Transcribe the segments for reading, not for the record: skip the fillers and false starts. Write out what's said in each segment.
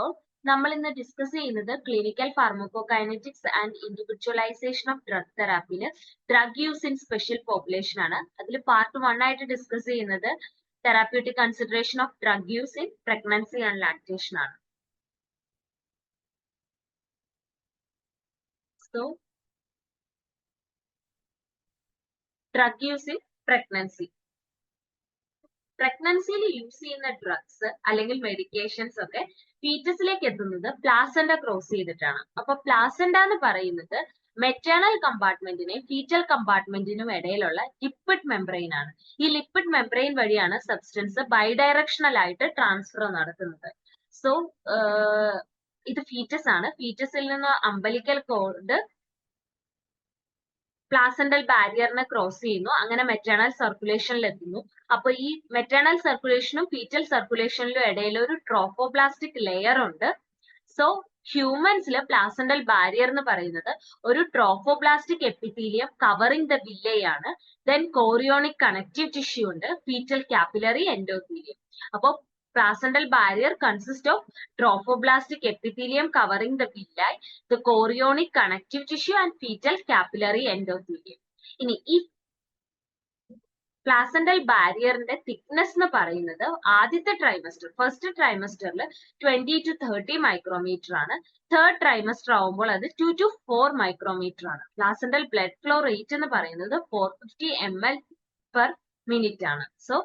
all. നമ്മൾ ഇന്ന് discuss ചെയ്യുന്നത് clinical pharmacokinetics and individualisation of drug തെറാപ്പിയില് drug use in special population ആണ്. അതിൽ പാർട്ട് 1 ആയിട്ട് ഡിസ്കസ് ചെയ്യുന്നത് therapeutic consideration of drug use in pregnancy and lactation ആണ്. So drug use in pregnancy. പ്രഗ്നൻസിയിൽ യൂസ് ചെയ്യുന്ന ഡ്രഗ്സ് അല്ലെങ്കിൽ മെഡിക്കേഷൻസ് ഒക്കെ ഫീറ്റസിലേക്ക് എത്തുന്നത് പ്ലാസെന്റ ക്രോസ് ചെയ്തിട്ടാണ്. അപ്പൊ പ്ലാസെന്റ എന്ന് പറയുന്നത് മെറ്റേണൽ കമ്പാർട്ട്മെന്റിനെയും ഫീറ്റൽ കമ്പാർട്ട്മെന്റിനും ഇടയിലുള്ള ലിപ്പിഡ് മെംബ്രെയിൻ ആണ്. ഈ ലിപ്പിഡ് മെംബ്രെയിൻ വഴിയാണ് സബ്സ്റ്റൻസ് ബൈഡയറക്ഷണൽ ആയിട്ട് ട്രാൻസ്ഫർ നടത്തുന്നത്. സോ ഇത് ഫീറ്റസ് ആണ്. ഫീറ്റസിൽ നിന്ന് അംബലിക്കൽ കോഡ് പ്ലാസെന്റൽ ബാരിയറിനെ ക്രോസ് ചെയ്യുന്നു, അങ്ങനെ മെറ്റേണൽ സർക്കുലേഷനിൽ എത്തുന്നു. അപ്പൊ ഈ മെറ്റേണൽ സർക്കുലേഷനും ഫീറ്റൽ സർക്കുലേഷനിലും ഇടയിൽ ഒരു ട്രോഫോബ്ലാസ്റ്റിക് ലെയർ ഉണ്ട്. സോ ഹ്യൂമൻസിൽ പ്ലാസെന്റൽ ബാരിയർ എന്ന് പറയുന്നത് ഒരു ട്രോഫോബ്ലാസ്റ്റിക് എപ്പിത്തീലിയം കവറിംഗ് ദ വില്ലയാണ്. ദെൻ കോറിയോണിക് കണക്റ്റീവ് ടിഷ്യൂ ഉണ്ട്, ഫീറ്റൽ കാപ്പിലറി എൻഡോത്തീലിയം. അപ്പൊ placental barrier consists of trophoblastic epithelium covering the villi, the chorionic connective tissue and fetal capillary endothelium. ഇനി ഈ placental ബാരിയറിന്റെ thickness എന്ന് പറയുന്നത് ആദ്യത്തെ ട്രൈമസ്റ്റർ ഫസ്റ്റ് ട്രൈമസ്റ്ററിൽ 20 to 30 മൈക്രോമീറ്റർ ആണ്. Third trimester ആവുമ്പോൾ അത് 2 to 4 മൈക്രോമീറ്റർ ആണ്. പ്ലാസെന്റൽ ബ്ലഡ് ഫ്ലോ റേറ്റ് എന്ന് പറയുന്നത് 450 ml/minute ആണ്. സോ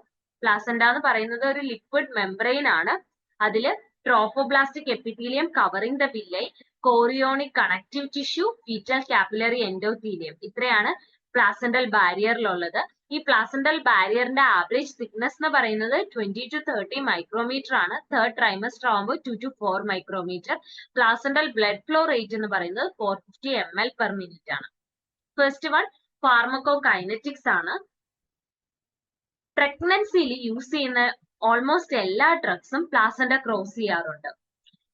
പ്ലാസെന്റ എന്ന് പറയുന്നത് ഒരു ലിക്വിഡ് മെംബ്രെയിൻ ആണ്. അതില് trophoblastic epithelium covering the villi, chorionic connective tissue, foetal capillary endothelium, ഇത്രയാണ് പ്ലാസെന്റൽ ബാരിയറിലുള്ളത്. ഈ പ്ലാസെന്റൽ ബാരിയറിന്റെ ആവറേജ് തിക്നെസ് എന്ന് പറയുന്നത് 20 to 30 മൈക്രോമീറ്റർ ആണ്. തേർഡ് ട്രൈമസ്റ്റർ ആവുമ്പോൾ 2 to 4 micrometre. Placental blood flow rate എന്ന് പറയുന്നത് 450 ml/minute ആണ്. ഫസ്റ്റ് വൺ ഫാർമക്കോകൈനറ്റിക്സ് ആണ്. പ്രഗ്നൻസിയിൽ യൂസ് ചെയ്യുന്ന ഓൾമോസ്റ്റ് എല്ലാ ഡ്രഗ്സും പ്ലാസെന്റ ക്രോസ് ചെയ്യാറുണ്ട്.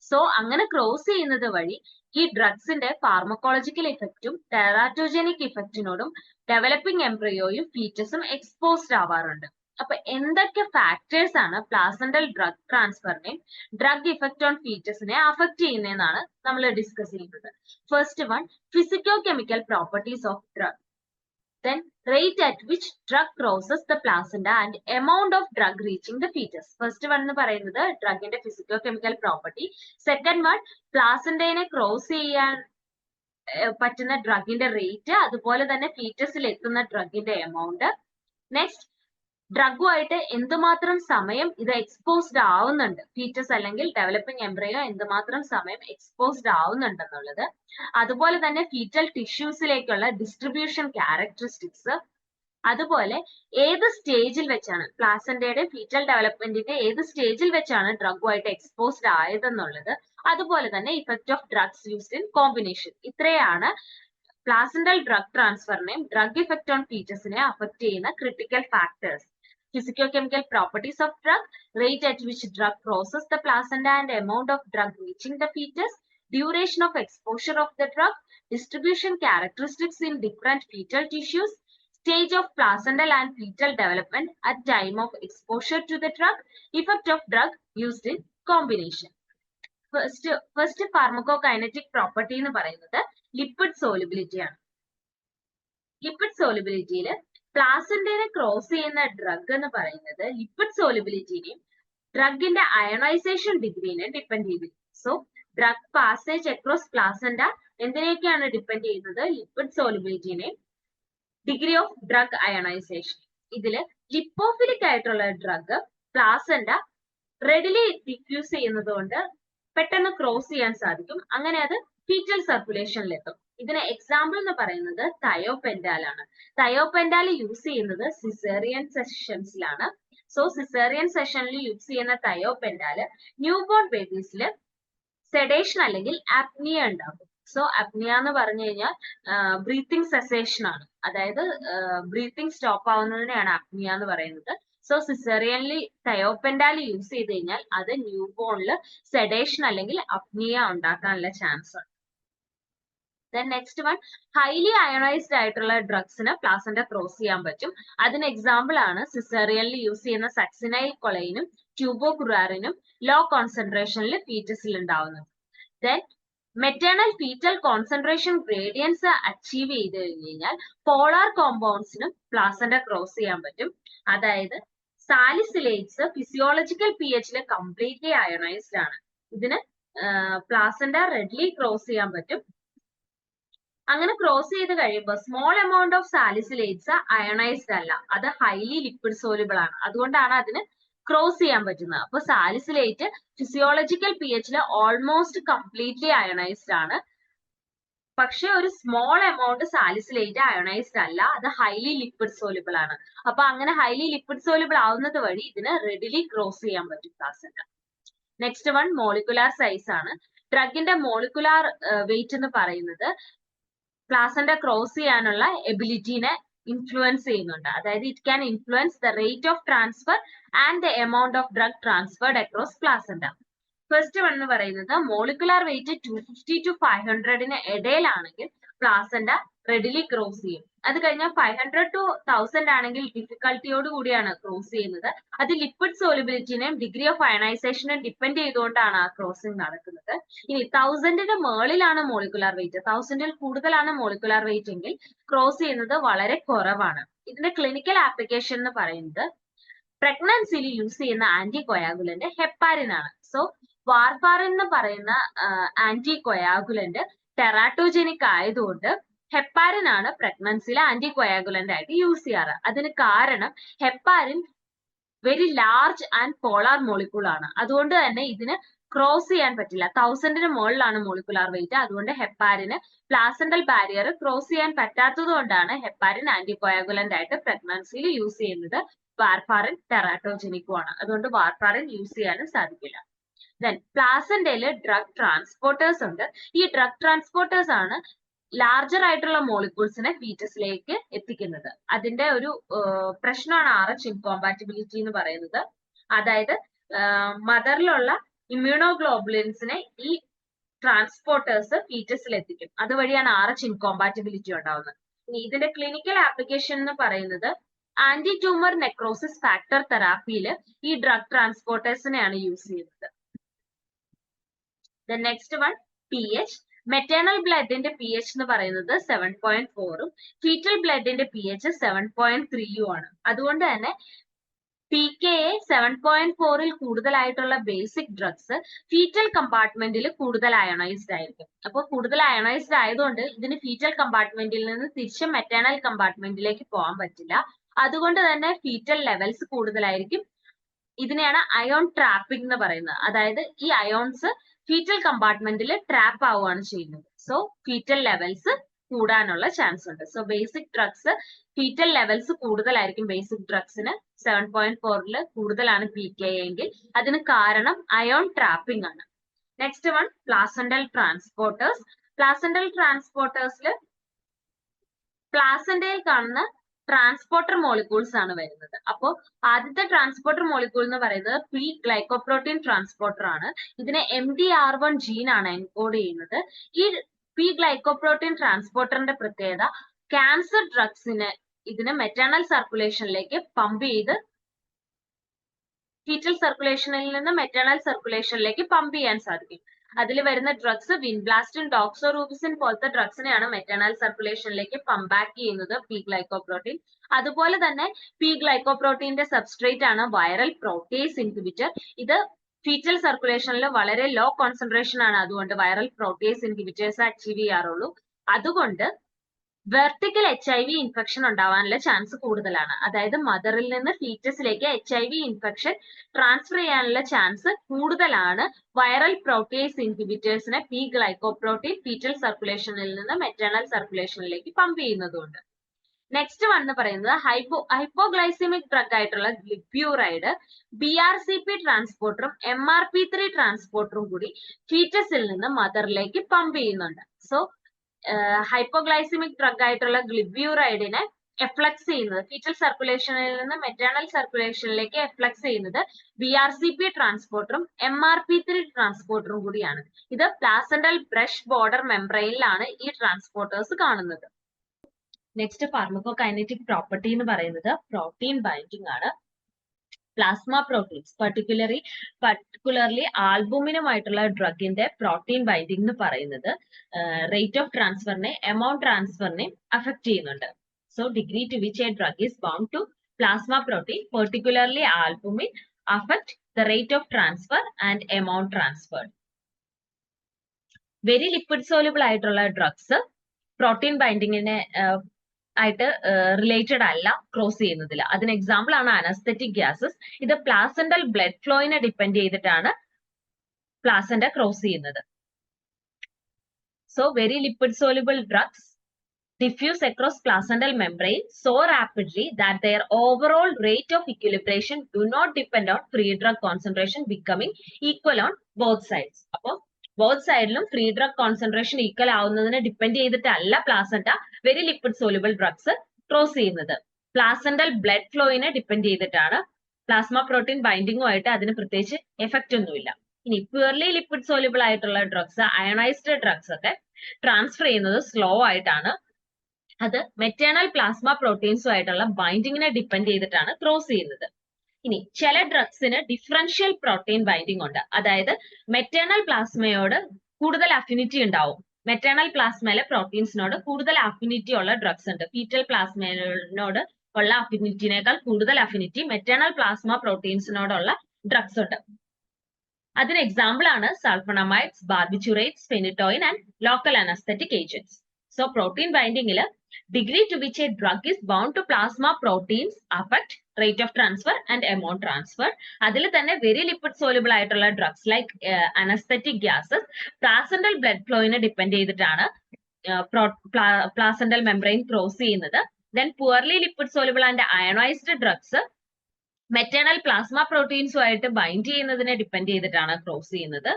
സോ അങ്ങനെ ക്രോസ് ചെയ്യുന്നത് വഴി ഈ ഡ്രഗ്സിന്റെ ഫാർമക്കോളജിക്കൽ ഇഫക്റ്റും ടെറാറ്റോജനിക് ഇഫക്റ്റിനോടും ഡെവലപ്പിംഗ് എംബ്രിയോയും ഫീറ്റസും എക്സ്പോസ്ഡ് ആവാറുണ്ട്. അപ്പൊ എന്തൊക്കെ ഫാക്ടേഴ്സ് ആണ് പ്ലാസെന്റൽ ഡ്രഗ് ട്രാൻസ്ഫറിനെയും ഡ്രഗ് ഇഫക്റ്റ് ഓൺ ഫീറ്റസിനെ അഫക്ട് ചെയ്യുന്നതെന്നാണ് നമ്മൾ ഡിസ്കസ് ചെയ്യുന്നത്. First one, physico chemical properties of drug. Then rate at which drug crosses the placenta and amount of drug reaching the fetus. First one എന്ന് പറയുന്നത് ഡ്രഗിന്റെ physico chemical property. Second one, പ്ലാസെന്റയെ cross ചെയ്യാൻ പറ്റുന്ന ഡ്രഗിന്റെ rate, അതുപോലെ തന്നെ ഫീറ്റസിൽ എത്തുന്ന ഡ്രഗിന്റെ amount. Next, ഡ്രഗുമായിട്ട് എന്തുമാത്രം സമയം ഇത് എക്സ്പോസ്ഡ് ആവുന്നുണ്ട്, ഫീറ്റസ് അല്ലെങ്കിൽ ഡെവലപ്പിംഗ് എംബ്രിയോ എന്തുമാത്രം സമയം എക്സ്പോസ്ഡ് ആവുന്നുണ്ടെന്നുള്ളത്. അതുപോലെ തന്നെ ഫീറ്റൽ ടിഷ്യൂസിലേക്കുള്ള ഡിസ്ട്രിബ്യൂഷൻ ക്യാരക്ടറിസ്റ്റിക്സ്, അതുപോലെ ഏത് സ്റ്റേജിൽ വെച്ചാണ് പ്ലാസെന്റയുടെ ഫീറ്റൽ ഡെവലപ്മെന്റിന്റെ ഏത് സ്റ്റേജിൽ വെച്ചാണ് ഡ്രഗുമായിട്ട് എക്സ്പോസ്ഡ് ആയതെന്നുള്ളത്, അതുപോലെ തന്നെ effect of drugs used in combination. ഇത്രയാണ് പ്ലാസെന്റൽ ഡ്രഗ് ട്രാൻസ്ഫറിനെയും ഡ്രഗ് ഇഫക്റ്റ് ഓൺ ഫീറ്റസിനെ അഫക്ട് ചെയ്യുന്ന critical factors. Physicochemical properties of drug, rate at which drug crosses the placenta and amount of drug reaching the fetus, duration of exposure of the drug, distribution characteristics in different fetal tissues, stage of placental and fetal development at time of exposure to the drug, effect of drug used in combination. First pharmacokinetic property എന്ന് പറയുന്നത് lipid solubility ആണ്. Lipid സോളിബിലിറ്റിയിൽ പ്ലാസെന്റയെ cross ചെയ്യുന്ന drug എന്ന് പറയുന്നത് lipid സോളിബിലിറ്റിനെയും ഡ്രഗിന്റെ അയണൈസേഷൻ ഡിഗ്രീനെ ഡിപ്പെൻഡ് ചെയ്തിരിക്കും. So drug passage across placenta എന്തിനൊക്കെയാണ് ഡിപ്പെൻഡ് ചെയ്യുന്നത്? ലിപ്പിഡ് സോളിബിലിറ്റിനെയും ഡിഗ്രി ഓഫ് ഡ്രഗ് അയണൈസേഷൻ. ഇതില് ലിപ്പോഫിലിക് ആയിട്ടുള്ള ഡ്രഗ് പ്ലാസെന്റ റെഡിലി ഡിഫ്യൂസ് ചെയ്യുന്നത് കൊണ്ട് പെട്ടെന്ന് ക്രോസ് ചെയ്യാൻ സാധിക്കും, അങ്ങനെ അത് ഫീറ്റൽ സർക്കുലേഷനിലെത്തും. ഇതിന് എക്സാമ്പിൾ എന്ന് പറയുന്നത് തയോപെന്റാൽ ആണ്. തയോപെന്റാൽ യൂസ് ചെയ്യുന്നത് സിസേറിയൻ സെഷൻസിലാണ്. സോ സിസേറിയൻ സെഷനിൽ യൂസ് ചെയ്യുന്ന തയോപെന്റാൽ ന്യൂബോൺ ബേബീസിൽ സെഡേഷൻ അല്ലെങ്കിൽ അപ്നിയ ഉണ്ടാകും. സോ അപ്നിയ എന്ന് പറഞ്ഞു കഴിഞ്ഞാൽ ബ്രീത്തിങ് സെസേഷൻ ആണ്, അതായത് ബ്രീത്തിങ് സ്റ്റോപ്പ് ആവുന്നതിനെയാണ് അപ്നിയ എന്ന് പറയുന്നത്. സോ സിസേറിയനിൽ തയോപെന്റാൽ യൂസ് ചെയ്ത് കഴിഞ്ഞാൽ അത് ന്യൂബോണിൽ സെഡേഷൻ അല്ലെങ്കിൽ അപ്നിയ ഉണ്ടാക്കാനുള്ള ചാൻസ് ഉണ്ട്. Then next one, highly ionized ആയിട്ടുള്ള ഡ്രഗ്സിന് പ്ലാസന്റ ക്രോസ് ചെയ്യാൻ പറ്റും. അതിന് എക്സാമ്പിൾ ആണ് സിസേറിയനിൽ യൂസ് ചെയ്യുന്ന സക്സിനൈൽ കൊളൈനും ട്യൂബോകുറാറിനും ലോ കോൺസെൻട്രേഷനിൽ ഫീറ്റസിൽ ഉണ്ടാവുന്നത്. Then maternal foetal concentration gradients achieve ചെയ്ത് കഴിഞ്ഞാൽ പോളാർ കോമ്പൗണ്ട്സിനും പ്ലാസന്റ ക്രോസ് ചെയ്യാൻ പറ്റും. അതായത് സാലിസിലേറ്റ്സ് ഫിസിയോളജിക്കൽ pHൽ കംപ്ലീറ്റ്ലി അയണൈസ്ഡ് ആണ്. ഇതിന് പ്ലാസന്റ റെഡ്ലി ക്രോസ് ചെയ്യാൻ പറ്റും. അങ്ങനെ ക്രോസ് ചെയ്ത് കഴിയുമ്പോൾ സ്മോൾ എമൗണ്ട് ഓഫ് സാലിസിലേറ്റ്സ് അയണൈസ്ഡ് അല്ല, അത് ഹൈലി ലിക്വിഡ് സോലുബിൾ ആണ്. അതുകൊണ്ടാണ് അതിന് ക്രോസ് ചെയ്യാൻ പറ്റുന്നത്. അപ്പൊ സാലിസിലേറ്റ് ഫിസിയോളജിക്കൽ pHൽ ഓൾമോസ്റ്റ് കംപ്ലീറ്റ്ലി അയണൈസ്ഡ് ആണ്. പക്ഷെ ഒരു സ്മോൾ എമൗണ്ട് സാലിസിലേറ്റ് അയണൈസ്ഡ് അല്ല, അത് ഹൈലി ലിക്വിഡ് സോലുബിൾ ആണ്. അപ്പൊ അങ്ങനെ ഹൈലി ലിക്വിഡ് സോലുബിൾ ആവുന്നത് വഴി ഇതിന് റെഡിലി ക്രോസ് ചെയ്യാൻ പറ്റും placenta. Next one molecular size ആണ്. ഡ്രഗിന്റെ മോളിക്കുലാർ വെയിറ്റ് എന്ന് പറയുന്നത് പ്ലാസന്റ ക്രോസ് ചെയ്യാനുള്ള എബിലിറ്റിനെ ഇൻഫ്ലുവൻസ് ചെയ്യുന്നുണ്ട്. അതായത് it can influence the rate of transfer and the amount of drug transferred across placenta. First one എന്ന് പറയുന്നത് മോളിക്കുലാർ വെയിറ്റ് 250 to 500 ഇടയിലാണെങ്കിൽ പ്ലാസന്റ റെഡിലി ക്രോസ് ചെയ്യും. അത് കഴിഞ്ഞാൽ 500 to 1000 ആണെങ്കിൽ ഡിഫിക്കൽട്ടിയോട് കൂടിയാണ് ക്രോസ് ചെയ്യുന്നത്. അത് ലിക്വിഡ് സോലിബിലിറ്റിനെയും ഡിഗ്രി ഓഫ് അയണൈസേഷനെയും ഡിപ്പെൻഡ് ചെയ്തുകൊണ്ടാണ് ആ ക്രോസിംഗ് നടക്കുന്നത്. ഇനി 1000 മേളിലാണ് മോളിക്കുലാർ വെയിറ്റ്, 1000 കൂടുതലാണ് മോളിക്കുലാർ വെയിറ്റ് എങ്കിൽ ക്രോസ് ചെയ്യുന്നത് വളരെ കുറവാണ്. ഇതിന്റെ ക്ലിനിക്കൽ ആപ്ലിക്കേഷൻ എന്ന് പറയുന്നത് പ്രഗ്നൻസിയിൽ യൂസ് ചെയ്യുന്ന ആന്റി കൊയാഗുലന്റ് ഹെപ്പാരിൻ ആണ്. സോ വാർഫാറിൻ എന്ന് പറയുന്ന ആന്റി കൊയാഗുലന്റ് ടെറാറ്റോജനിക് ആയതുകൊണ്ട് ഹെപ്പാരിൻ ആണ് പ്രഗ്നൻസിയിലെ ആന്റി കൊയാഗുലന്റ് ആയിട്ട് യൂസ് ചെയ്യാറ്. അതിന് കാരണം heparin very large and polar molecule ആണ്. അതുകൊണ്ട് തന്നെ ഇതിന് ക്രോസ് ചെയ്യാൻ പറ്റില്ല. 1000 മുകളിലാണ് മോളിക്കുലാർ വെയിറ്റ്. അതുകൊണ്ട് ഹെപ്പാരിന് പ്ലാസന്റൽ ബാരിയർ ക്രോസ് ചെയ്യാൻ പറ്റാത്തത് കൊണ്ടാണ് ഹെപ്പാരിൻ ആന്റികോയാഗുലന്റ് ആയിട്ട് പ്രഗ്നൻസിയിൽ യൂസ് ചെയ്യുന്നത്. വാർഫാറിൻ ടെറാറ്റോജനിക്കും ആണ്. അതുകൊണ്ട് വാർഫാറിൻ യൂസ് ചെയ്യാനും സാധിക്കില്ല. ദെൻ പ്ലാസന്റയില് ഡ്രഗ് ട്രാൻസ്പോർട്ടേഴ്സ് ഉണ്ട്. ഈ ഡ്രഗ് ട്രാൻസ്പോർട്ടേഴ്സ് ആണ് ലാർജർ ആയിട്ടുള്ള മോളിക്യൂൾസിനെ ഫീറ്റസിലേക്ക് എത്തിക്കുന്നത്. അതിന്റെ ഒരു പ്രശ്നമാണ് RH ഇൻകോമ്പാറ്റിബിലിറ്റി എന്ന് പറയുന്നത്. അതായത് മദറിലുള്ള ഇമ്മ്യൂണോഗ്ലോബുലിൻസിനെ ഈ ട്രാൻസ്പോർട്ടേഴ്സ് ഫീറ്റസിൽ എത്തിക്കും. അതുവഴിയാണ് RH ഇൻകോമ്പാറ്റിബിലിറ്റി ഉണ്ടാവുന്നത്. ഇനി ഇതിന്റെ ക്ലിനിക്കൽ ആപ്ലിക്കേഷൻ എന്ന് പറയുന്നത് ആന്റി ട്യൂമർ നെക്രോസിസ് ഫാക്ടർ തെറാപ്പിയിൽ ഈ ഡ്രഗ് ട്രാൻസ്പോർട്ടേഴ്സിനെയാണ് യൂസ് ചെയ്യുന്നത്. Then next one pH. Maternal ബ്ലഡിന്റെ pH എന്ന് പറയുന്നത് 7.4ഉം ഫീറ്റൽ ബ്ലഡിന്റെ pH 7.3ഉം ആണ്. അതുകൊണ്ട് തന്നെ pKa 7.4ൽ കൂടുതലായിട്ടുള്ള ബേസിക് ഡ്രഗ്സ് ഫീറ്റൽ കമ്പാർട്ട്മെന്റിൽ കൂടുതൽ അയണൈസ്ഡ് ആയിരിക്കും. അപ്പോൾ കൂടുതൽ അയണൈസ്ഡ് ആയതുകൊണ്ട് ഇതിന് ഫീറ്റൽ കമ്പാർട്ട്മെന്റിൽ നിന്ന് തിരിച്ച് മെറ്റേണൽ കമ്പാർട്ട്മെന്റിലേക്ക് പോകാൻ പറ്റില്ല. അതുകൊണ്ട് തന്നെ ഫീറ്റൽ ലെവൽസ് കൂടുതലായിരിക്കും. ഇതിനെയാണ് അയോൺ ട്രാപ്പിംഗ് എന്ന് പറയുന്നത്. അതായത് ഈ അയോൺസ് ഫീറ്റൽ കമ്പാർട്ട്മെന്റിൽ ട്രാപ്പ് ആവുകയാണ് ചെയ്യുന്നത്. സോ ഫീറ്റൽ ലെവൽസ് കൂടാനുള്ള ചാൻസ് ഉണ്ട്. So basic drugs foetal levels കൂടുതലായിരിക്കും. ബേസിക് ഡ്രഗ്സിന് 7.4ൽ കൂടുതലാണ് pKa എങ്കിൽ അതിന് കാരണം അയോൺ ട്രാപ്പിംഗ് ആണ്. Next one placental transporters. Placental ട്രാൻസ്പോർട്ടേഴ്സിൽ പ്ലാസന്റയിൽ കാണുന്ന ട്രാൻസ്പോർട്ടർ മോളിക്യൂൾസ് ആണ് വരുന്നത്. അപ്പോൾ ആദ്യത്തെ ട്രാൻസ്പോർട്ടർ മോളിക്യൂൾ എന്ന് പറയുന്നത് പി ഗ്ലൈക്കോപ്രോട്ടീൻ ട്രാൻസ്പോർട്ടർ ആണ്. ഇതിനെ MDR1 ജീൻ ആണ് എൻകോഡ് ചെയ്യുന്നത്. ഈ പി ഗ്ലൈക്കോപ്രോട്ടീൻ ട്രാൻസ്പോർട്ടറിന്റെ പ്രത്യേകത ക്യാൻസർ ഡ്രഗ്സിന് ഇതിന് മെറ്റേണൽ സർക്കുലേഷനിലേക്ക് പമ്പ് ചെയ്ത് ഫീറ്റൽ സർക്കുലേഷനിൽ നിന്ന് മെറ്റേണൽ സർക്കുലേഷനിലേക്ക് പമ്പ് ചെയ്യാൻ സാധിക്കും. അതിൽ വരുന്ന ഡ്രഗ്സ് വിൻബ്ലാസ്റ്റിൻ, ഡോക്സോറൂബിസിൻ പോലത്തെ ഡ്രഗ്സിനെയാണ് മെറ്റേണൽ സർക്കുലേഷനിലേക്ക് പമ്പ് ബാക്ക് ചെയ്യുന്നത് പി ഗ്ലൈക്കോപ്രോട്ടീൻ. അതുപോലെ തന്നെ പി ഗ്ലൈക്കോപ്രോട്ടീന്റെ സബ്സ്ട്രേറ്റ് ആണ് വൈറൽ പ്രോട്ടേസ് ഇൻഹിബിറ്റർ. ഇത് ഫീറ്റൽ സർക്കുലേഷനിൽ വളരെ ലോ കോൺസെൻട്രേഷൻ ആണ്. അതുകൊണ്ട് വൈറൽ പ്രോട്ടേസ് ഇൻഹിബിറ്റേഴ്സ് അച്ചീവ് ചെയ്യാറുള്ളൂ. അതുകൊണ്ട് വെർട്ടിക്കൽ HIV ഇൻഫെക്ഷൻ ഉണ്ടാവാനുള്ള ചാൻസ് കൂടുതലാണ്. അതായത് മദറിൽ നിന്ന് ഫീറ്റസിലേക്ക് HIV ഇൻഫെക്ഷൻ ട്രാൻസ്ഫർ ചെയ്യാനുള്ള ചാൻസ് കൂടുതലാണ് വൈറൽ പ്രോട്ടേസ് ഇൻഹിബിറ്റേഴ്സിനെ പി ഗ്ലൈക്കോപ്രോട്ടീൻ ഫീറ്റൽ സർക്കുലേഷനിൽ നിന്ന് മെറ്റേണൽ സർക്കുലേഷനിലേക്ക് പമ്പ് ചെയ്യുന്നതുകൊണ്ട്. നെക്സ്റ്റ് വൺ എന്ന് പറയുന്നത് ഹൈപ്പോഗ്ലൈസിമിക് ഡ്രഗ് ആയിട്ടുള്ള ഗ്ലിബ്യൂറൈഡ് BRCP ട്രാൻസ്പോർട്ടറും MRP3 ട്രാൻസ്പോർട്ടറും കൂടി ഫീറ്റസിൽ നിന്ന് മദറിലേക്ക് പമ്പ് ചെയ്യുന്നുണ്ട്. സോ ഹൈപ്പോഗ്ലൈസിമിക് ഡ്രഗ് ആയിട്ടുള്ള ഗ്ലിബ്യൂറൈഡിനെ എഫ്ലക്സ് ചെയ്യുന്നത്, ഫീറ്റൽ സർക്കുലേഷനിൽ നിന്ന് മെറ്റേണൽ സർക്കുലേഷനിലേക്ക് എഫ്ലക്സ് ചെയ്യുന്നത് BRCP ട്രാൻസ്പോർട്ടറും MRP3 ട്രാൻസ്പോർട്ടറും കൂടിയാണ്. ഇത് പ്ലാസന്റൽ ബ്രഷ് ബോർഡർ മെംബ്രെയിനിലാണ് ഈ ട്രാൻസ്പോർട്ടേഴ്സ് കാണുന്നത്. നെക്സ്റ്റ് ഫാർമക്കോകൈനറ്റിക് പ്രോപ്പർട്ടി എന്ന് പറയുന്നത് പ്രോട്ടീൻ ബൈൻഡിങ് ആണ്. പ്ലാസ്മ പ്രോട്ടീൻസ് പർട്ടിക്കുലർലി ആൽബുമിനുമായിട്ടുള്ള ഡ്രഗിന്റെ പ്രോട്ടീൻ ബൈൻഡിങ് എന്ന് പറയുന്നത് റേറ്റ് ഓഫ് ട്രാൻസ്ഫറിനെ എമൗണ്ട് ട്രാൻസ്ഫറിനെ അഫക്ട് ചെയ്യുന്നുണ്ട്. So degree to which a drug is bound to plasma protein particularly albumin affect the rate of transfer and amount transferred. Very lipid soluble ആയിട്ടുള്ള drugs protein ബൈൻഡിങ്ങിനെ ആയിട്ട് related അല്ല cross ചെയ്യുന്നതിൽ. അതിന് example ആണ് anaesthetic gases. ഇത് placental blood ഫ്ലോയിനെ depend ചെയ്തിട്ടാണ് പ്ലാസന്റ ക്രോസ് ചെയ്യുന്നത്. So very lipid soluble drugs diffuse across placental membrane so rapidly that their overall rate of equilibration do not depend on free drug concentration becoming equal on both sides. അപ്പോൾ both സൈഡിലും free drug concentration equal ആവുന്നതിനെ depend ചെയ്തിട്ടല്ല placenta very lipid soluble drugs cross ചെയ്യുന്നത്. Placental blood ഫ്ലോയിനെ depend ചെയ്തിട്ടാണ്. Plasma protein ബൈൻഡിങ്ങുമായിട്ട് അതിന് പ്രത്യേകിച്ച് എഫക്റ്റ് ഒന്നുമില്ല. ഇനി പ്യുവർലി ലിപ്പിഡ് സോലുബിൾ ആയിട്ടുള്ള ഡ്രഗ്സ്, അയണൈസ്ഡ് ഡ്രഗ്സ് ഒക്കെ ട്രാൻസ്ഫർ ചെയ്യുന്നത് സ്ലോ ആയിട്ടാണ്. അത് മെറ്റേണൽ പ്ലാസ്മ പ്രോട്ടീൻസുമായിട്ടുള്ള ബൈൻഡിങ്ങിനെ ഡിപ്പെൻഡ് ചെയ്തിട്ടാണ് ക്രോസ് ചെയ്യുന്നത്. ഇനി ചില ഡ്രഗ്സിന് ഡിഫറൻഷ്യൽ പ്രോട്ടീൻ ബൈൻഡിങ് ഉണ്ട്. അതായത് മെറ്റേണൽ പ്ലാസ്മയോട് കൂടുതൽ അഫിനിറ്റി ഉണ്ടാവും. മെറ്റേണൽ പ്ലാസ്മയിലെ പ്രോട്ടീൻസിനോട് കൂടുതൽ അഫിനിറ്റി ഉള്ള ഡ്രഗ്സ് ഉണ്ട്. ഫീറ്റൽ പ്ലാസ്മയോട് ഉള്ള അഫിനിറ്റിനേക്കാൾ കൂടുതൽ അഫിനിറ്റി മെറ്റേണൽ പ്ലാസ്മ പ്രോട്ടീൻസിനോടുള്ള ഡ്രഗ്സ് ഉണ്ട്. അതിന് എക്സാമ്പിൾ ആണ് sulphonamides, barbiturates, phenytoin and local anaesthetic agents. So protein ബൈൻഡിങ്ങിൽ degree to which a drug is bound to plasma proteins affect rate of transfer and amount transferred. അതിൽ തന്നെ very lipid soluble ആയിട്ടുള്ള drugs like anaesthetic gases placental blood ഫ്ലോയിനെ depend ചെയ്തിട്ടാണ് placental membrane cross ചെയ്യുന്നത്. Then poorly lipid soluble and ionised drugs maternal plasma പ്രോട്ടീൻസുമായിട്ട് bind ചെയ്യുന്നതിനെ depend ചെയ്തിട്ടാണ് cross ചെയ്യുന്നത്.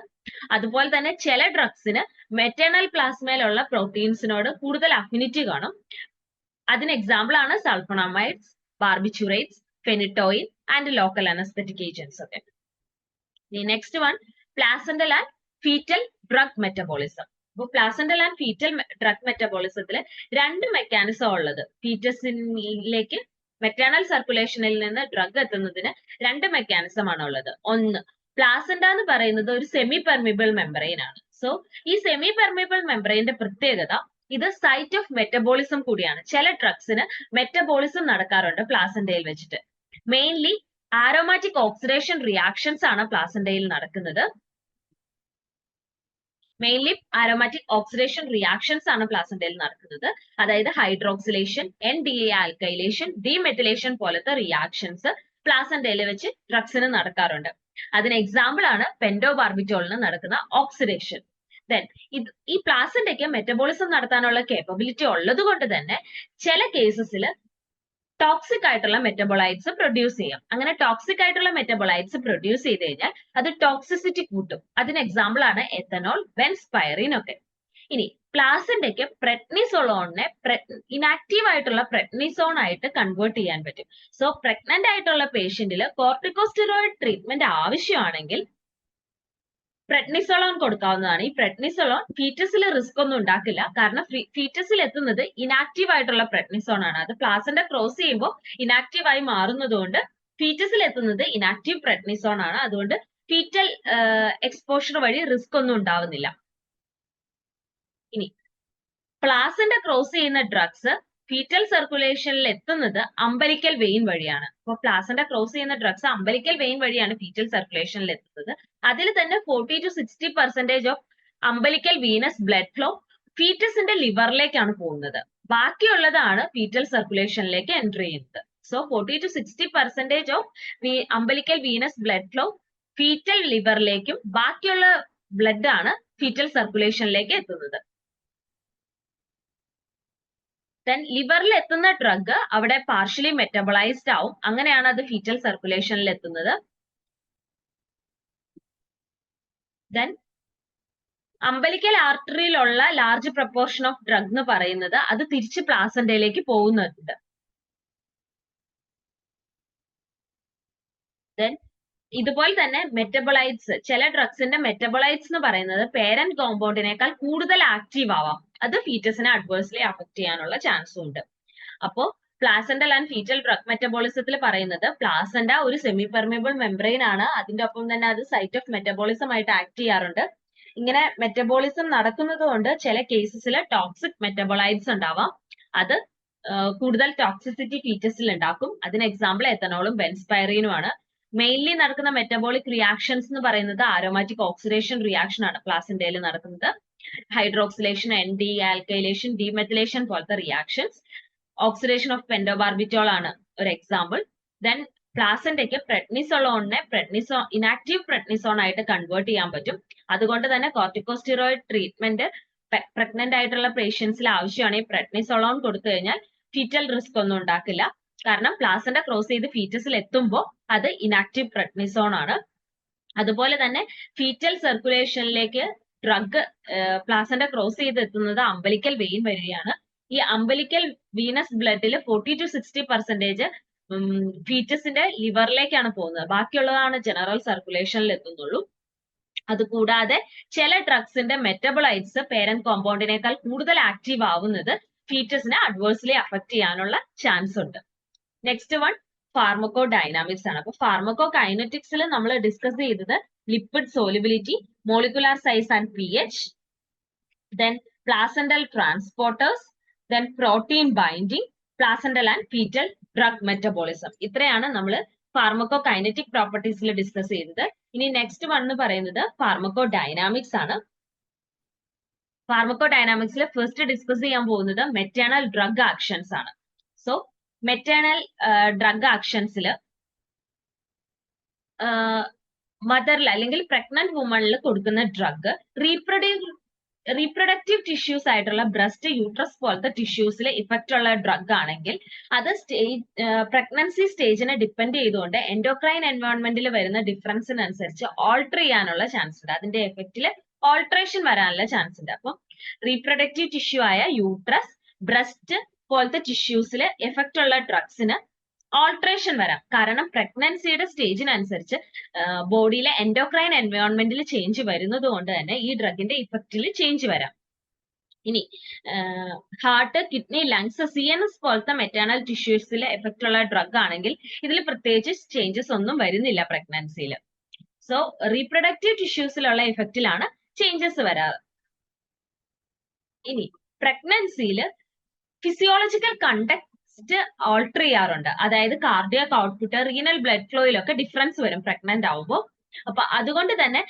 അതുപോലെ തന്നെ ചില ഡ്രഗ്സിന് മെറ്റേണൽ പ്ലാസ്മയിലുള്ള പ്രോട്ടീൻസിനോട് കൂടുതൽ അഫിനിറ്റി കാണും. അതിന് എക്സാമ്പിൾ ആണ് sulphonamides, barbiturates, phenytoin and local anaesthetic agents ഒക്കെ. Next one placental and foetal drug metabolism. അപ്പോൾ പ്ലാസന്റൽ ആൻഡ് ഫീറ്റൽ ഡ്രഗ് മെറ്റബോളിസത്തിൽ രണ്ട് മെക്കാനിസം ഉള്ളത്. ഫീറ്റസിലേക്ക് മെറ്റേണൽ സർക്കുലേഷനിൽ നിന്ന് ഡ്രഗ് എത്തുന്നതിന് രണ്ട് മെക്കാനിസം ആണ് ഉള്ളത്. ഒന്ന്, പ്ലാസന്റ എന്ന് പറയുന്നത് ഒരു സെമി പെർമിബിൾ മെംബ്രെയിൻ ആണ്. സോ ഈ സെമി പെർമിബിൾ മെംബ്രെയിന്റെ പ്രത്യേകത ഇത് സൈറ്റ് ഓഫ് മെറ്റബോളിസം കൂടിയാണ്. ചില ഡ്രഗ്സിന് മെറ്റബോളിസം നടക്കാറുണ്ട് പ്ലാസന്റയിൽ വെച്ചിട്ട്. മെയിൻലി ആരോമാറ്റിക് ഓക്സിഡേഷൻ റിയാക്ഷൻസ് ആണ് പ്ലാസന്റയിൽ നടക്കുന്നത്. മെയിൻലി ആരോമാറ്റിക് ഓക്സിഡേഷൻ റിയാക്ഷൻസ് ആണ് പ്ലാസന്റയിൽ നടക്കുന്നത്. അതായത് ഹൈഡ്രോക്സിലേഷൻ, NDA ആൽക്കൈലേഷൻ, ഡീമെത്തിലേഷൻ പോലത്തെ റിയാക്ഷൻസ് പ്ലാസന്റയിൽ വെച്ച് ഡ്രഗ്സിന് നടക്കാറുണ്ട്. അതിന് എക്സാമ്പിൾ ആണ് പെന്റോബാർബിറ്റോളിന് നടക്കുന്ന ഓക്സിഡേഷൻ. ദെൻ ഈ പ്ലാസന്റയ്ക്ക് മെറ്റബോളിസം നടത്താനുള്ള കേപ്പബിലിറ്റി ഉള്ളത് കൊണ്ട് തന്നെ ചില കേസസിൽ ടോക്സിക് ആയിട്ടുള്ള മെറ്റബോളൈറ്റ്സ് പ്രൊഡ്യൂസ് ചെയ്യാം. അങ്ങനെ ടോക്സിക് ആയിട്ടുള്ള മെറ്റബോളൈറ്റ്സ് പ്രൊഡ്യൂസ് ചെയ്ത് കഴിഞ്ഞാൽ അത് ടോക്സിസിറ്റി കൂട്ടും. അതിന് എക്സാമ്പിൾ ആണ് എത്തനോൾ, ബെൻസ്പൈറിൻ ഒക്കെ. ഇനി പ്ലാസന്റയ്ക്ക് പ്രെഡ്നിസോളോണിനെ ഇനാക്റ്റീവ് ആയിട്ടുള്ള പ്രെഡ്നിസോൺ ആയിട്ട് കൺവേർട്ട് ചെയ്യാൻ പറ്റും. സോ പ്രഗ്നന്റ് ആയിട്ടുള്ള പേഷ്യന്റിൽ കോർട്ടിക്കോസ്റ്റെറോയിഡ് ട്രീറ്റ്മെന്റ് ആവശ്യമാണെങ്കിൽ പ്രെഡ്നിസോളോൺ കൊടുക്കാവുന്നതാണ്. ഈ പ്രെഡ്നിസോളോൺ ഫീറ്റസിൽ റിസ്ക് ഒന്നും ഉണ്ടാക്കില്ല. കാരണം ഫീറ്റസിൽ എത്തുന്നത് ഇനാക്റ്റീവ് ആയിട്ടുള്ള പ്രെഡ്നിസോൺ ആണ്. അത് പ്ലാസന്റ ക്രോസ് ചെയ്യുമ്പോൾ ഇനാക്റ്റീവ് ആയി മാറുന്നതുകൊണ്ട് ഫീറ്റസിൽ എത്തുന്നത് ഇനാക്റ്റീവ് പ്രെഡ്നിസോൺ ആണ്. അതുകൊണ്ട് ഫീറ്റൽ എക്സ്പോഷർ വഴി റിസ്ക് ഒന്നും ഉണ്ടാവുന്നില്ല. ഇനി പ്ലാസന്റ ക്രോസ് ചെയ്യുന്ന ഡ്രഗ്സ് ഫീറ്റൽ സർക്കുലേഷനിൽ എത്തുന്നത് അംബലിക്കൽ വെയിൻ വഴിയാണ്. അപ്പോൾ പ്ലാസന്റ ക്രോസ് ചെയ്യുന്ന ഡ്രഗ്സ് അംബലിക്കൽ വെയിൻ വഴിയാണ് ഫീറ്റൽ സർക്കുലേഷനിൽ എത്തുന്നത്. അതിൽ തന്നെ 40 to 60% of umbilical venous blood flow ഫീറ്റസിന്റെ ലിവറിലേക്കാണ് പോകുന്നത്. ബാക്കിയുള്ളതാണ് ഫീറ്റൽ സർക്കുലേഷനിലേക്ക് എൻറ്റർ ചെയ്യുന്നത്. So 40 to 60% of umbilical venous blood flow fetal ലിവറിലേക്കും ബാക്കിയുള്ള ബ്ലഡ് ആണ് ഫീറ്റൽ സർക്കുലേഷനിലേക്ക് എത്തുന്നത്. ദെൻ ലിവറിൽ എത്തുന്ന ഡ്രഗ് അവിടെ പാർഷ്യലി മെറ്റബോളൈസ്ഡ് ആവും. അങ്ങനെയാണ് അത് ഫീറ്റൽ സർക്കുലേഷനിൽ എത്തുന്നത്. ദെൻ അംബലിക്കൽ ആർട്ടറിയിലുള്ള ലാർജ് പ്രപ്പോർഷൻ ഓഫ് ഡ്രഗ് എന്ന് പറയുന്നത് അത് തിരിച്ച് പ്ലാസന്റയിലേക്ക് പോകുന്നുണ്ട്. ദെൻ ഇതുപോലെ തന്നെ മെറ്റബോളൈറ്റ്സ്, ചില ഡ്രഗ്സിന്റെ മെറ്റബോളൈറ്റ്സ് എന്ന് പറയുന്നത് പേരന്റ് കോമ്പൗണ്ടിനേക്കാൾ കൂടുതൽ ആക്റ്റീവ് ആവാം. അത് ഫീറ്റസിനെ അഡ്വേഴ്സ്ലി അഫക്ട് ചെയ്യാനുള്ള ചാൻസും ഉണ്ട്. അപ്പോ പ്ലാസെന്റൽ ആൻഡ് ഫീറ്റൽ ഡ്രഗ് മെറ്റബോളിസത്തിൽ പറയുന്നത് പ്ലാസെന്റ ഒരു സെമി പെർമിയബിൾ മെംബ്രെയിൻ ആണ്. അതിന്റെ ഒപ്പം തന്നെ അത് സൈറ്റ് ഓഫ് മെറ്റബോളിസം ആയിട്ട് ആക്ട് ചെയ്യാറുണ്ട്. ഇങ്ങനെ മെറ്റബോളിസം നടക്കുന്നത് കൊണ്ട് ചില കേസസിൽ ടോക്സിക് മെറ്റബോളൈറ്റ്സ് ഉണ്ടാവാം. അത് കൂടുതൽ ടോക്സിസിറ്റി ഫീറ്റസിൽ ഉണ്ടാക്കും. അതിന് എക്സാമ്പിൾ എത്തനോളും ബെൻസ്പൈറീനും ആണ്. മെയിൻലി നടക്കുന്ന മെറ്റബോളിക് റിയാക്ഷൻസ് എന്ന് പറയുന്നത് ആരോമാറ്റിക് ഓക്സിഡേഷൻ റിയാക്ഷൻ ആണ് പ്ലാസെന്റയിൽ നടക്കുന്നത്. ഹൈഡ്രോക്സിലേഷൻ, എൻ ഡി ആൽക്കൈലേഷൻ, ഡീമെത്തിലേഷൻ പോലത്തെ റിയാക്ഷൻസ്. ഓക്സിഡേഷൻ ഓഫ് പെൻഡോബാർബിറ്റോൾ ആണ് ഒരു എക്സാമ്പിൾ. ദെൻ പ്ലാസെന്റയ്ക്ക് പ്രെഡ്നിസോളോണിനെ ഇനാക്റ്റീവ് പ്രെഡ്നിസോൺ ആയിട്ട് കൺവേർട്ട് ചെയ്യാൻ പറ്റും. അതുകൊണ്ട് തന്നെ കോർട്ടിക്കോസ്റ്റിറോയിഡ് ട്രീറ്റ്മെന്റ് പ്രഗ്നന്റ് ആയിട്ടുള്ള പേഷ്യൻസിൽ ആവശ്യമാണെങ്കിൽ പ്രെഡ്നിസോളോൺ കൊടുത്തു കഴിഞ്ഞാൽ ഫീറ്റൽ റിസ്ക് ഒന്നും ഉണ്ടാക്കില്ല. കാരണം പ്ലാസെന്റ ക്രോസ് ചെയ്ത് ഫീറ്റസിൽ എത്തുമ്പോൾ അത് ഇനാക്റ്റീവ് പ്രെഡ്നിസോൺ ആണ്. അതുപോലെ തന്നെ ഫീറ്റൽ സർക്കുലേഷനിലേക്ക് ഡ്രഗ് പ്ലാസെന്റ ക്രോസ് ചെയ്ത് എത്തുന്നത് അംബലിക്കൽ വെയിൻ വഴിയാണ്. ഈ അംബലിക്കൽ വീനസ് ബ്ലഡിൽ 40 to 60% ഫീറ്റസിന്റെ ലിവറിലേക്കാണ് പോകുന്നത്. ബാക്കിയുള്ളതാണ് ജനറൽ സർക്കുലേഷനിൽ എത്തുന്നുള്ളൂ. അതുകൂടാതെ ചില ഡ്രഗ്സിന്റെ മെറ്റബോളൈറ്റ്സ് പേരന്റ് കോമ്പൗണ്ടിനേക്കാൾ കൂടുതൽ ആക്റ്റീവ് ആവുന്നത് ഫീറ്റസിനെ അഡ്വേഴ്സ്ലി അഫക്ട് ചെയ്യാനുള്ള ചാൻസ് ഉണ്ട്. നെക്സ്റ്റ് വൺ ഫാർമക്കോ ഡൈനാമിക്സ് ആണ്. അപ്പൊ ഫാർമക്കോ കൈനറ്റിക്സിൽ നമ്മൾ ഡിസ്കസ് ചെയ്തത് lipid solubility, molecular size and pH, then placental transporters, then protein binding, placental and foetal drug metabolism. ഇത്രയാണ് നമ്മൾ ഫാർമക്കോ കൈനറ്റിക് പ്രോപ്പർട്ടീസിൽ ഡിസ്കസ് ചെയ്തത്. ഇനി നെക്സ്റ്റ് വൺ എന്ന് പറയുന്നത് ഫാർമക്കോ ഡൈനാമിക്സ് ആണ്. ഫാർമക്കോ ഡൈനാമിക്സിൽ ഫസ്റ്റ് ഡിസ്കസ് ചെയ്യാൻ പോകുന്നത് മെറ്റേണൽ ഡ്രഗ് ആക്ഷൻസ് ആണ്. സോ മെറ്റേണൽ ഡ്രഗ് ആക്ഷൻസിൽ മദറിൽ അല്ലെങ്കിൽ പ്രഗ്നന്റ് വുമണിൽ കൊടുക്കുന്ന ഡ്രഗ് റീപ്രൊഡക്റ്റീവ് ടിഷ്യൂസ് ആയിട്ടുള്ള ബ്രസ്റ്റ്, യൂട്രസ് പോലത്തെ ടിഷ്യൂസിൽ ഇഫക്റ്റ് ഉള്ള ഡ്രഗ് ആണെങ്കിൽ അത് പ്രഗ്നൻസി സ്റ്റേജിനെ ഡിപ്പെൻഡ് ചെയ്തുകൊണ്ട് എൻഡോക്രൈൻ എൻവയോൺമെന്റിൽ വരുന്ന ഡിഫറൻസിനനുസരിച്ച് ഓൾട്ടർ ചെയ്യാനുള്ള ചാൻസ് ഉണ്ട്. അതിന്റെ എഫക്റ്റിൽ ഓൾട്ടറേഷൻ വരാനുള്ള ചാൻസ് ഉണ്ട്. അപ്പം റീപ്രൊഡക്റ്റീവ് ടിഷ്യൂ ആയ യൂട്രസ്, ബ്രസ്റ്റ് പോലത്തെ ടിഷ്യൂസിൽ എഫക്റ്റ് ഉള്ള ഡ്രഗ്സിന് ഓൾട്ടറേഷൻ വരാം. കാരണം പ്രഗ്നൻസിയുടെ സ്റ്റേജിനനുസരിച്ച് ബോഡിയിലെ എൻഡോക്രൈൻ എൻവയോൺമെന്റിൽ ചേഞ്ച് വരുന്നത് കൊണ്ട് തന്നെ ഈ ഡ്രഗിന്റെ ഇഫക്റ്റിൽ ചേഞ്ച് വരാം. ഇനി ഹാർട്ട്, കിഡ്നി, ലങ്സ്, CNS പോലത്തെ മെറ്റേണൽ ടിഷ്യൂസിൽ എഫക്റ്റ് ഉള്ള ഡ്രഗ് ആണെങ്കിൽ ഇതിൽ പ്രത്യേകിച്ച് ചേഞ്ചസ് ഒന്നും വരുന്നില്ല പ്രഗ്നൻസിയിൽ. സോ റീപ്രൊഡക്റ്റീവ് ടിഷ്യൂസിലുള്ള ഇഫക്റ്റിലാണ് ചേഞ്ചസ് വരാറ്. ഇനി പ്രഗ്നൻസിയിൽ ഫിസിയോളജിക്കൽ കണ്ടക്സ്റ്റ് ഓൾട്ടർ ചെയ്യാറുണ്ട്. അതായത് കാർഡിയാക് ഔട്ട്പുട്ട്, റീനൽ ബ്ലഡ് ഫ്ലോയിലൊക്കെ ഡിഫറൻസ് വരും പ്രഗ്നന്റ് ആവുമ്പോൾ. അപ്പൊ അതുകൊണ്ട് തന്നെ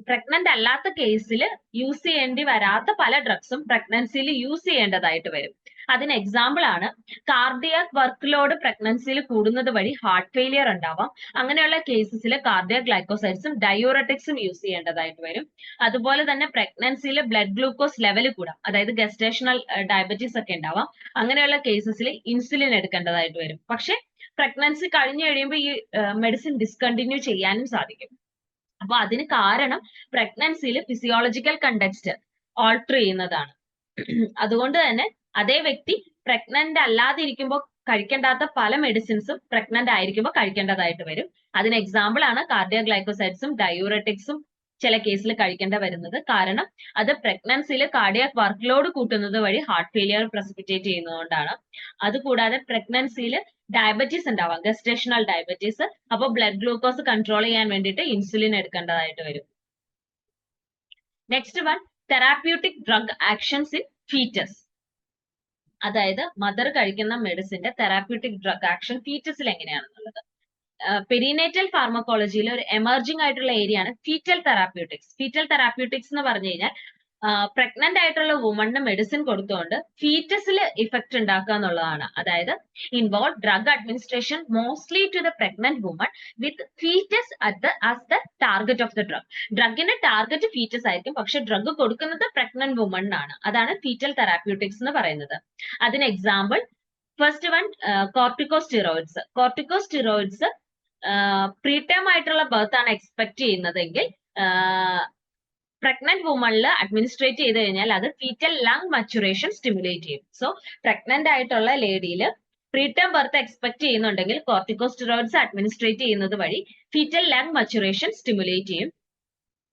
പ്രഗ്നന്റ് അല്ലാത്ത കേസിൽ യൂസ് ചെയ്യേണ്ടി വരാത്ത പല ഡ്രഗ്സും പ്രഗ്നൻസിയിൽ യൂസ് ചെയ്യേണ്ടതായിട്ട് വരും. അതിന് എക്സാമ്പിൾ ആണ് കാർഡിയാക് വർക്ക് ലോഡ് പ്രഗ്നൻസിയിൽ കൂടുന്നത് വഴി ഹാർട്ട് ഫെയിലിയർ ഉണ്ടാവാം. അങ്ങനെയുള്ള കേസസിൽ കാർഡിയാക് ഗ്ലൈക്കോസൈഡ്സും ഡയോററ്റിക്സും യൂസ് ചെയ്യേണ്ടതായിട്ട് വരും. അതുപോലെ തന്നെ പ്രഗ്നൻസിയിൽ ബ്ലഡ് ഗ്ലൂക്കോസ് ലെവൽ കൂടാം, അതായത് ഗസ്റ്റേഷണൽ ഡയബറ്റീസ് ഒക്കെ ഉണ്ടാവാം. അങ്ങനെയുള്ള കേസസിൽ ഇൻസുലിൻ എടുക്കേണ്ടതായിട്ട് വരും. പക്ഷെ പ്രഗ്നൻസി കഴിഞ്ഞു കഴിയുമ്പോൾ ഈ മെഡിസിൻ ഡിസ്കണ്ടിന്യൂ ചെയ്യാനും സാധിക്കും. അപ്പൊ അതിന് കാരണം പ്രഗ്നൻസിയിൽ ഫിസിയോളജിക്കൽ കണ്ടക്സ്റ്റ് ഓൾട്ടർ ചെയ്യുന്നതാണ്. അതുകൊണ്ട് തന്നെ അതേ വ്യക്തി പ്രഗ്നന്റ് അല്ലാതിരിക്കുമ്പോൾ കഴിക്കേണ്ടാത്ത പല മെഡിസിൻസും പ്രഗ്നന്റ് ആയിരിക്കുമ്പോൾ കഴിക്കേണ്ടതായിട്ട് വരും. അതിന് എക്സാമ്പിൾ ആണ് കാർഡിയാക് ഗ്ലൈക്കോസൈഡ്സും ഡയൂററ്റിക്സും ചില കേസിൽ കഴിക്കേണ്ട വരുന്നത്. കാരണം അത് പ്രഗ്നൻസിയിൽ കാർഡിയാക് വർക്ക് ലോഡ് കൂട്ടുന്നത് വഴി ഹാർട്ട് ഫെയിലിയർ പ്രസിപ്പിറ്റേറ്റ് ചെയ്യുന്നതുകൊണ്ടാണ്. അതുകൂടാതെ പ്രഗ്നൻസിയിൽ ഡയബറ്റീസ് ഉണ്ടാവാം, ഗസ്റ്റേഷണൽ ഡയബറ്റീസ്. അപ്പോൾ ബ്ലഡ് ഗ്ലൂക്കോസ് കൺട്രോൾ ചെയ്യാൻ വേണ്ടിയിട്ട് ഇൻസുലിൻ എടുക്കേണ്ടതായിട്ട് വരും. Next one therapeutic drug actions in fetus. അതായത് മദർ കഴിക്കുന്ന മെഡിസിന്റെ തെറാപ്യൂട്ടിക് ഡ്രഗ് ആക്ഷൻ ഫീറ്റസിൽ എങ്ങനെയാണെന്നുള്ളത്. പെരിനേറ്റൽ ഫാർമക്കോളജിയിൽ ഒരു എമർജിംഗ് ആയിട്ടുള്ള ഏരിയ ആണ് ഫീറ്റൽ തെറാപ്യൂട്ടിക്സ്. ഫീറ്റൽ തെറാപ്യൂട്ടിക്സ് എന്ന് പറഞ്ഞു കഴിഞ്ഞാൽ പ്രഗ്നന്റ് ആയിട്ടുള്ള വുമണിന് മെഡിസിൻ കൊടുത്തുകൊണ്ട് ഫീറ്റസിൽ ഇഫക്റ്റ് ഉണ്ടാക്കുക എന്നുള്ളതാണ്. അതായത് involve drug administration mostly to the pregnant woman with fetus as the target of the drug. ഡ്രഗിന്റെ ടാർഗറ്റ് ഫീറ്റസ് ആയിരിക്കും, പക്ഷെ ഡ്രഗ് കൊടുക്കുന്നത് പ്രഗ്നന്റ് വുമണിനാണ്. അതാണ് ഫീറ്റൽ തെറാപ്യൂട്ടിക്സ് എന്ന് പറയുന്നത്. അതിന് example first one corticosteroids. Corticosteroids പ്രീടേം ആയിട്ടുള്ള ബർത്ത് ആണ് എക്സ്പെക്ട് ചെയ്യുന്നതെങ്കിൽ പ്രഗ്നന്റ് വുമണിൽ അഡ്മിനിസ്ട്രേറ്റ് ചെയ്ത് കഴിഞ്ഞാൽ അത് ഫീറ്റൽ ലങ് മച്ചുറേഷൻ സ്റ്റിമുലേറ്റ് ചെയ്യും. സോ പ്രഗ്നന്റ് ആയിട്ടുള്ള ലേഡിയിൽ പ്രീടേം ബർത്ത് എക്സ്പെക്ട് ചെയ്യുന്നുണ്ടെങ്കിൽ കോർട്ടിക്കോസ്റ്റെറോയിഡ്സ് അഡ്മിനിസ്ട്രേറ്റ് ചെയ്യുന്നത് വഴി ഫീറ്റൽ ലങ് മച്ചുറേഷൻ സ്റ്റിമുലേറ്റ് ചെയ്യും.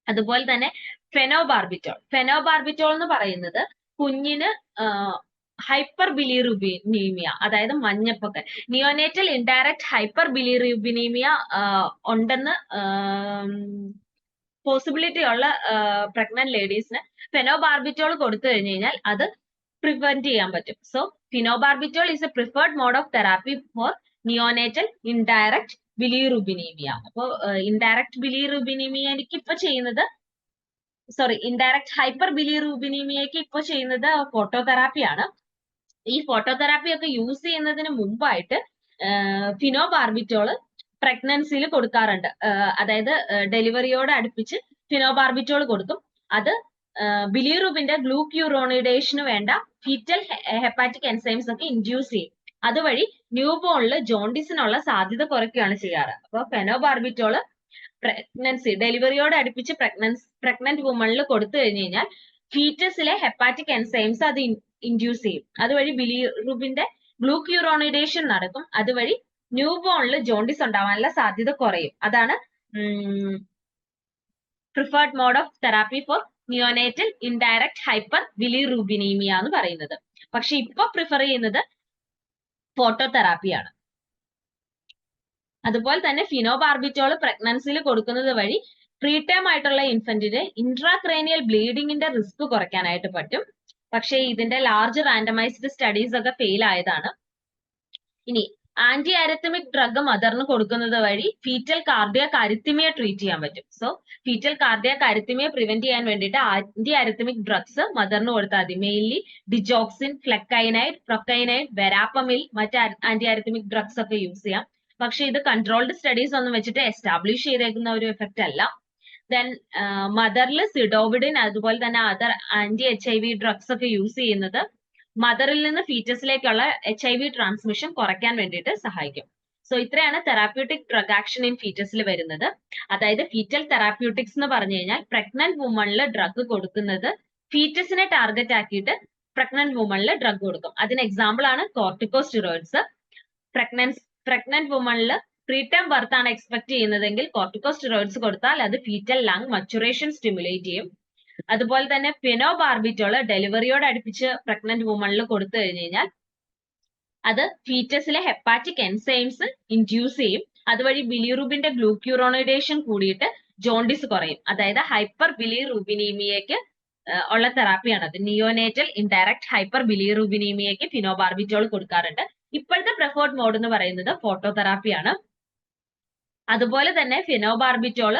അതുപോലെ തന്നെ ഫെനോബാർബിറ്റോൾ എന്ന് പറയുന്നത് കുഞ്ഞിന് ഹൈപ്പർ ബിലിറുബിനീമിയ, അതായത് മഞ്ഞപ്പൊക്കൽ, നിയോനേറ്റൽ ഇൻഡയറക്റ്റ് ഹൈപ്പർ ബിലിറുബിനീമിയ ഉണ്ടെന്ന് പോസിബിലിറ്റി ഉള്ള പ്രഗ്നന്റ് ലേഡീസിന് ഫെനോബാർബിറ്റോൾ കൊടുത്തു കഴിഞ്ഞു കഴിഞ്ഞാൽ അത് പ്രിവെന്റ് ചെയ്യാൻ പറ്റും. So phenobarbitol is a preferred mode of therapy for neonatal indirect bilirubinaemia. അപ്പോ ഇൻഡയറക്റ്റ് ബിലിറുബിനീമിയക്ക് ഇപ്പൊ ചെയ്യുന്നത് ഇൻഡയറക്റ്റ് ഹൈപ്പർ ബിലിറുബിനീമിയക്ക് ഇപ്പൊ ചെയ്യുന്നത് ഫോട്ടോതെറാപ്പിയാണ്. ഈ ഫോട്ടോതെറാപ്പി ഒക്കെ യൂസ് ചെയ്യുന്നതിന് മുമ്പായിട്ട് ഫിനോബാർബിറ്റോൾ പ്രഗ്നൻസിയിൽ കൊടുക്കാറുണ്ട്. അതായത് ഡെലിവറിയോട് അടുപ്പിച്ച് ഫിനോബാർബിറ്റോൾ കൊടുക്കും. അത് ബിലിറുബിന്റെ ഗ്ലൂക്യൂറോണിഡേഷന് വേണ്ട ഫീറ്റൽ ഹെപ്പാറ്റിക് എൻസൈംസ് ഒക്കെ ഇൻഡ്യൂസ് ചെയ്യും. അതുവഴി ന്യൂബോണിൽ ജോണ്ടിസിനുള്ള സാധ്യത കുറയ്ക്കുകയാണ് ചെയ്യാറ്. അപ്പോൾ ഫെനോബാർബിറ്റോള് പ്രഗ്നൻസി ഡെലിവറിയോട് അടുപ്പിച്ച് പ്രഗ്നന്റ് വുമണിൽ കൊടുത്തു കഴിഞ്ഞു കഴിഞ്ഞാൽ ഫീറ്റസിലെ ഹെപ്പാറ്റിക് എൻസൈംസ് അത് ഇൻഡ്യൂസ് ചെയ്യും. അതുവഴി ബിലിറുബിന്റെ ഗ്ലൂക്യൂറോണിഡേഷൻ നടക്കും. അതുവഴി ന്യൂബോണിൽ ജോണ്ടിസ് ഉണ്ടാവാനുള്ള സാധ്യത കുറയും. അതാണ് preferred mode of therapy for neonatal indirect hyper bilirubinaemia എന്ന് പറയുന്നത്. പക്ഷെ ഇപ്പൊ പ്രിഫർ ചെയ്യുന്നത് ഫോട്ടോതെറാപ്പിയാണ്. അതുപോലെ തന്നെ ഫിനോബാർബിറ്റോൾ പ്രഗ്നൻസിയിൽ കൊടുക്കുന്നത് വഴി പ്രീടേം ആയിട്ടുള്ള ഇൻഫന്റിന് ഇൻട്രാക്രേനിയൽ ബ്ലീഡിങ്ങിന്റെ റിസ്ക് കുറയ്ക്കാനായിട്ട് പറ്റും. പക്ഷേ ഇതിന്റെ ലാർജ് റാൻഡമൈസ്ഡ് സ്റ്റഡീസ് ഒക്കെ ഫെയിൽ ആയതാണ്. ഇനി ആന്റി അരിത്തമിക് ഡ്രഗ് മദറിന് കൊടുക്കുന്നത് വഴി ഫീറ്റൽ കാർഡിയാക് അരിത്തിമിയ ട്രീറ്റ് ചെയ്യാൻ പറ്റും. സോ ഫീറ്റൽ കാർഡിയാക് അരിത്തിമിയ പ്രിവെന്റ് ചെയ്യാൻ വേണ്ടിയിട്ട് ആന്റി അരിത്തമിക് ഡ്രഗ്സ് മദറിന് കൊടുത്താൽ മതി. മെയിൻലി ഡിജോക്സിൻ, ഫ്ലെക്കൈനൈഡ്, പ്രൊക്കൈനൈഡ്, വെരാപ്പമിൽ, മറ്റ് ആന്റി അരിത്തമിക് ഡ്രഗ്സ് ഒക്കെ യൂസ് ചെയ്യാം. പക്ഷെ ഇത് കൺട്രോൾഡ് സ്റ്റഡീസ് ഒന്നും വെച്ചിട്ട് എസ്റ്റാബ്ലിഷ് ചെയ്തേക്കുന്ന ഒരു എഫക്റ്റ് അല്ല. ദെൻ മദറിൽ സിഡോവിഡിൻ അതുപോലെ തന്നെ അതർ ആന്റി HIV ഡ്രഗ്സ് ഒക്കെ യൂസ് ചെയ്യുന്നത് മദറിൽ നിന്ന് ഫീറ്റസിലേക്കുള്ള HIV ട്രാൻസ്മിഷൻ കുറയ്ക്കാൻ വേണ്ടിയിട്ട് സഹായിക്കും. സോ ഇത്രയാണ് തെറാപ്യൂട്ടിക് ഡ്രഗ് ആക്ഷൻ ഇൻ ഫീറ്റസിൽ വരുന്നത്. അതായത് ഫീറ്റൽ തെറാപ്യൂട്ടിക്സ് എന്ന് പറഞ്ഞു കഴിഞ്ഞാൽ പ്രഗ്നന്റ് വുമണിൽ ഡ്രഗ് കൊടുക്കുന്നത് ഫീറ്റസിനെ ടാർഗറ്റ് ആക്കിയിട്ട് പ്രഗ്നന്റ് വുമണിൽ ഡ്രഗ് കൊടുക്കും. അതിന് എക്സാമ്പിൾ ആണ് കോർട്ടിക്കോസ്റ്റെറോയിഡ്സ്. പ്രഗ്നന്റ് വുമണിൽ പ്രീടേം ബർത്ത് ആണ് എക്സ്പെക്ട് ചെയ്യുന്നതെങ്കിൽ കോർട്ടിക്കോസ്റ്റെറോയിഡ്സ് കൊടുത്താൽ അത് ഫീറ്റൽ ലങ് മച്ചുറേഷൻ സ്റ്റിമുലേറ്റ് ചെയ്യും. അതുപോലെ തന്നെ ഫെനോബാർബിറ്റോൾ ഡെലിവറിയോട് അടുപ്പിച്ച് പ്രഗ്നന്റ് വുമണിൽ കൊടുത്തു കഴിഞ്ഞു കഴിഞ്ഞാൽ അത് ഫീറ്റസിലെ ഹെപ്പാറ്റിക് എൻസൈംസ് ഇൻഡ്യൂസ് ചെയ്യും. അതുവഴി ബിലിറുബിന്റെ ഗ്ലൂക്യൂറോണിഡേഷൻ കൂടിയിട്ട് ജോണ്ടിസ് കുറയും. അതായത് ഹൈപ്പർ ബിലിറുബിനീമിയക്ക് ഉള്ള തെറാപ്പിയാണ് അത്. നിയോനേറ്റൽ ഇൻഡയറക്റ്റ് ഹൈപ്പർ ബിലിറുബിനീമിയക്ക് ഫിനോബാർബിറ്റോൾ കൊടുക്കാറുണ്ട്. ഇപ്പോഴത്തെ പ്രിഫേർഡ് മോഡ് എന്ന് പറയുന്നത് ഫോട്ടോതെറാപ്പിയാണ്. അതുപോലെ തന്നെ ഫിനോബാർബിറ്റോൾ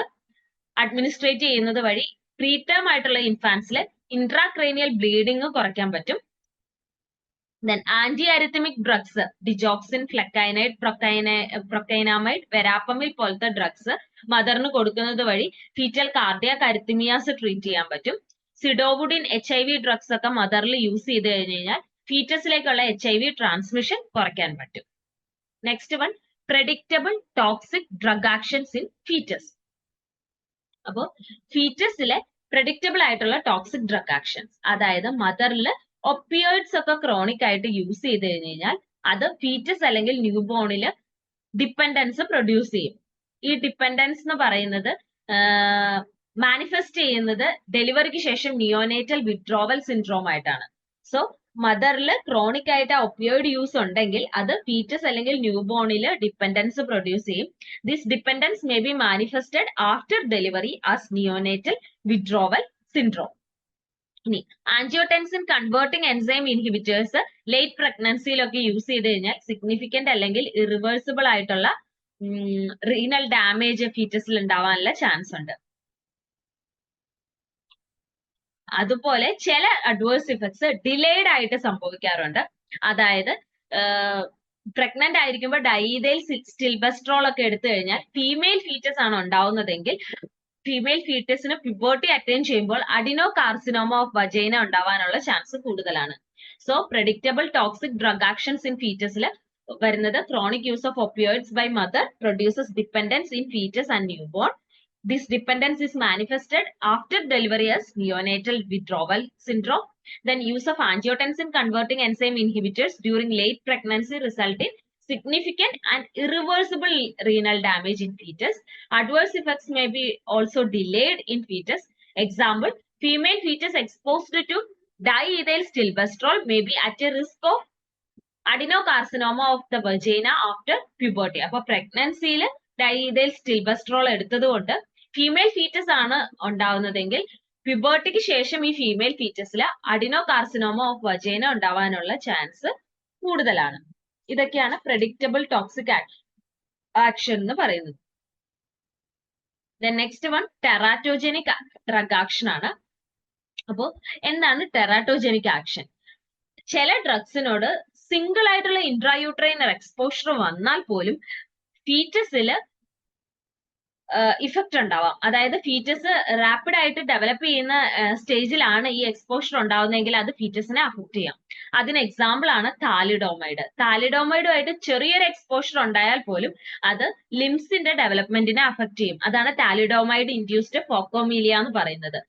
അഡ്മിനിസ്ട്രേറ്റ് ചെയ്യുന്നത് വഴി പ്രീടേം ആയിട്ടുള്ള ഇൻഫാൻസിൽ ഇൻട്രാക്രേനിയൽ ബ്ലീഡിംഗ് കുറയ്ക്കാൻ പറ്റും. ദെൻ ആന്റി അരിത്തമിക് ഡ്രഗ്സ് ഡിജോക്സിൻ, ഫ്ലെക്കൈനൈഡ്, പ്രൊക്കൈനാമൈഡ്, വെരാപ്പമിൽ പോലത്തെ ഡ്രഗ്സ് മദറിന് കൊടുക്കുന്നത് വഴി ഫീറ്റൽ കാർഡിയാക് അരിത്തമിയാസ് ട്രീറ്റ് ചെയ്യാൻ പറ്റും. സിഡോവുഡിൻ, HIV ഡ്രഗ്സ് ഒക്കെ മദറിൽ യൂസ് ചെയ്ത് കഴിഞ്ഞു കഴിഞ്ഞാൽ ഫീറ്റസിലേക്കുള്ള HIV ട്രാൻസ്മിഷൻ കുറയ്ക്കാൻ പറ്റും. Next one, predictable toxic drug actions in foetus. അപ്പോൾ ഫീറ്റസിലെ പ്രെഡിക്റ്റബിൾ ആയിട്ടുള്ള ടോക്സിക് ഡ്രഗ് ആക്ഷൻസ്, അതായത് മദറിൽ ഒപ്പിയോയിഡ്സ് ഒക്കെ ക്രോണിക് ആയിട്ട് യൂസ് ചെയ്ത് കഴിഞ്ഞു കഴിഞ്ഞാൽ അത് ഫീറ്റസ് അല്ലെങ്കിൽ ന്യൂബോണിൽ ഡിപ്പെൻഡൻസ് പ്രൊഡ്യൂസ് ചെയ്യും. ഈ ഡിപ്പെൻഡൻസ് എന്ന് പറയുന്നത് മാനിഫെസ്റ്റ് ചെയ്യുന്നത് ഡെലിവറിക്ക് ശേഷം നിയോനേറ്റൽ വിഡ്രോവൽ സിൻഡ്രോം ആയിട്ടാണ്. സോ മദറിൽ ക്രോണിക് ആയിട്ട് ഒപ്പിയോയിഡ് യൂസ് ഉണ്ടെങ്കിൽ അത് ഫീറ്റസ് അല്ലെങ്കിൽ ന്യൂബോണിൽ ഡിപ്പെൻഡൻസ് പ്രൊഡ്യൂസ് ചെയ്യും. This dependence may be manifested after delivery as neonatal withdrawal syndrome. ഇനി angiotensin converting enzyme inhibitors late പ്രഗ്നൻസിയിലൊക്കെ യൂസ് ചെയ്ത് കഴിഞ്ഞാൽ സിഗ്നിഫിക്കന്റ് അല്ലെങ്കിൽ ഇറിവേഴ്സിബിൾ ആയിട്ടുള്ള റീനൽ ഡാമേജ് ഫീറ്റസിൽ ഉണ്ടാവാനുള്ള ചാൻസ് ഉണ്ട്. അതുപോലെ ചില അഡ്വേഴ്സ് ഇഫക്ട്സ് ഡിലേഡ് ആയിട്ട് സംഭവിക്കാറുണ്ട്. അതായത് പ്രഗ്നന്റ് ആയിരിക്കുമ്പോൾ ഡൈതൈൽ സ്റ്റിൽബസ്ട്രോൾ ഒക്കെ എടുത്തു കഴിഞ്ഞാൽ ഫീമെയിൽ ഫീറ്റസ് ആണ് ഉണ്ടാവുന്നതെങ്കിൽ ഫീമെയിൽ ഫീറ്റസിന് പ്യൂബർട്ടി അറ്റൈൻ ചെയ്യുമ്പോൾ അഡിനോ കാർസിനോമ ഓഫ് വജൈന ഉണ്ടാവാനുള്ള ചാൻസ് കൂടുതലാണ്. So predictable toxic drug actions in ഫീറ്റസിൽ വരുന്നത് chronic use of opioids by mother produces dependence in fetus and newborn. This dependence is manifested after delivery as neonatal withdrawal syndrome. Then use of angiotensin converting enzyme inhibitors during late pregnancy result in significant and irreversible renal damage in fetus. Adverse effects may be also delayed in fetus. Example, female fetus exposed to diethyl stilbestrol may be at a risk of adenocarcinoma of the vagina after puberty. അപ്പോൾ പ്രഗ്നൻസിയിൽ diethyl സ്റ്റിൽബസ്ട്രോൾ എടുത്തത് കൊണ്ട് female fetus ആണ് ഉണ്ടാവുന്നതെങ്കിൽ പ്യൂബർട്ടിക്ക് ശേഷം ഈ female ഫീറ്റസിൽ അഡിനോകാർസിനോമ of vagina ഉണ്ടാവാനുള്ള chance കൂടുതലാണ്. ഇതൊക്കെയാണ് predictable toxic action എന്ന് പറയുന്നത്. നെക്സ്റ്റ് വൺ ടെറാറ്റോജനിക് ഡ്രഗ് ആക്ഷൻ ആണ്. അപ്പോ എന്താണ് ടെറാറ്റോജനിക് ആക്ഷൻ? ചില ഡ്രഗ്സിനോട് സിംഗിൾ ആയിട്ടുള്ള ഇൻട്രായൂട്രൈനർ എക്സ്പോഷർ വന്നാൽ പോലും ഫീറ്റസിൽ ഇഫക്റ്റ് ഉണ്ടാവാം. അതായത് ഫീറ്റസ് റാപ്പിഡ് ആയിട്ട് ഡെവലപ്പ് ചെയ്യുന്ന സ്റ്റേജിലാണ് ഈ എക്സ്പോഷർ ഉണ്ടാവുന്നതെങ്കിൽ അത് ഫീറ്റസിനെ അഫക്ട് ചെയ്യാം. അതിന് എക്സാമ്പിൾ ആണ് താലിഡോമൈഡ്. താലിഡോമൈഡുമായിട്ട് ചെറിയൊരു എക്സ്പോഷർ ഉണ്ടായാൽ പോലും അത് ലിംസിന്റെ ഡെവലപ്മെന്റിനെ അഫക്ട് ചെയ്യും. അതാണ് താലിഡോമൈഡ് ഇൻഡ്യൂസ്ഡ് ഫോക്കോമീലിയ എന്ന് പറയുന്നത്.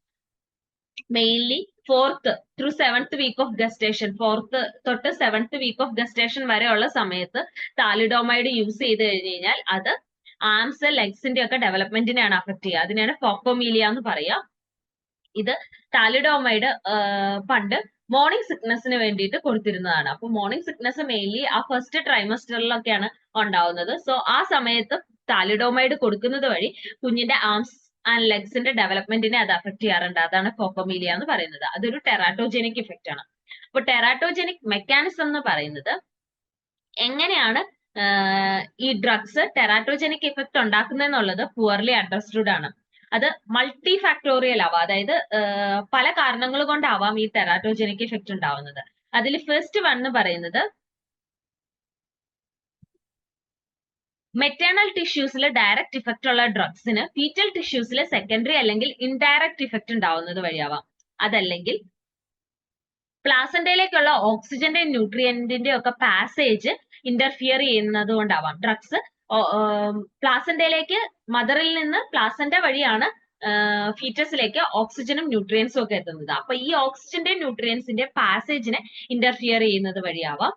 Mainly 4th through 7th week of gestation, 4th തൊട്ട് 7th വീക്ക് ഓഫ് ഗസ്റ്റേഷൻ വരെയുള്ള സമയത്ത് താലിഡോമൈഡ് യൂസ് ചെയ്ത് കഴിഞ്ഞാൽ അത് ആംസ് ലെഗ്സിന്റെ ഒക്കെ ഡെവലപ്മെന്റിനെയാണ് അഫക്ട് ചെയ്യുക. അതിനാണ് ഫോക്കോമീലിയ എന്ന് പറയുക. ഇത് താലിഡോമൈഡ് പണ്ട് മോർണിംഗ് സിക്നസിന് വേണ്ടിയിട്ട് കൊടുത്തിരുന്നതാണ്. അപ്പൊ മോർണിംഗ് സിക്നസ് മെയിൻലി ആ ഫസ്റ്റ് ട്രൈമസ്റ്ററിലൊക്കെയാണ് ഉണ്ടാവുന്നത്. സോ ആ സമയത്ത് താലിഡോമൈഡ് കൊടുക്കുന്നത് വഴി കുഞ്ഞിന്റെ ആംസ് ആൻഡ് ലെഗ്സിന്റെ ഡെവലപ്മെന്റിനെ അത് അഫക്ട് ചെയ്യാറുണ്ട്. അതാണ് ഫോക്കോമീലിയ എന്ന് പറയുന്നത്. അതൊരു ടെറാറ്റോജനിക് ഇഫക്റ്റ് ആണ്. അപ്പൊ ടെറാറ്റോജനിക് മെക്കാനിസം എന്ന് പറയുന്നത് എങ്ങനെയാണ് ഈ ഡ്രഗ്സ് ടെറാറ്റോജനിക് ഇഫക്റ്റ് ഉണ്ടാക്കുന്നതെന്നുള്ളത് പുവർലി അണ്ടർസ്റ്റുഡ് ആണ്. അത് മൾട്ടി ഫാക്ടോറിയൽ ആവാം, അതായത് പല കാരണങ്ങൾ കൊണ്ടാവാം ഈ ടെറാറ്റോജനിക് ഇഫക്റ്റ് ഉണ്ടാവുന്നത്. അതിൽ ഫസ്റ്റ് വൺ എന്ന് പറയുന്നത് മെറ്റേണൽ ടിഷ്യൂസിൽ ഡയറക്റ്റ് ഇഫക്റ്റ് ഉള്ള ഡ്രഗ്സിന് ഫീറ്റൽ ടിഷ്യൂസിൽ സെക്കൻഡറി അല്ലെങ്കിൽ ഇൻഡയറക്റ്റ് ഇഫക്റ്റ് ഉണ്ടാവുന്നത് വഴിയാവാം. അതല്ലെങ്കിൽ പ്ലാസന്റയിലേക്കുള്ള ഓക്സിജന്റെ ന്യൂട്രിയന്റിന്റെ ഒക്കെ പാസേജ് ഇന്റർഫിയർ ചെയ്യുന്നത് കൊണ്ടാവാം. ഡ്രഗ്സ് പ്ലാസന്റയിലേക്ക് മദറിൽ നിന്ന് പ്ലാസന്റ വഴിയാണ് ഫീറ്റസിലേക്ക് ഓക്സിജനും ന്യൂട്രിയൻസും ഒക്കെ എത്തുന്നത്. അപ്പൊ ഈ ഓക്സിജന്റെ ന്യൂട്രിയൻസിന്റെ പാസേജിനെ ഇന്റർഫിയർ ചെയ്യുന്നത് വഴിയാവാം.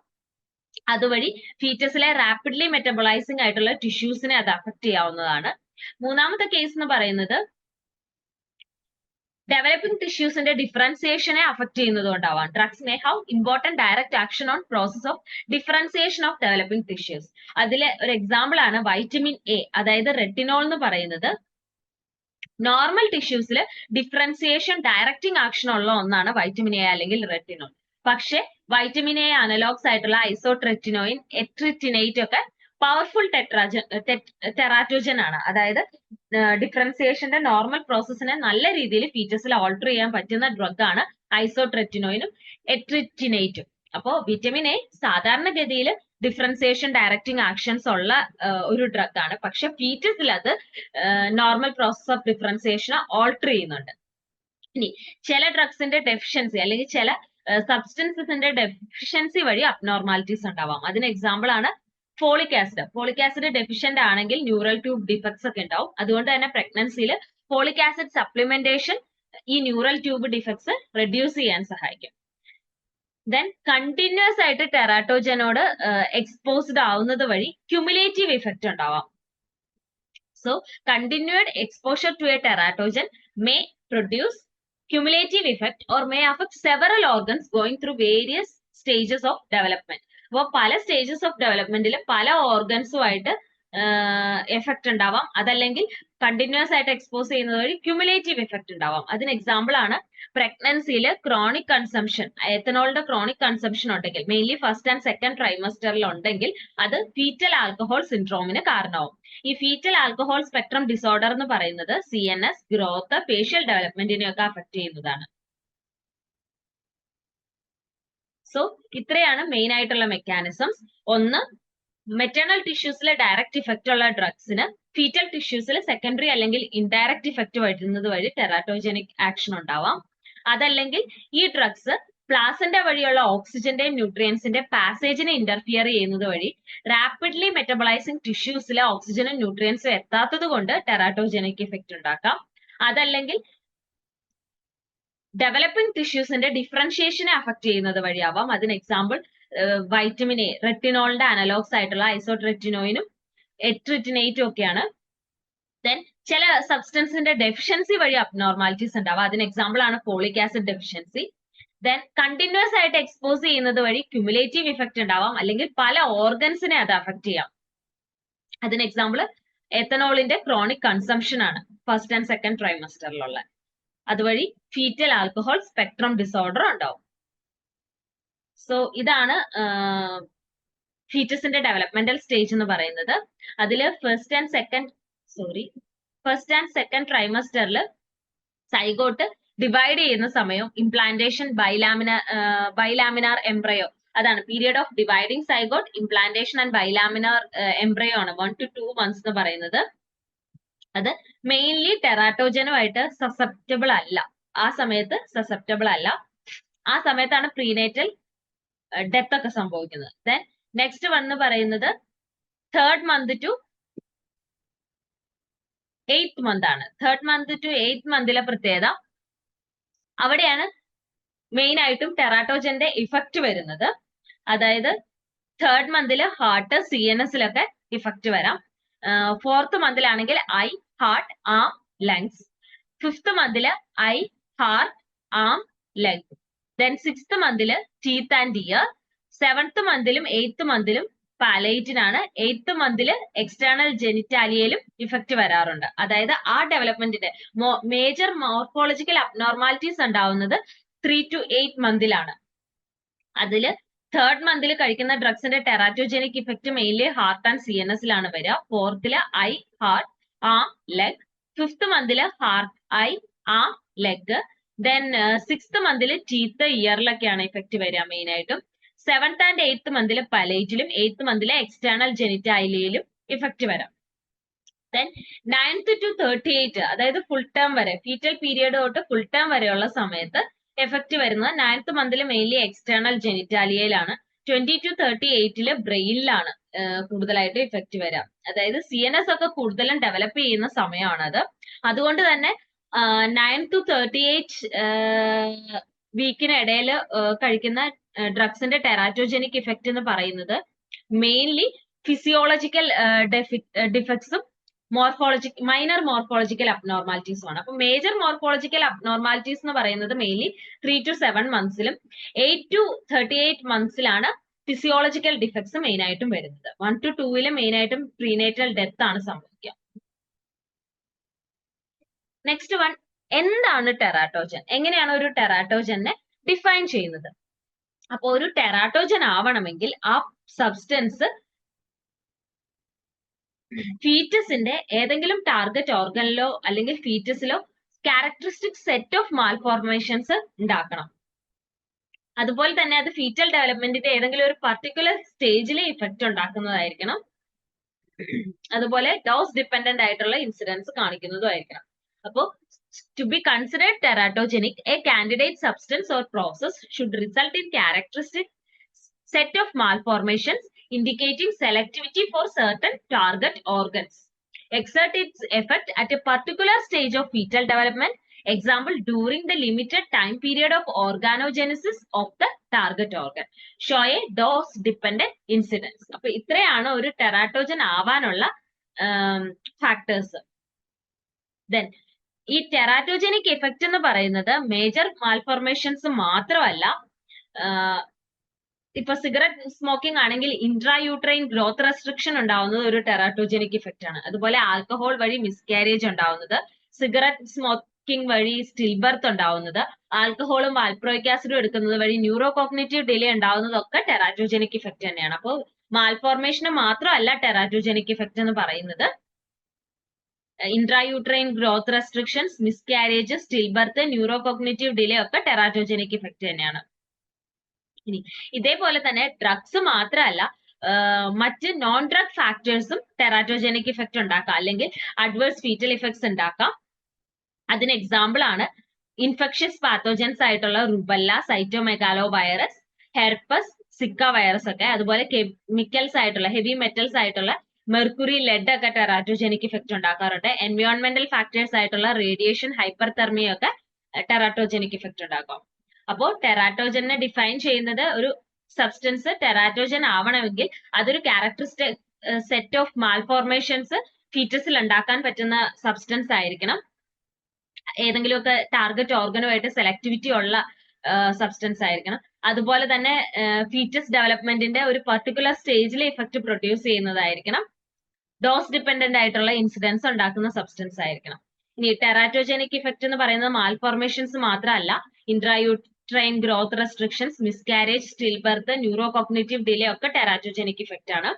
അതുവഴി ഫീറ്റസിലെ റാപ്പിഡ്ലി മെറ്റബോളൈസിംഗ് ആയിട്ടുള്ള ടിഷ്യൂസിനെ അത് അഫക്ട് ചെയ്യാവുന്നതാണ്. മൂന്നാമത്തെ കേസ് എന്ന് പറയുന്നത് ഡെവലപ്പിംഗ് ടിഷ്യൂസിന്റെ ഡിഫറൻസിയേഷനെ അഫക്ട് ചെയ്യുന്നത് കൊണ്ടാവാം. Drugs may have important direct action on process of differentiation of developing tissues. അതിലെ ഒരു എക്സാമ്പിൾ ആണ് വൈറ്റമിൻ എ, അതായത് റെറ്റിനോൾ എന്ന് പറയുന്നത്. നോർമൽ ടിഷ്യൂസിൽ ഡിഫറൻസിയേഷൻ ഡയറക്റ്റിംഗ് ആക്ഷൻ ഉള്ള ഒന്നാണ് വൈറ്റമിൻ എ അല്ലെങ്കിൽ റെറ്റിനോൾ. പക്ഷെ വൈറ്റമിൻ എ അനലോഗ്സ് ആയിട്ടുള്ള ഐസോട്രെറ്റിനോയിൻ, എട്രിറ്റിനേറ്റ് ഒക്കെ പവർഫുൾ ടെറാറ്റോജൻ ആണ്. അതായത് ഡിഫറൻസിയേഷന്റെ നോർമൽ പ്രോസസ്സിനെ നല്ല രീതിയിൽ ഫീറ്റസിൽ ഓൾട്ടർ ചെയ്യാൻ പറ്റുന്ന ഡ്രഗ് ആണ് ഐസോട്രെറ്റിനോയിനും എട്രിറ്റിനേറ്റും. അപ്പോ വിറ്റമിൻ എ സാധാരണഗതിയിൽ ഡിഫറൻസിയേഷൻ ഡയറക്റ്റിംഗ് ആക്ഷൻസ് ഉള്ള ഒരു ഡ്രഗ് ആണ്. പക്ഷെ ഫീറ്റസിൽ അത് നോർമൽ പ്രോസസ് ഓഫ് ഡിഫറൻസിയേഷനെ ഓൾട്ടർ ചെയ്യുന്നുണ്ട്. ഇനി ചില ഡ്രഗ്സിന്റെ ഡെഫിഷ്യൻസി അല്ലെങ്കിൽ ചില സബ്സ്റ്റൻസസിന്റെ ഡെഫിഷ്യൻസി വഴി അബ്നോർമാലിറ്റീസ് ഉണ്ടാവാം. അതിന് എക്സാമ്പിൾ ആണ് folic acid. Folic acid deficient ആണെങ്കിൽ ന്യൂറൽ ട്യൂബ് ഡിഫക്ട്സ് ഒക്കെ ഉണ്ടാവും. അതുകൊണ്ട് തന്നെ പ്രഗ്നൻസിയിൽ ഫോളിക് ആസിഡ് സപ്ലിമെന്റേഷൻ ഈ ന്യൂറൽ ട്യൂബ് ഡിഫക്ട്സ് റെഡ്യൂസ് ചെയ്യാൻ സഹായിക്കും. ദെൻ കണ്ടിന്യൂസ് ആയിട്ട് ടെറാറ്റോജനോട് എക്സ്പോസ്ഡ് ആവുന്നത് വഴി ക്യുമുലേറ്റീവ് ഇഫക്റ്റ് ഉണ്ടാവാം. So continued exposure to a teratogen may produce cumulative effect or may affect several organs going through various stages of development. അപ്പോൾ പല സ്റ്റേജസ് ഓഫ് ഡെവലപ്മെന്റിൽ പല ഓർഗൻസുമായിട്ട് എഫക്റ്റ് ഉണ്ടാവാം. അതല്ലെങ്കിൽ കണ്ടിന്യൂസ് ആയിട്ട് എക്സ്പോസ് ചെയ്യുന്നത് വഴി ക്യുമുലേറ്റീവ് എഫക്റ്റ് ഉണ്ടാവാം. അതിന് എക്സാമ്പിൾ ആണ് പ്രഗ്നൻസിയിൽ ക്രോണിക് കൺസംഷൻ, എത്തനോളിന്റെ ക്രോണിക് കൺസംഷൻ ഉണ്ടെങ്കിൽ, മെയിൻലി ഫസ്റ്റ് ആൻഡ് സെക്കൻഡ് ട്രൈമസ്റ്ററിൽ ഉണ്ടെങ്കിൽ അത് ഫീറ്റൽ ആൽക്കഹോൾ സിൻഡ്രോമിന് കാരണമാവും. ഈ ഫീറ്റൽ ആൽക്കഹോൾ സ്പെക്ട്രം ഡിസോർഡർ എന്ന് പറയുന്നത് CNS, ഗ്രോത്ത്, ഫേഷ്യൽ ഡെവലപ്മെന്റിനെയൊക്കെ അഫക്ട് ചെയ്യുന്നതാണ്. സോ ഇത്രയാണ് മെയിൻ ആയിട്ടുള്ള മെക്കാനിസംസ്. ഒന്ന്, മെറ്റേണൽ ടിഷ്യൂസിലെ ഡയറക്റ്റ് ഇഫക്റ്റ് ഉള്ള ഡ്രഗ്സിന് ഫീറ്റൽ ടിഷ്യൂസിൽ സെക്കൻഡറി അല്ലെങ്കിൽ ഇൻഡയറക്റ്റ് ഇഫക്റ്റ് വരുന്നത് വഴി ടെറാറ്റോജനിക് ആക്ഷൻ ഉണ്ടാവാം. അതല്ലെങ്കിൽ ഈ ഡ്രഗ്സ് പ്ലാസന്റ വഴിയുള്ള ഓക്സിജന്റെയും ന്യൂട്രിയൻസിന്റെ പാസേജിനെ ഇന്റർഫിയർ ചെയ്യുന്നത് വഴി റാപ്പിഡ്ലി മെറ്റബോളൈസിംഗ് ടിഷ്യൂസിലെ ഓക്സിജനും ന്യൂട്രിയൻസും എത്താത്തത് കൊണ്ട് ടെറാറ്റോജനിക് ഇഫക്റ്റ് ഉണ്ടാക്കാം. അതല്ലെങ്കിൽ ഡെവലപ്പിംഗ് ടിഷ്യൂസിന്റെ ഡിഫറൻഷിയേഷനെ അഫക്ട് ചെയ്യുന്നത് വഴിയാവാം. അതിന് എക്സാമ്പിൾ വൈറ്റമിൻ എ, റെറ്റിനോളിന്റെ അനലോഗ്സ് ആയിട്ടുള്ള ഐസോട്രെറ്റിനോയിനും എട്രിറ്റിനേറ്റും ഒക്കെയാണ്. ദെൻ ചില സബ്സ്റ്റൻസിന്റെ ഡെഫിഷ്യൻസി വഴി അബ്നോർമാലിറ്റീസ് ഉണ്ടാവാം. അതിന് എക്സാമ്പിൾ ആണ് folic acid deficiency. Then continuous ആയിട്ട് എക്സ്പോസ് ചെയ്യുന്നത് വഴി ക്യുമുലേറ്റീവ് ഇഫക്റ്റ് ഉണ്ടാവാം, അല്ലെങ്കിൽ പല ഓർഗൻസിനെ അത് അഫക്ട് ചെയ്യാം. അതിന് എക്സാമ്പിൾ എത്തനോളിന്റെ ക്രോണിക് കൺസംഷൻ ആണ് ഫസ്റ്റ് ആൻഡ് സെക്കൻഡ് ട്രൈമസ്റ്ററിലുള്ള. അതുവഴി ഫീറ്റൽ ആൽക്കഹോൾ സ്പെക്ട്രം ഡിസോർഡർ ഉണ്ടാവും. സോ ഇതാണ് ഫീറ്റസിന്റെ ഡെവലപ്മെന്റൽ സ്റ്റേജ് എന്ന് പറയുന്നത്. അതില് ഫസ്റ്റ് ആൻഡ് സെക്കൻഡ് ട്രൈമസ്റ്ററിൽ സൈഗോട്ട് ഡിവൈഡ് ചെയ്യുന്ന സമയം ഇംപ്ലാന്റേഷൻ ബൈലാമിനാർ എംബ്രയോ, അതാണ് period of dividing zygote, implantation and bilaminar embryo ആണ് 1 to 2 months എന്ന് പറയുന്നത്. അത് മെയിൻലി ടെറാറ്റോജനുമായിട്ട് സസെപ്റ്റബിൾ അല്ല. ആ സമയത്ത് സസെപ്റ്റബിൾ അല്ല. ആ സമയത്താണ് പ്രീനേറ്റൽ ഡെത്ത് ഒക്കെ സംഭവിക്കുന്നത്. ദെൻ നെക്സ്റ്റ് വന്ന് പറയുന്നത് 3rd month to 8th month ആണ്. 3rd month to 8th monthലെ പ്രത്യേകത, അവിടെയാണ് മെയിൻ ആയിട്ടും ടെറാറ്റോജന്റെ ഇഫക്റ്റ് വരുന്നത്. അതായത് 3rd monthൽ ഹാർട്ട്, CNSലൊക്കെ ഇഫക്റ്റ് വരാം. 4th monthലാണെങ്കിൽ eye, heart, arm, lungs. 5th monthൽ eye, heart, arm, leg. Then 6th monthൽ ടീത്ത് ആൻഡ് ഇയർ. 7th monthലും 8th monthലും പാലേറ്റിനാണ്. 8th monthൽ എക്സ്റ്റേണൽ ജെനിറ്റാലിയയിലും ഇഫക്റ്റ് വരാറുണ്ട്. അതായത് ആ ഡെവലപ്മെന്റിന്റെ മേജർ മോർഫോളജിക്കൽ അബ്നോർമാലിറ്റീസ് ഉണ്ടാവുന്നത് 3 to 8 monthലാണ്. അതില് 3rd monthൽ കഴിക്കുന്ന ഡ്രഗ്സിന്റെ teratogenic effect mainly heart and CNSലാണ് വരിക. 4th eye, heart, arm, leg. 5th monthൽ heart, eye, arm, leg. Then 6th monthൽ ടീത്ത്, ഇയറിലൊക്കെയാണ് ഇഫക്റ്റ് വരിക മെയിൻ ആയിട്ടും. 7th and 8th monthൽ പലേറ്റിലും 8th monthൽ എക്സ്റ്റേണൽ ജെനിറ്റാലിയയിലും ഇഫക്റ്റ് വരാം. ദെൻ 9th to 38, അതായത് ഫുൾ ടേം വരെ, ഫീറ്റൽ പീരിയഡ് തൊട്ട് ഫുൾ ടേം വരെയുള്ള സമയത്ത് എഫക്റ്റ് വരുന്നത് 9th monthൽ മെയിൻലി എക്സ്റ്റേണൽ ജെനിറ്റാലിയയിലാണ്. 20 to 38 ബ്രെയിനിലാണ് കൂടുതലായിട്ട് ഇഫക്റ്റ് വരാം. അതായത് CNS ഒക്കെ കൂടുതലും ഡെവലപ്പ് ചെയ്യുന്ന സമയമാണത്. അതുകൊണ്ട് തന്നെ 9 to 38 വീക്കിനിടയിൽ കഴിക്കുന്ന ഡ്രഗ്സിന്റെ ടെറാറ്റോജനിക് ഇഫക്റ്റ് എന്ന് പറയുന്നത് മെയിൻലി ഫിസിയോളജിക്കൽ ഡിഫക്ട്സും മൈനർ മോർഫോളജിക്കൽ അബ്നോർമാലിറ്റീസും ആണ്. അപ്പൊ മേജർ മോർഫോളജിക്കൽ അബ്നോർമാലിറ്റീസ് എന്ന് പറയുന്നത് മെയിൻലി 3 to 7 monthsലും 8 to 38 monthsലാണ് ഫിസിയോളജിക്കൽ ഡിഫക്ട്സ് മെയിൻ ആയിട്ടും വരുന്നത്. 1 to 2 മെയിൻ ആയിട്ടും പ്രീനേറ്റൽ ഡെത്ത് ആണ് സംഭവിക്കുക. നെക്സ്റ്റ് വൺ, എന്താണ് ടെറാറ്റോജൻ? എങ്ങനെയാണ് ഒരു ടെറാറ്റോജനെ ഡിഫൈൻ ചെയ്യുന്നത്? അപ്പൊ ഒരു ടെറാറ്റോജൻ ആവണമെങ്കിൽ ആ സബ്സ്റ്റൻസ് ഫീറ്റസിന്റെ ഏതെങ്കിലും ടാർഗറ്റ് ഓർഗനിലോ അല്ലെങ്കിൽ ഫീറ്റസിലോ ക്യാരക്ടറിസ്റ്റിക് സെറ്റ് ഓഫ് മാൽഫോർമേഷൻസ് ഉണ്ടാക്കണം. അതുപോലെ തന്നെ അത് ഫീറ്റൽ ഡെവലപ്മെന്റിന്റെ ഏതെങ്കിലും ഒരു പർട്ടിക്കുലർ സ്റ്റേജിലെ ഇഫക്റ്റ് ഉണ്ടാക്കുന്നതായിരിക്കണം. അതുപോലെ ഡോസ് ഡിപ്പെൻഡന്റ് ആയിട്ടുള്ള ഇൻസിഡൻസ് കാണിക്കുന്നതും ആയിരിക്കണം. അപ്പോൾ to be considered teratogenic, a candidate substance or process should result in characteristic set of malformations indicating selectivity for certain target organs, exert its effect at a particular stage of fetal development, example during the limited time period of organogenesis of the target organ, show a dose dependent incidence. അപ്പൊ ഇത്രയാണ് ഒരു ടെറാറ്റോജൻ ആവാനുള്ള factors. Then ഈ ടെറാറ്റോജനിക് effect എന്ന് പറയുന്നത് major malformations മാത്രമല്ല, ഇപ്പൊ cigarette smoking ആണെങ്കിൽ ഇൻട്രായൂട്രൈൻ ഗ്രോത്ത് റെസ്ട്രിക്ഷൻ ഉണ്ടാവുന്നത് ഒരു ടെറാറ്റോജനിക് ഇഫക്റ്റ് ആണ്. അതുപോലെ ആൽക്കഹോൾ വഴി മിസ്കാരേജ് ഉണ്ടാവുന്നത്, സിഗരറ്റ് സ്മോക്കിംഗ് വഴി സ്റ്റിൽ ബർത്ത് ഉണ്ടാവുന്നത്, ആൽക്കഹോളും വാൽപ്രോയിക് ആസിഡും എടുക്കുന്നത് വഴി ന്യൂറോ കോഗ്നിറ്റീവ് ഡിലേ ഉണ്ടാവുന്നതൊക്കെ ടെറാറ്റോജനിക് ഇഫക്റ്റ് തന്നെയാണ്. അപ്പോൾ മാൽഫോർമേഷന് മാത്രമല്ല ടെറാറ്റോജനിക് ഇഫക്റ്റ് എന്ന് പറയുന്നത്. Intrauterine growth restrictions, miscarriage, still birth, neuro cognitive delay ഒക്കെ ടെറാറ്റോജനിക് ഇഫക്റ്റ് തന്നെയാണ്. ഇനി ഇതേപോലെ തന്നെ ഡ്രഗ്സ് മാത്രമല്ല, മറ്റ് നോൺ ഡ്രഗ് ഫാക്ടേഴ്സും ടെറാറ്റോജനിക് ഇഫക്റ്റ് ഉണ്ടാക്കാം, അല്ലെങ്കിൽ അഡ്വേഴ്സ് ഫീറ്റൽ ഇഫക്ട്സ് ഉണ്ടാക്കാം. അതിന് എക്സാമ്പിൾ ആണ് ഇൻഫെക്ഷ്യസ് പാത്തോജൻസ് ആയിട്ടുള്ള rubella, cytomegalovirus, herpes, Zika virus ഒക്കെ, അതുപോലെ കെമിക്കൽസ് ആയിട്ടുള്ള ഹെവി മെറ്റൽസ് ആയിട്ടുള്ള മെർക്കുറി, ലെഡ് ഒക്കെ ടെറാറ്റോജനിക് ഇഫക്റ്റ് ഉണ്ടാക്കാറുണ്ട്. എൻവയോൺമെന്റൽ ഫാക്ടേഴ്സ് ആയിട്ടുള്ള റേഡിയേഷൻ, ഹൈപ്പർതെർമിയ ഒക്കെ ടെറാറ്റോജനിക് ഇഫക്റ്റ് ഉണ്ടാക്കാം. അപ്പോൾ ടെറാറ്റോജനെ ഡിഫൈൻ ചെയ്യുന്നത് ഒരു സബ്സ്റ്റൻസ് ടെറാറ്റോജൻ ആവണമെങ്കിൽ അതൊരു ക്യാരക്ടറിസ്റ്റിക് സെറ്റ് ഓഫ് മാൽഫോർമേഷൻസ് ഫീറ്റസിൽ ഉണ്ടാക്കാൻ പറ്റുന്ന സബ്സ്റ്റൻസ് ആയിരിക്കണം. ഏതെങ്കിലുമൊക്കെ ടാർഗറ്റ് ഓർഗനുമായിട്ട് സെലക്ടിവിറ്റി ഉള്ള സബ്സ്റ്റൻസ് ആയിരിക്കണം. അതുപോലെ തന്നെ ഫീറ്റസ് ഡെവലപ്മെന്റിന്റെ ഒരു പർട്ടിക്കുലർ സ്റ്റേജിൽ ഇഫക്റ്റ് പ്രൊഡ്യൂസ് ചെയ്യുന്നതായിരിക്കണം. ഡോസ് ഡിപ്പെൻഡന്റ് ആയിട്ടുള്ള ഇൻസിഡൻസ് ഉണ്ടാക്കുന്ന സബ്സ്റ്റൻസ് ആയിരിക്കണം. ഇനി ടെറാറ്റോജനിക് ഇഫക്റ്റ് എന്ന് പറയുന്നത് മാൽഫോർമേഷൻസ് മാത്രമല്ല, intrauterine growth restrictions, miscarriage, still birth, neuro cognitive delay ഒക്കെ ടെറാറ്റോജനിക് ഇഫക്റ്റ് ആണ്.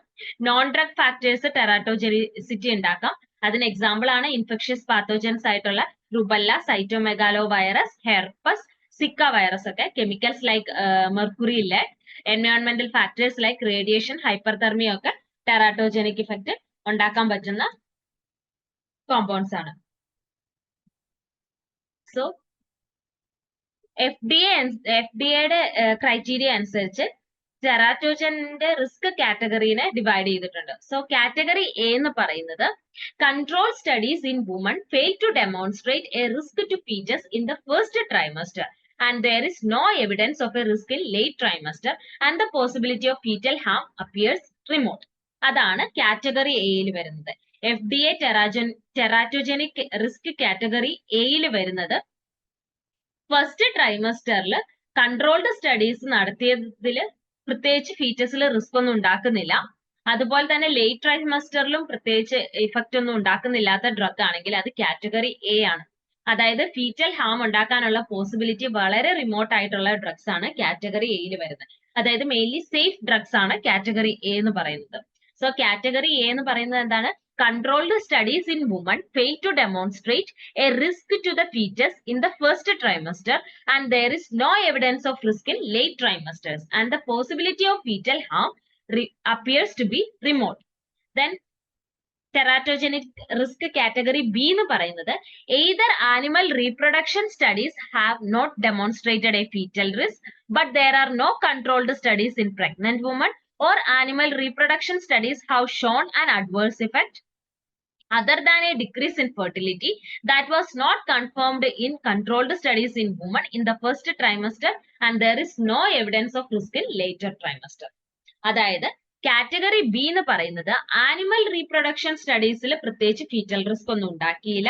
നോൺ ഡ്രഗ് ഫാക്ടേഴ്സ് ടെറാറ്റോജനിസിറ്റി ഉണ്ടാക്കാം. അതിന് എക്സാമ്പിൾ ആണ് ഇൻഫെക്ഷ്യസ് പാത്തോജൻസ് ആയിട്ടുള്ള rubella, cytomegalovirus, herpes, Zika virus ഒക്കെ. കെമിക്കൽസ് ലൈക്ക് മെർക്കുറി, ലെഡ്, എൻവയോൺമെന്റൽ ഫാക്ടേഴ്സ് ലൈക്ക് റേഡിയേഷൻ, ഹൈപ്പർതെർമിയ ഒക്കെ teratogenic effect ഉണ്ടാക്കാൻ പറ്റുന്ന കോമ്പൗണ്ട്സ് ആണ്. സോ FDA ക്രൈറ്റീരിയ അനുസരിച്ച് ടെറാറ്റോജന്റെ റിസ്ക് കാറ്റഗറീനെ ഡിവൈഡ് ചെയ്തിട്ടുണ്ട്. സോ കാറ്റഗറി എ എന്ന് പറയുന്നത് control studies in woman fail to demonstrate a risk to foetus in the first trimester and there is no evidence of a risk in late trimester and the possibility of fetal harm appears remote. അതാണ് category എയിൽ വരുന്നത്. FDA ടെറാറ്റോജനിക് risk category എയിൽ വരുന്നത് first ട്രൈമസ്റ്ററിൽ controlled studies നടത്തിയതിൽ പ്രത്യേകിച്ച് ഫീറ്റസിൽ risk ഒന്നും ഉണ്ടാക്കുന്നില്ല. അതുപോലെ തന്നെ ലേറ്റ് ട്രൈമസ്റ്ററിലും പ്രത്യേകിച്ച് ഇഫക്റ്റ് ഒന്നും ഉണ്ടാക്കുന്നില്ലാത്ത ഡ്രഗ് ആണെങ്കിൽ അത് കാറ്റഗറി എ ആണ്. അതായത് ഫീറ്റൽ ഹാം ഉണ്ടാക്കാനുള്ള പോസിബിലിറ്റി വളരെ റിമോട്ട് ആയിട്ടുള്ള ഡ്രഗ്സ് ആണ് കാറ്റഗറി എയിൽ വരുന്നത്. അതായത് മെയിൻലി സേഫ് ഡ്രഗ്സ് ആണ് കാറ്റഗറി എ എന്ന് പറയുന്നത്. സോ കാറ്റഗറി എ എന്ന് പറയുന്നത് എന്താണ്? Controlled studies in woman fail to demonstrate a risk to the foetus in the first trimester and there is no evidence of risk in late trimesters and the possibility of fetal harm appears to be remote. Then teratogenic risk category B എന്ന് പറയുന്നത് either animal reproduction studies have not demonstrated a fetal risk but there are no controlled studies in pregnant women or animal reproduction studies have shown an adverse effect other than a decrease in fertility that was not confirmed in controlled studies in women in the first trimester and there is no evidence of risk in later trimester. അതായത് category B എന്ന് പറയുന്നത് animal reproduction സ്റ്റഡീസിൽ പ്രത്യേകിച്ച് fetal risk ഒന്നും ഉണ്ടാക്കിയില്ല,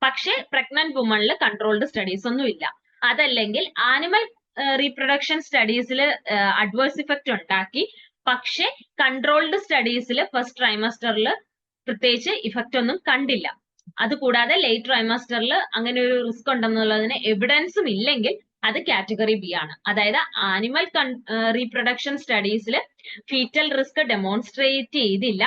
പക്ഷെ pregnant വുമണിൽ controlled studies ഒന്നും ഇല്ല. അതല്ലെങ്കിൽ ആനിമൽ റീപ്രൊഡക്ഷൻ സ്റ്റഡീസിൽ അഡ്വേഴ്സ് ഇഫക്റ്റ് ഉണ്ടാക്കി, പക്ഷെ കൺട്രോൾഡ് സ്റ്റഡീസിൽ ഫസ്റ്റ് ട്രൈമസ്റ്ററിൽ പ്രത്യേകിച്ച് ഇഫക്റ്റ് ഒന്നും കണ്ടില്ല. അതുകൂടാതെ ലേറ്റ് ട്രൈമസ്റ്ററിൽ അങ്ങനെ ഒരു റിസ്ക് ഉണ്ടെന്നുള്ളതിന് എവിഡൻസും ഇല്ലെങ്കിൽ അത് കാറ്റഗറി ബി ആണ്. അതായത് ആനിമൽ റീപ്രൊഡക്ഷൻ സ്റ്റഡീസിൽ ഫീറ്റൽ റിസ്ക് ഡെമോൺസ്ട്രേറ്റ് ചെയ്തില്ല,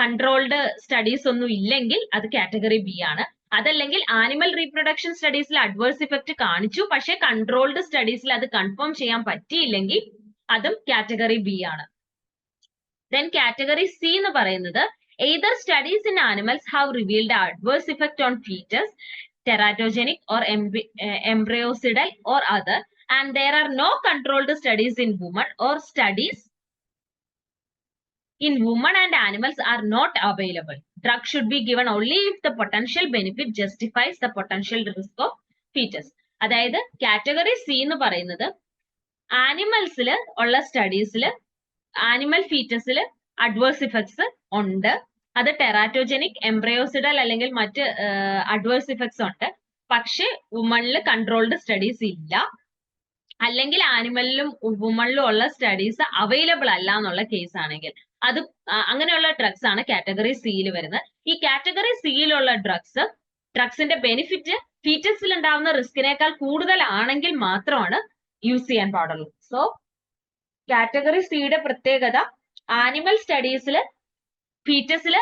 കൺട്രോൾഡ് സ്റ്റഡീസ് ഒന്നും ഇല്ലെങ്കിൽ അത് കാറ്റഗറി ബി ആണ്. അതല്ലെങ്കിൽ ആനിമൽ റീപ്രൊഡക്ഷൻ സ്റ്റഡീസിൽ അഡ്വേഴ്സ് ഇഫക്റ്റ് കാണിച്ചു, പക്ഷെ കൺട്രോൾഡ് സ്റ്റഡീസിൽ അത് കൺഫേം ചെയ്യാൻ പറ്റിയില്ലെങ്കിൽ അതും കാറ്റഗറി ബി ആണ്. ദെൻ കാറ്റഗറി സി എന്ന് പറയുന്നത് either studies in animals have revealed adverse effect on fetus, teratogenic or embryocidal or other, and there are no controlled studies in women or studies in women and animals are not available. Drug should be given only if the potential benefit justifies the potential risk of fetus. അതായത് category C എന്ന് പറയുന്നത് ആനിമൽസിൽ ഉള്ള സ്റ്റഡീസിൽ animal ഫീറ്റസിൽ adverse effects ഉണ്ട്, അത് ടെറാറ്റോജനിക്, എംബ്രയോസിഡൽ അല്ലെങ്കിൽ മറ്റ് adverse effects ഉണ്ട്, പക്ഷെ വുമണിൽ കൺട്രോൾഡ് സ്റ്റഡീസ് ഇല്ല, അല്ലെങ്കിൽ ആനിമലിലും വുമണിലും ഉള്ള സ്റ്റഡീസ് അവൈലബിൾ അല്ല എന്നുള്ള കേസ് ആണെങ്കിൽ അത് അങ്ങനെയുള്ള ഡ്രഗ്സ് ആണ് കാറ്റഗറി സിയിൽ വരുന്നത്. ഈ കാറ്റഗറി സിയിലുള്ള ഡ്രഗ്സിന്റെ ബെനിഫിറ്റ് ഫീറ്റസിൽ ഉണ്ടാവുന്ന റിസ്കിനേക്കാൾ കൂടുതലാണെങ്കിൽ മാത്രമാണ് യൂസ് ചെയ്യാൻ പാടുള്ളൂ. സോ കാറ്റഗറി സിയുടെ പ്രത്യേകത ആനിമൽ സ്റ്റഡീസിൽ ഫീറ്റസിൽ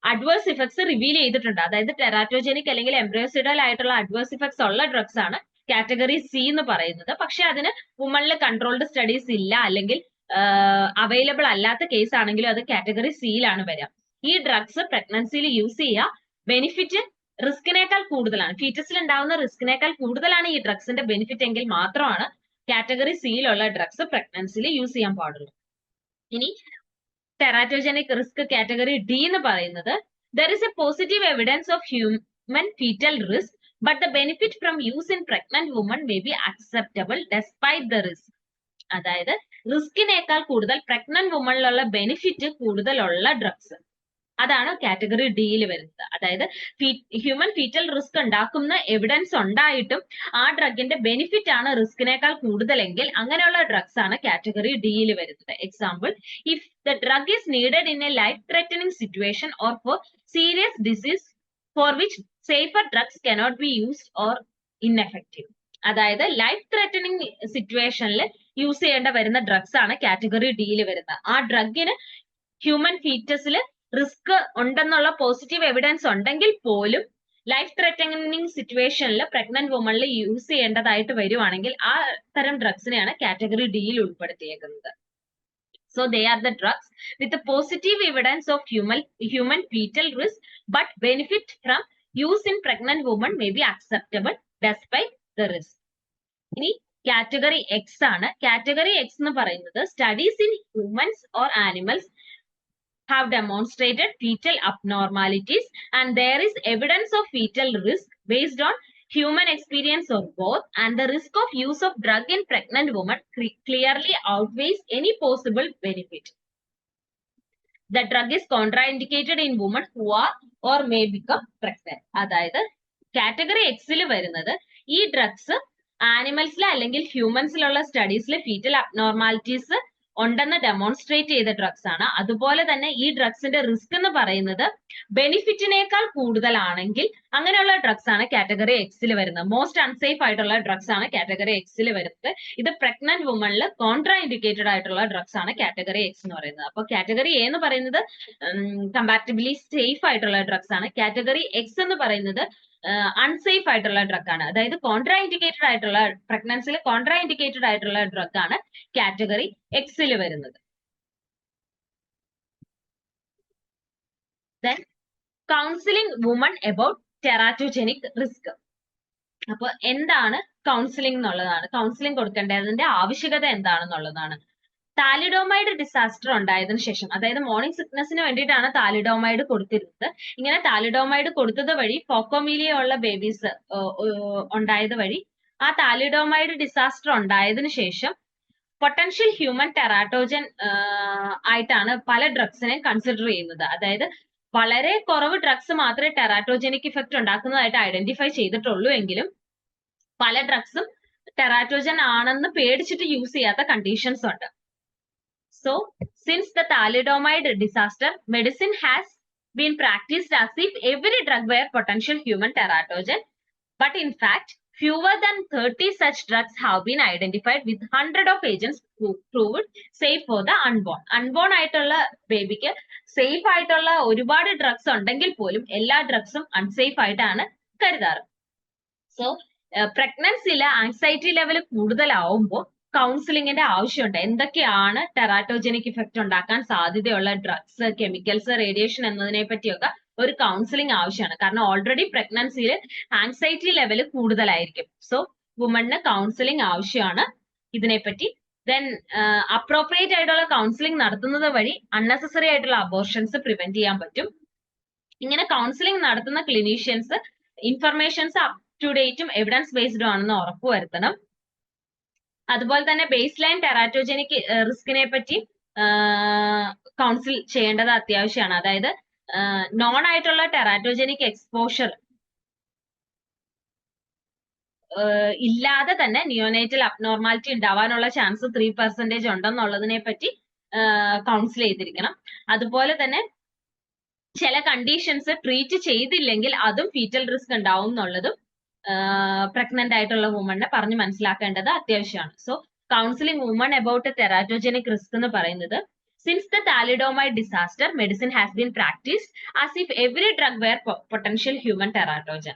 അഡ്വേഴ്സ് ഇഫക്ട്സ് റിവീൽ ചെയ്തിട്ടുണ്ട്. അതായത് ടെറാറ്റോജനിക് അല്ലെങ്കിൽ എംബ്രയോസിഡൽ ആയിട്ടുള്ള അഡ്വേഴ്സ് ഇഫക്ട്സ് ഉള്ള ഡ്രഗ്സ് ആണ് കാറ്റഗറി സി എന്ന് പറയുന്നത്. പക്ഷെ അതിന് വുമണിൽ കൺട്രോൾഡ് സ്റ്റഡീസ് ഇല്ല അല്ലെങ്കിൽ അവൈലബിൾ അല്ലാത്ത കേസ് ആണെങ്കിലും അത് കാറ്റഗറി സിയിലാണ് വരിക. ഈ ഡ്രഗ്സ് പ്രഗ്നൻസിയിൽ യൂസ് ചെയ്യുക, ബെനിഫിറ്റ് റിസ്കിനേക്കാൾ കൂടുതലാണ്, ഫീറ്റസിൽ ഉണ്ടാവുന്ന റിസ്കിനേക്കാൾ കൂടുതലാണ് ഈ ഡ്രഗ്സിന്റെ ബെനിഫിറ്റ് എങ്കിൽ മാത്രമാണ് കാറ്റഗറി സിയിലുള്ള ഡ്രഗ്സ് പ്രഗ്നൻസിയിൽ യൂസ് ചെയ്യാൻ പാടുള്ളൂ. ഇനി ടെറാറ്റോജനിക് റിസ്ക് കാറ്റഗറി ഡി എന്ന് പറയുന്നത് there is a positive evidence of human fetal risk but the benefit from use in pregnant women may be acceptable despite the risk. അതായത് റിസ്കിനേക്കാൾ കൂടുതൽ പ്രഗ്നന്റ് വുമണിലുള്ള ബെനിഫിറ്റ് കൂടുതലുള്ള drugs, അതാണ് category ഡിയിൽ വരുന്നത്. അതായത് ഹ്യൂമൻ ഫീറ്റൽ റിസ്ക് ഉണ്ടാക്കുന്ന എവിഡൻസ് ഉണ്ടായിട്ടും ആ ഡ്രഗിന്റെ ബെനിഫിറ്റ് ആണ് റിസ്കിനേക്കാൾ കൂടുതലെങ്കിൽ അങ്ങനെയുള്ള ഡ്രഗ്സ് ആണ് കാറ്റഗറി ഡിയിൽ വരുന്നത്. Example, if the drug is needed in a life threatening situation or for serious disease for which safer drugs cannot be used or ineffective. അതായത് life threatening സിറ്റുവേഷനിൽ യൂസ് ചെയ്യേണ്ട വരുന്ന ഡ്രഗ്സ് ആണ് കാറ്റഗറി ഡിയിൽ വരുന്നത്. ആ ഡ്രഗിന് ഹ്യൂമൻ ഫീറ്റസിൽ റിസ്ക് ഉണ്ടെന്നുള്ള പോസിറ്റീവ് എവിഡൻസ് ഉണ്ടെങ്കിൽ പോലും ലൈഫ് ത്രെറ്റനിങ് സിറ്റുവേഷനിൽ പ്രഗ്നന്റ് വുമണിൽ യൂസ് ചെയ്യേണ്ടതായിട്ട് വരുവാണെങ്കിൽ ആ തരം ഡ്രഗ്സിനെയാണ് കാറ്റഗറി ഡിയിൽ ഉൾപ്പെടുത്തിയേക്കുന്നത്. So they are the drugs with positive evidence of human fetal risk but benefit from use in pregnant woman may be acceptable despite the risk. ഇനി കാറ്റഗറി എക്സ് ആണ്. കാറ്റഗറി എക്സ് എന്ന് പറയുന്നത് studies in humans or animals have demonstrated fetal abnormalities and there is evidence of fetal risk based on human experience or both, and the risk of use of drug in pregnant women clearly outweighs any possible benefit. The drug is contraindicated in women who are or may become pregnant. അതായത് category എക്സിൽ വരുന്നത് ഈ drugs ആനിമൽസിലെ അല്ലെങ്കിൽ ഹ്യൂമൻസിലുള്ള സ്റ്റഡീസിലെ fetal abnormalities ഉണ്ടെന്ന് demonstrate ചെയ്ത drugs ആണ്. അതുപോലെ തന്നെ ഈ ഡ്രഗ്സിന്റെ റിസ്ക് എന്ന് പറയുന്നത് ബെനിഫിറ്റിനേക്കാൾ കൂടുതലാണെങ്കിൽ അങ്ങനെയുള്ള ഡ്രഗ്സ് ആണ് കാറ്റഗറി എക്സിൽ വരുന്നത്. മോസ്റ്റ് അൺസേഫ് ആയിട്ടുള്ള ഡ്രഗ്സ് ആണ് കാറ്റഗറി എക്സിൽ വരുന്നത്. ഇത് പ്രഗ്നന്റ് വുമണിൽ കോൺട്രാ ഇൻഡിക്കേറ്റഡ് ആയിട്ടുള്ള ഡ്രഗ്സ് ആണ് കാറ്റഗറി എക്സ് എന്ന് പറയുന്നത്. അപ്പൊ കാറ്റഗറി എ എന്ന് പറയുന്നത് കമ്പാരിറ്റീവ്ലി സേഫ് ആയിട്ടുള്ള ഡ്രഗ്സ് ആണ്. കാറ്റഗറി എക്സ് എന്ന് പറയുന്നത് അൺസേഫ് ആയിട്ടുള്ള ഡ്രഗ് ആണ്. അതായത് കോൺട്രാ ഇൻഡിക്കേറ്റഡ് ആയിട്ടുള്ള പ്രഗ്നൻസിൽ കോൺട്രാ ഇൻഡിക്കേറ്റഡ് ആയിട്ടുള്ള ഡ്രഗ് ആണ് കാറ്റഗറി എക്സിൽ വരുന്നത്. Then counselling woman about teratogenic risk. അപ്പൊ എന്താണ് കൗൺസിലിംഗ് എന്നുള്ളതാണ്, കൗൺസിലിംഗ് കൊടുക്കേണ്ടതിന്റെ ആവശ്യകത എന്താണെന്നുള്ളതാണ്. താലിഡോമൈഡ് ഡിസാസ്റ്റർ ഉണ്ടായതിനു ശേഷം, അതായത് മോർണിംഗ് സിക്നസിന് വേണ്ടിയിട്ടാണ് താലിഡോമൈഡ് കൊടുത്തിരുന്നത്. ഇങ്ങനെ താലിഡോമൈഡ് കൊടുത്തത് വഴി ഫോക്കോമീലിയ ഉള്ള ബേബീസ് ഉണ്ടായത് വഴി ആ താലിഡോമൈഡ് ഡിസാസ്റ്റർ ഉണ്ടായതിനു ശേഷം പൊട്ടൻഷ്യൽ ഹ്യൂമൻ ടെറാറ്റോജൻ ആയിട്ടാണ് പല ഡ്രഗ്സിനെ കൺസിഡർ ചെയ്യുന്നത്. അതായത് വളരെ കുറവ് ഡ്രഗ്സ് മാത്രമേ ടെറാറ്റോജനിക് ഇഫക്റ്റ് ഉണ്ടാക്കുന്നതായിട്ട് ഐഡന്റിഫൈ ചെയ്തിട്ടുള്ളൂ എങ്കിലും പല ഡ്രഗ്സും ടെറാറ്റോജൻ ആണെന്ന് പേടിച്ചിട്ട് യൂസ് ചെയ്യാത്ത കണ്ടീഷൻസ് ഉണ്ട്. So, since the thalidomide disaster, medicine has been practiced as if every drug were potential human teratogen. But in fact, fewer than 30 such drugs have been identified with 100 of agents proved safe for the unborn. Unborn ആയിട്ടുള്ള ബേബിക്ക് safe ആയിട്ടുള്ള ഒരുപാട് drugs ഉണ്ടെങ്കിൽ പോലും എല്ലാ ഡ്രഗ്സും unsafe ആയിട്ടാണ് കരുതാറ്. So പ്രഗ്നൻസിയിലെ anxiety level കൂടുതലാവുമ്പോൾ കൗൺസിലിംഗിന്റെ ആവശ്യമുണ്ട്. എന്തൊക്കെയാണ് ടെറാറ്റോജനിക് ഇഫക്റ്റ് ഉണ്ടാക്കാൻ സാധ്യതയുള്ള ഡ്രഗ്സ്, കെമിക്കൽസ്, റേഡിയേഷൻ എന്നതിനെ പറ്റിയൊക്കെ ഒരു കൗൺസിലിംഗ് ആവശ്യമാണ്. കാരണം ഓൾറെഡി പ്രഗ്നൻസിയിൽ ആൻസൈറ്റി ലെവൽ കൂടുതലായിരിക്കും. സോ വുമണിന് കൗൺസിലിംഗ് ആവശ്യമാണ് ഇതിനെപ്പറ്റി. ദെൻ അപ്രോപ്രിയേറ്റ് ആയിട്ടുള്ള കൗൺസിലിംഗ് നടത്തുന്നത് വഴി അൺനെസസറി ആയിട്ടുള്ള അബോർഷൻസ് പ്രിവെന്റ് ചെയ്യാൻ പറ്റും. ഇങ്ങനെ കൗൺസിലിംഗ് നടത്തുന്ന ക്ലിനീഷ്യൻസ് ഇൻഫർമേഷൻസ് അപ് ടു ഡേറ്റും എവിഡൻസ് ബേസ്ഡും ആണെന്ന് ഉറപ്പുവരുത്തണം. അതുപോലെ തന്നെ ബേസ് ലൈൻ ടെറാറ്റോജനിക് റിസ്കിനെ പറ്റി കൗൺസിൽ ചെയ്യേണ്ടത് അത്യാവശ്യമാണ്. അതായത് നോൺ ആയിട്ടുള്ള ടെറാറ്റോജനിക് എക്സ്പോഷർ ഇല്ലാതെ തന്നെ നിയോനേറ്റൽ അബ്നോർമാലിറ്റി ഉണ്ടാവാനുള്ള ചാൻസ് 3% ഉണ്ടെന്നുള്ളതിനെ പറ്റി കൗൺസിൽ ചെയ്തിരിക്കണം. അതുപോലെ തന്നെ ചില കണ്ടീഷൻസ് ട്രീറ്റ് ചെയ്തില്ലെങ്കിൽ അതും ഫീറ്റൽ റിസ്ക് ഉണ്ടാവും എന്നുള്ളതും പ്രഗ്നന്റ് ആയിട്ടുള്ള വുമണിനെ പറഞ്ഞ് മനസ്സിലാക്കേണ്ടത് അത്യാവശ്യമാണ്. So counselling woman about teratogenic risk എന്ന് പറയുന്നത് since the thalidomide disaster medicine has been practised as if every drug were potential human teratogen.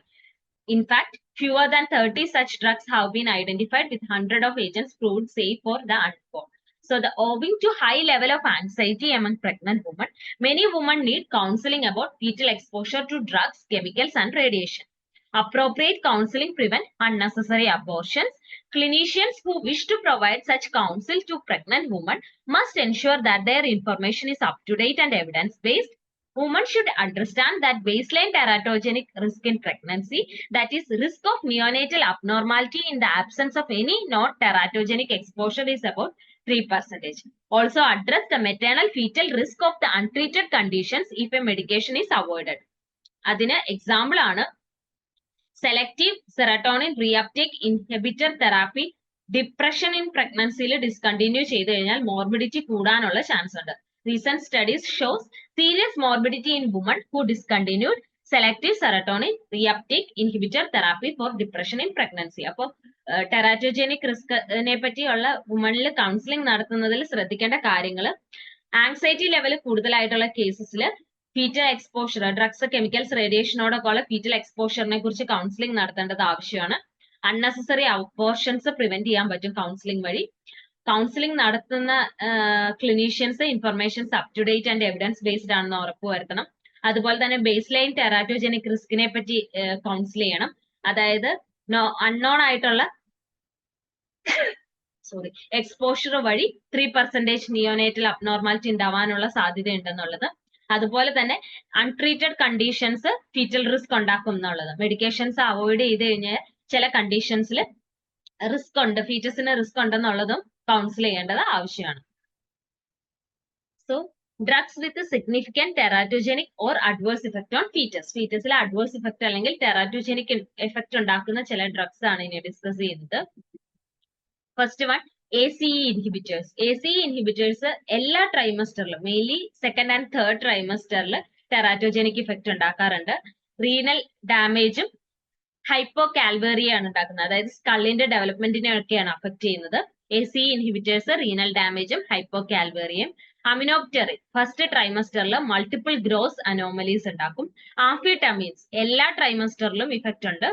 In fact, fewer than 30 such drugs have been identified with 100 of agents proved safe for the unborn. So owing to high level of anxiety among pregnant women, many women need counseling about fetal exposure to drugs, chemicals, and radiation. Appropriate counseling prevent unnecessary abortions. Clinicians who wish to provide such counsel to pregnant women must ensure that their information is up to date and evidence-based. Women should understand that baseline teratogenic risk in pregnancy, that is, risk of neonatal abnormality in the absence of any non-teratogenic exposure, is about 3%. Also address the maternal fetal risk of the untreated conditions if a medication is avoided. അതിന് example ആണ് selective serotonin reuptake inhibitor therapy. Depression in പ്രഗ്നൻസിയിൽ discontinue ചെയ്ത് കഴിഞ്ഞാൽ morbidity കൂടാനുള്ള chance ഉണ്ട്. Recent studies shows serious morbidity in woman who discontinued selective serotonin reuptake inhibitor therapy for depression in pregnancy. അപ്പോൾ teratogenic റിസ്കിനെ പറ്റിയുള്ള വുമണിൽ counselling നടത്തുന്നതിൽ ശ്രദ്ധിക്കേണ്ട കാര്യങ്ങൾ, ആങ്സൈറ്റി ലെവൽ കൂടുതലായിട്ടുള്ള കേസസിൽ ഫീറ്റൽ എക്സ്പോഷർ, ഡ്രഗ്സ്, കെമിക്കൽസ്, റേഡിയേഷനോടൊക്കെ ഉള്ള ഫീറ്റൽ എക്സ്പോഷറിനെ കുറിച്ച് കൗൺസിലിംഗ് നടത്തേണ്ടത് ആവശ്യമാണ്. അൺനെസസറി അബോർഷൻസ് പ്രിവെന്റ് ചെയ്യാൻ പറ്റും കൗൺസിലിംഗ് വഴി. കൗൺസിലിംഗ് നടത്തുന്ന clinicians informations up to date and evidence based ആണെന്ന് ഉറപ്പുവരുത്തണം. അതുപോലെ തന്നെ ബേസ് ലൈൻ ടെറാറ്റോജനിക് റിസ്കിനെ പറ്റി കൗൺസിൽ ചെയ്യണം. അതായത് അൺനോൺ ആയിട്ടുള്ള എക്സ്പോഷർ വഴി 3% നിയോനേറ്റൽ അബ്നോർമാലിറ്റി ഉണ്ടാവാനുള്ള സാധ്യത ഉണ്ടെന്നുള്ളത്. അതുപോലെ തന്നെ അൺട്രീറ്റഡ് കണ്ടീഷൻസ് ഫീറ്റൽ റിസ്ക് ഉണ്ടാക്കും എന്നുള്ളത്. മെഡിക്കേഷൻസ് അവോയ്ഡ് ചെയ്ത് കഴിഞ്ഞാൽ ചില കണ്ടീഷൻസിൽ റിസ്ക് ഉണ്ട്, ഫീറ്റസിന് റിസ്ക് ഉണ്ടെന്നുള്ളതും കൗൺസിൽ ചെയ്യേണ്ടത് ആവശ്യമാണ്. So drugs with significant teratogenic or adverse effect on fetus. ഫീറ്റസിലെ അഡ്വേഴ്സ് ഇഫക്ട് അല്ലെങ്കിൽ ടെറാറ്റോജനിക് എഫക്ട് ഉണ്ടാക്കുന്ന ചില ഡ്രഗ്സ് ആണ് ഇനി ഡിസ്കസ് ചെയ്യുന്നത്. First one ACE inhibitors. ACE inhibitors എല്ലാ ട്രൈമസ്റ്ററിലും, മെയിൻലി സെക്കൻഡ് ആൻഡ് തേർഡ് ട്രൈമസ്റ്ററിൽ ടെറാറ്റോജനിക് ഇഫക്റ്റ് ഉണ്ടാക്കാറുണ്ട്. റീനൽ ഡാമേജും ഹൈപ്പോ കാൽവേറിയാണ് ഉണ്ടാക്കുന്നത്. അതായത് സ്കള്ളിന്റെ ഡെവലപ്മെന്റിനെയൊക്കെയാണ് അഫക്ട് ചെയ്യുന്നത്. ACE ഇൻഹിബിറ്റേഴ്സ് റീനൽ ഡാമേജും ഹൈപ്പോ കാൽവേറിയും. അമിനോപ്റ്ററിൻ ഫസ്റ്റ് ട്രൈമസ്റ്ററിൽ മൾട്ടിപ്പിൾ ഗ്രോസ് അനോമലീസ് ഉണ്ടാക്കും. ആംഫിറ്റമീൻസ് എല്ലാ ട്രൈമസ്റ്ററിലും ഇഫക്റ്റ് ഉണ്ട്.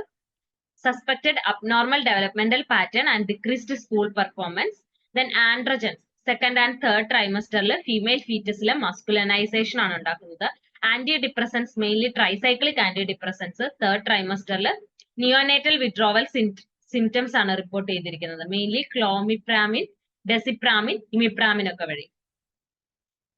Suspected abnormal developmental pattern and decreased school performance. Then androgens second and third trimester female fetus masculinization ആണ് ഉണ്ടാക്കുന്നത്. Antidepressants mainly tricyclic antidepressants third trimester neonatal withdrawal symptoms ആണ് report ചെയ്തിരിക്കുന്നത്. Mainly clomipramine, desipramine, imipramine ഒക്കെ വഴി.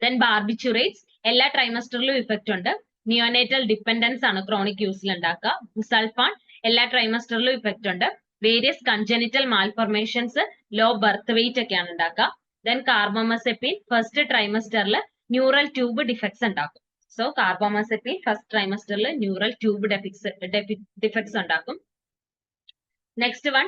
Then barbiturates എല്ലാ ട്രൈമസ്റ്ററിലും effect ഉണ്ട്. Neonatal dependence ആണ് ക്രോണിക് യൂസിൽ ഉണ്ടാക്കുക. ബുസൾഫാൻ എല്ലാ ട്രൈമസ്റ്ററിലും ഇഫക്റ്റ് ഉണ്ട്. Various congenital malformations, low birth weight ഒക്കെയാണ് ഉണ്ടാക്കുക. ദെൻ കാർബോമസെപ്പിൻ ഫസ്റ്റ് ട്രൈമസ്റ്ററിൽ ന്യൂറൽ ട്യൂബ് ഡിഫക്ട്സ് ഉണ്ടാക്കും. സോ കാർബോമസെപ്പിൻ ഫസ്റ്റ് ട്രൈമസ്റ്ററിൽ ന്യൂറൽ ട്യൂബ് ഡിഫക്ട്സ് ഉണ്ടാക്കും. നെക്സ്റ്റ് വൺ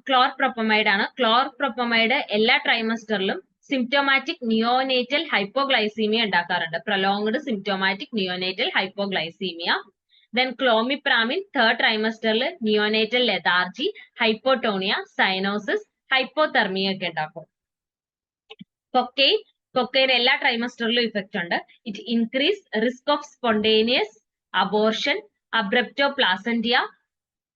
ക്ലോർപ്രോപ്പമൈഡ് ആണ്. ക്ലോർപ്രോപ്പമൈഡ് എല്ലാ ട്രൈമസ്റ്ററിലും സിംപ്റ്റോമാറ്റിക് നിയോനേറ്റൽ ഹൈപ്പോഗ്ലൈസീമിയ ഉണ്ടാക്കാറുണ്ട്. Prolonged symptomatic neonatal hypoglycaemia. Then clomipramine third trimester neonatal lethargy, hypotonia, cyanosis, hypothermia ഒക്കെ ഉണ്ടാക്കും. Cocaine എല്ലാ ട്രൈമസ്റ്ററിലും ഇഫക്റ്റ് ഉണ്ട്. It increase risk of spontaneous abortion, abruptoplacentia,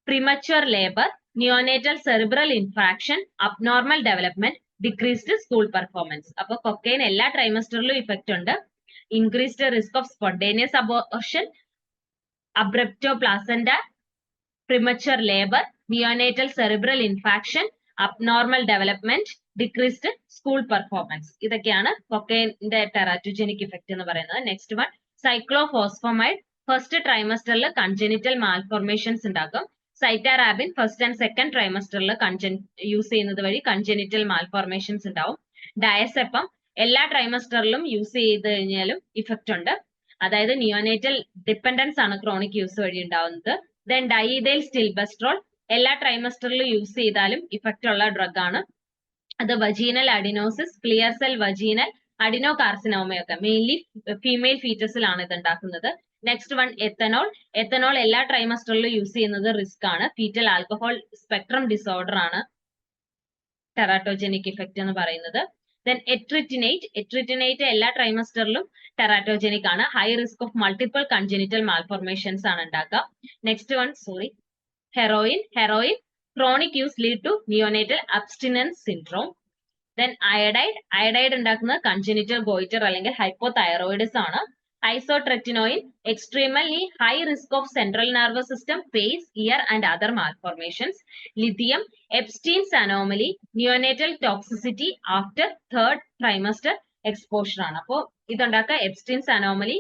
premature labor, neonatal cerebral infarction, abnormal development, decreased school performance. അപ്പോൾ cocaine എല്ലാ ട്രൈമസ്റ്ററിലും effect ഉണ്ട്. Increased risk of spontaneous abortion, abruptoplacenta, premature labor, neonatal cerebral infarction, abnormal development, decreased school performance. ഇതൊക്കെയാണ് കൊക്കൈന്റെ ടെറാറ്റോജനിക് effect എന്ന് പറയുന്നത്. Next one cyclophosphamide first ട്രൈമസ്റ്ററിൽ congenital malformations ഉണ്ടാക്കും. Cytarabine first and second ട്രൈമസ്റ്ററിൽ യൂസ് ചെയ്യുന്നത് വഴി കൺജനിറ്റൽ മാൽഫോർമേഷൻസ് ഉണ്ടാവും. ഡയസെപ്പം എല്ലാ ട്രൈമസ്റ്ററിലും യൂസ് ചെയ്ത് കഴിഞ്ഞാലും ഇഫക്റ്റ് ഉണ്ട്. അതായത് നിയോനേറ്റൽ ഡിപ്പെൻഡൻസ് ആണ് ക്രോണിക് യൂസ് വഴി ഉണ്ടാവുന്നത്. ദെൻ ഡൈഇഥൈൽ സ്റ്റിൽബെസ്ട്രോൾ എല്ലാ ട്രൈമസ്റ്ററിലും യൂസ് ചെയ്താലും ഇഫക്റ്റ് ഉള്ള ഡ്രഗ് ആണ്. അത് vaginal adenosis, clear cell vaginal അഡിനോ കാർസിനോമയൊക്കെ മെയിൻലി ഫീമെയിൽ ഫീറ്റസിലാണ് ഇത് ഉണ്ടാക്കുന്നത്. Next one ethanol. എത്തനോൾ എല്ലാ ട്രൈമസ്റ്ററിലും യൂസ് ചെയ്യുന്നത് റിസ്ക് ആണ്. ഫീറ്റൽ ആൽക്കഹോൾ സ്പെക്ട്രം ഡിസോർഡർ ആണ് ടെറാറ്റോജനിക് ഇഫക്റ്റ് എന്ന് പറയുന്നത്. Then എട്രിറ്റിനേറ്റ് എല്ലാ ട്രൈമസ്റ്ററിലും ടെറാറ്റോജനിക് ആണ്. High risk of multiple congenital malformations ആണ് ഉണ്ടാക്കുക. Next one heroin. Chronic use lead to neonatal abstinence syndrome. Then iodide ഉണ്ടാക്കുന്നത് കൺജനിറ്റൽ ഗോയിറ്റർ അല്ലെങ്കിൽ ഹൈപ്പോതൈറോയിഡിസം ആണ്. Isotretinoin extremely high risk of central nervous system, face, ear and other malformations. Lithium, Epstein's anomaly, neonatal toxicity after third trimester exposure ആണ്. അപ്പോൾ ഇതുണ്ടാക്കുക Epstein's anomaly,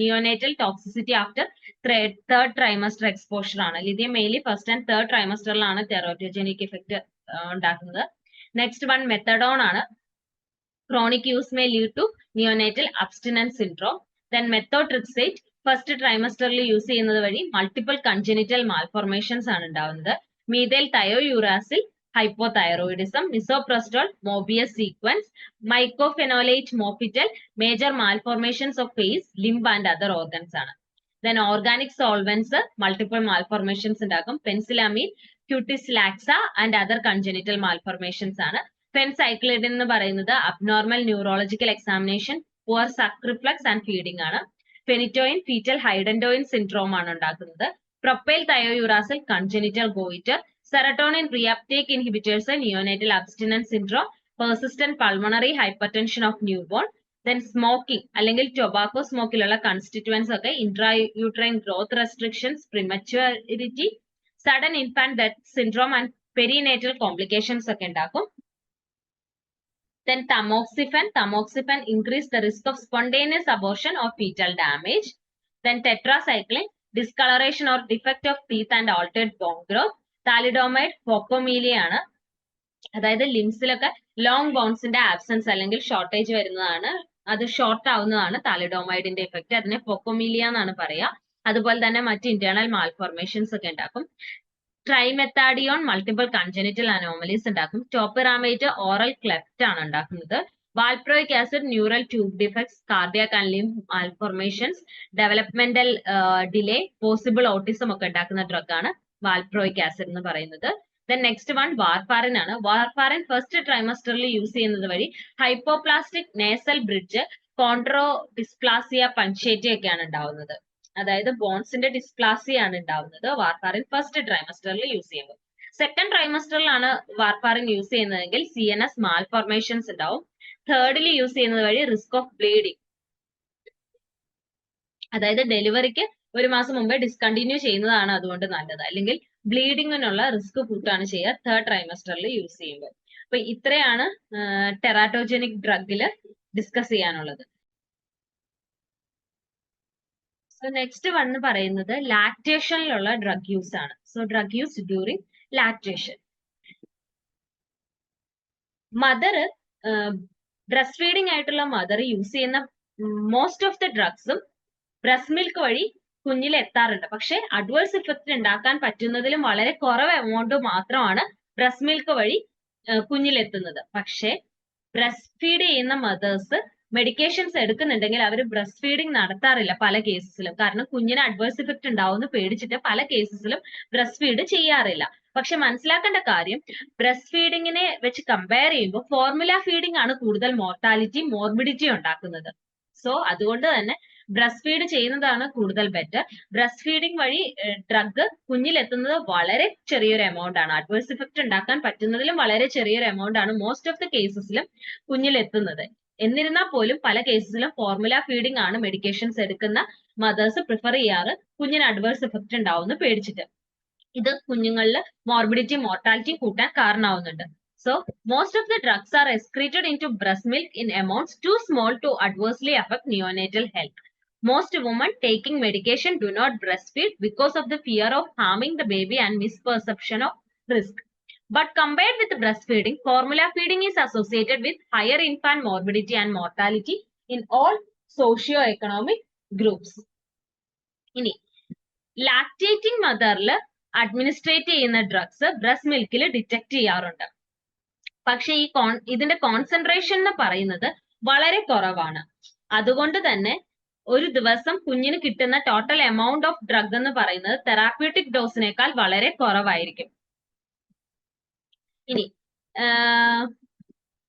neonatal toxicity after third trimester exposure ആണ്. Lithium mainly first and third ട്രൈമസ്റ്ററിലാണ് teratogenic effect ഉണ്ടാക്കുന്നത്. Next one methadone ആണ്. Chronic use may lead to neonatal abstinence syndrome. Then methotrexate first ട്രൈമസ്റ്ററിൽ use ചെയ്യുന്നത് വഴി മൾട്ടിപ്പിൾ കൺജനിറ്റൽ മാൽഫോർമേഷൻസ് ആണ് ഉണ്ടാവുന്നത്. Methylthiouracil hypothyroidism, misoprostol, Mobius sequence, mycophenolate mofetal, major malformations of face, limb and other organs ആണ്. Then organic solvents, multiple malformations ഉണ്ടാക്കും. Penicillamine, cutis laxa and other congenital malformations ആണ്. Fencyclidine എന്ന് പറയുന്നത് abnormal neurological examination, poor suck reflex and feeding ആണ്. Phenytoin, fetal hydantoin syndrome ആണ് ഉണ്ടാക്കുന്നത്. Propyl thiouracil, congenital goiter. Serotonin reuptake inhibitors, neonatal abstinence syndrome, persistent pulmonary hypertension of newborn. Then smoking അല്ലെങ്കിൽ tobacco smokeലുള്ള constituents ഒക്കെ intrauterine growth restrictions, prematurity, sudden infant death syndrome and perinatal complications ഒക്കെ ഉണ്ടാക്കും. Then tamoxifen increase the risk of spontaneous abortion or fetal damage. Then tetracycline, discoloration or defect of teeth and altered bone growth. Thalidomide ഫോക്കോമീലിയ ആണ്. അതായത് ലിംസിലൊക്കെ long ബോൺസിന്റെ absence അല്ലെങ്കിൽ shortage വരുന്നതാണ്, അത് short ആവുന്നതാണ് താലിഡോമൈഡിന്റെ effect. അതിനെ ഫോക്കോമീലിയ എന്നാണ് പറയുക. അതുപോലെ തന്നെ മറ്റ് ഇന്റേണൽ മാൽഫോർമേഷൻസ് ഒക്കെ ഉണ്ടാക്കും. ട്രൈമെത്താഡിയോൺ മൾട്ടിപ്പിൾ കൺജനിറ്റൽ അനോമലീസ് ഉണ്ടാക്കും. ടോപ്പിറാമേറ്റ് ഓറൽ ക്ലെഫ്റ്റ് ആണ് ഉണ്ടാക്കുന്നത്. വാൽപ്രോയിക് acid neural tube defects, cardiac and limb malformations, developmental delay, possible autism ഒക്കെ ഉണ്ടാക്കുന്ന ഡ്രഗ് ആണ് വാൽപ്രോയിക് ആസിഡ് എന്ന് പറയുന്നത്. ദെൻ നെക്സ്റ്റ് വൺ വാർഫാറിൻ ആണ്. വാർഫാറിൻ ഫസ്റ്റ് ട്രൈമസ്റ്ററിൽ യൂസ് ചെയ്യുന്നത് വഴി ഹൈപ്പോപ്ലാസ്റ്റിക് നേസൽ ബ്രിഡ്ജ്, കോൺട്രോ ഡിസ്പ്ലാസിയ പഞ്ചേറ്റിയ ഒക്കെയാണ് ഉണ്ടാവുന്നത്. അതായത് ബോൺസിന്റെ ഡിസ്പ്ലാസിയ ആണ് ഉണ്ടാവുന്നത് വാർഫാറിൻ ഫസ്റ്റ് ട്രൈമസ്റ്ററിൽ യൂസ് ചെയ്യുമ്പോൾ. സെക്കൻഡ് ട്രൈമസ്റ്ററിലാണ് വാർഫാറിൻ യൂസ് ചെയ്യുന്നതെങ്കിൽ CNS മാൽഫോർമേഷൻസ് ഉണ്ടാവും. തേർഡിൽ യൂസ് ചെയ്യുന്നത് വഴി റിസ്ക് ഓഫ് ബ്ലീഡിങ്, അതായത് ഡെലിവറിക്ക് ഒരു മാസം മുമ്പേ ഡിസ്കണ്ടിന്യൂ ചെയ്യുന്നതാണ് അതുകൊണ്ട് നല്ലത്. അല്ലെങ്കിൽ ബ്ലീഡിങ്ങിനുള്ള റിസ്ക് കൂട്ടാണ് ചെയ്യുക തേർഡ് ട്രൈമസ്റ്ററിൽ യൂസ് ചെയ്യുമ്പോൾ. അപ്പൊ ഇത്രയാണ് ടെറാറ്റോജനിക് ഡ്രഗില് ഡിസ്കസ് ചെയ്യാനുള്ളത്. സോ നെക്സ്റ്റ് വൺ പറയുന്നത് ലാക്ടേഷനിലുള്ള ഡ്രഗ് യൂസ് ആണ്. So drug use during lactation. Mother breast feeding ആയിട്ടുള്ള മദർ യൂസ് ചെയ്യുന്ന മോസ്റ്റ് ഓഫ് ദ ഡ്രഗ്സും ബ്രസ്റ്റ് മിൽക്ക് വഴി കുഞ്ഞിൽ എത്താറുണ്ട്. പക്ഷെ അഡ്വേഴ്സ് ഇഫക്റ്റ് ഉണ്ടാക്കാൻ പറ്റുന്നതിലും വളരെ കുറവ് എമൗണ്ട് മാത്രമാണ് ബ്രസ്റ്റ് മിൽക്ക് വഴി കുഞ്ഞിൽ എത്തുന്നത്. പക്ഷെ ബ്രസ്റ്റ് ഫീഡ് ചെയ്യുന്ന മദേഴ്സ് മെഡിക്കേഷൻസ് എടുക്കുന്നുണ്ടെങ്കിൽ അവർ ബ്രസ്റ്റ് ഫീഡിങ് നടത്താറില്ല പല കേസസിലും. കാരണം കുഞ്ഞിന് അഡ്വേഴ്സ് ഇഫക്റ്റ് ഉണ്ടാവുമെന്ന് പേടിച്ചിട്ട് പല കേസസിലും ബ്രസ്റ്റ് ഫീഡ് ചെയ്യാറില്ല. പക്ഷെ മനസ്സിലാക്കേണ്ട കാര്യം, ബ്രസ്റ്റ് ഫീഡിങ്ങിനെ വെച്ച് കമ്പയർ ചെയ്യുമ്പോൾ ഫോർമുല ഫീഡിംഗ് ആണ് കൂടുതൽ മോർട്ടാലിറ്റി മോർബിഡിറ്റി ഉണ്ടാക്കുന്നത്. സോ അതുകൊണ്ട് തന്നെ ബ്രസ്റ്റ് ഫീഡ് ചെയ്യുന്നതാണ് കൂടുതൽ ബെറ്റർ. ബ്രസ്റ്റ് ഫീഡിംഗ് വഴി ഡ്രഗ് കുഞ്ഞിൽ എത്തുന്നത് വളരെ ചെറിയൊരു എമൗണ്ട് ആണ്. അഡ്വേഴ്സ് ഇഫക്റ്റ് ഉണ്ടാക്കാൻ പറ്റുന്നതിലും വളരെ ചെറിയൊരു എമൗണ്ട് ആണ് മോസ്റ്റ് ഓഫ് ദ കേസസിലും കുഞ്ഞിൽ എത്തുന്നത്. എന്നിരുന്നാൽ പോലും പല കേസസിലും ഫോർമുല ഫീഡിംഗ് ആണ് മെഡിക്കേഷൻസ് എടുക്കുന്ന മദേഴ്സ് പ്രിഫർ ചെയ്യാറ്, കുഞ്ഞിന് അഡ്വേഴ്സ് ഇഫക്റ്റ് ഉണ്ടാവുമെന്ന് പേടിച്ചിട്ട്. ഇത് കുഞ്ഞുങ്ങളിൽ മോർബിഡിറ്റി മോർട്ടാലിറ്റി കൂട്ടാൻ കാരണമാവുന്നുണ്ട്. So most of the drugs are excreted into breast milk in amounts too small to adversely affect neonatal health. Most women taking medication do not breastfeed because of the fear of harming the baby and misperception of risk. But compared with breastfeeding, formula feeding is associated with higher infant morbidity and mortality in all socio-economic groups. ഇനി lactating മദറിൽ administrate ചെയ്യുന്ന drugs breast മിൽക്കിൽ detect ചെയ്യാറുണ്ട്. പക്ഷെ ഇതിന്റെ concentration എന്ന് പറയുന്നത് വളരെ കുറവാണ്. അതുകൊണ്ട് തന്നെ ഒരു ദിവസം കുഞ്ഞിന് കിട്ടുന്ന ടോട്ടൽ എമൗണ്ട് ഓഫ് ഡ്രഗ് എന്ന് പറയുന്നത് തെറാപ്യൂട്ടിക് ഡോസിനേക്കാൾ വളരെ കുറവായിരിക്കും. ഇനി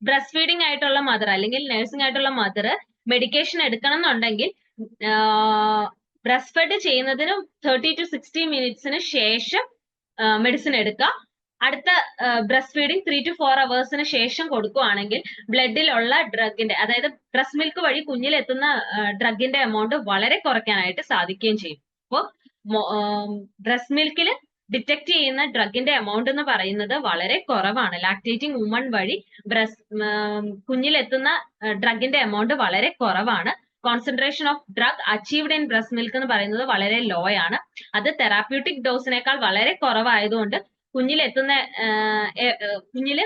ബ്രസ്റ്റ് ഫീഡിംഗ് ആയിട്ടുള്ള മദർ അല്ലെങ്കിൽ നഴ്സിംഗ് ആയിട്ടുള്ള മദർ മെഡിക്കേഷൻ എടുക്കണം എന്നുണ്ടെങ്കിൽ ബ്രസ്റ്റ് ഫെഡ് ചെയ്യുന്നതിന് 30 to 60 മിനിറ്റ്സിന് ശേഷം മെഡിസിൻ എടുക്കുക. അടുത്ത ബ്രസ്റ്റ് ഫീഡിങ് 3 to 4 അവേഴ്സിന് ശേഷം കൊടുക്കുകയാണെങ്കിൽ ബ്ലഡിലുള്ള ഡ്രഗിന്റെ, അതായത് ബ്രസ്റ്റ് മിൽക്ക് വഴി കുഞ്ഞിലെത്തുന്ന ഡ്രഗിന്റെ എമൗണ്ട് വളരെ കുറയ്ക്കാനായിട്ട് സാധിക്കുകയും ചെയ്യും. അപ്പോൾ ബ്രസ്റ്റ് മിൽക്കിൽ ഡിറ്റക്ട് ചെയ്യുന്ന ഡ്രഗിന്റെ എമൗണ്ട് എന്ന് പറയുന്നത് വളരെ കുറവാണ്. ലാക്ടേറ്റിംഗ് വുമൺ വഴി കുഞ്ഞിലെത്തുന്ന ഡ്രഗിന്റെ എമൗണ്ട് വളരെ കുറവാണ്. Concentration of drug achieved in breast milk എന്ന് പറയുന്നത് വളരെ ലോ ആണ്. അത് തെറാപ്യൂട്ടിക് ഡോസിനേക്കാൾ വളരെ കുറവായതുകൊണ്ട് കുഞ്ഞിലെത്തുന്ന കുഞ്ഞില്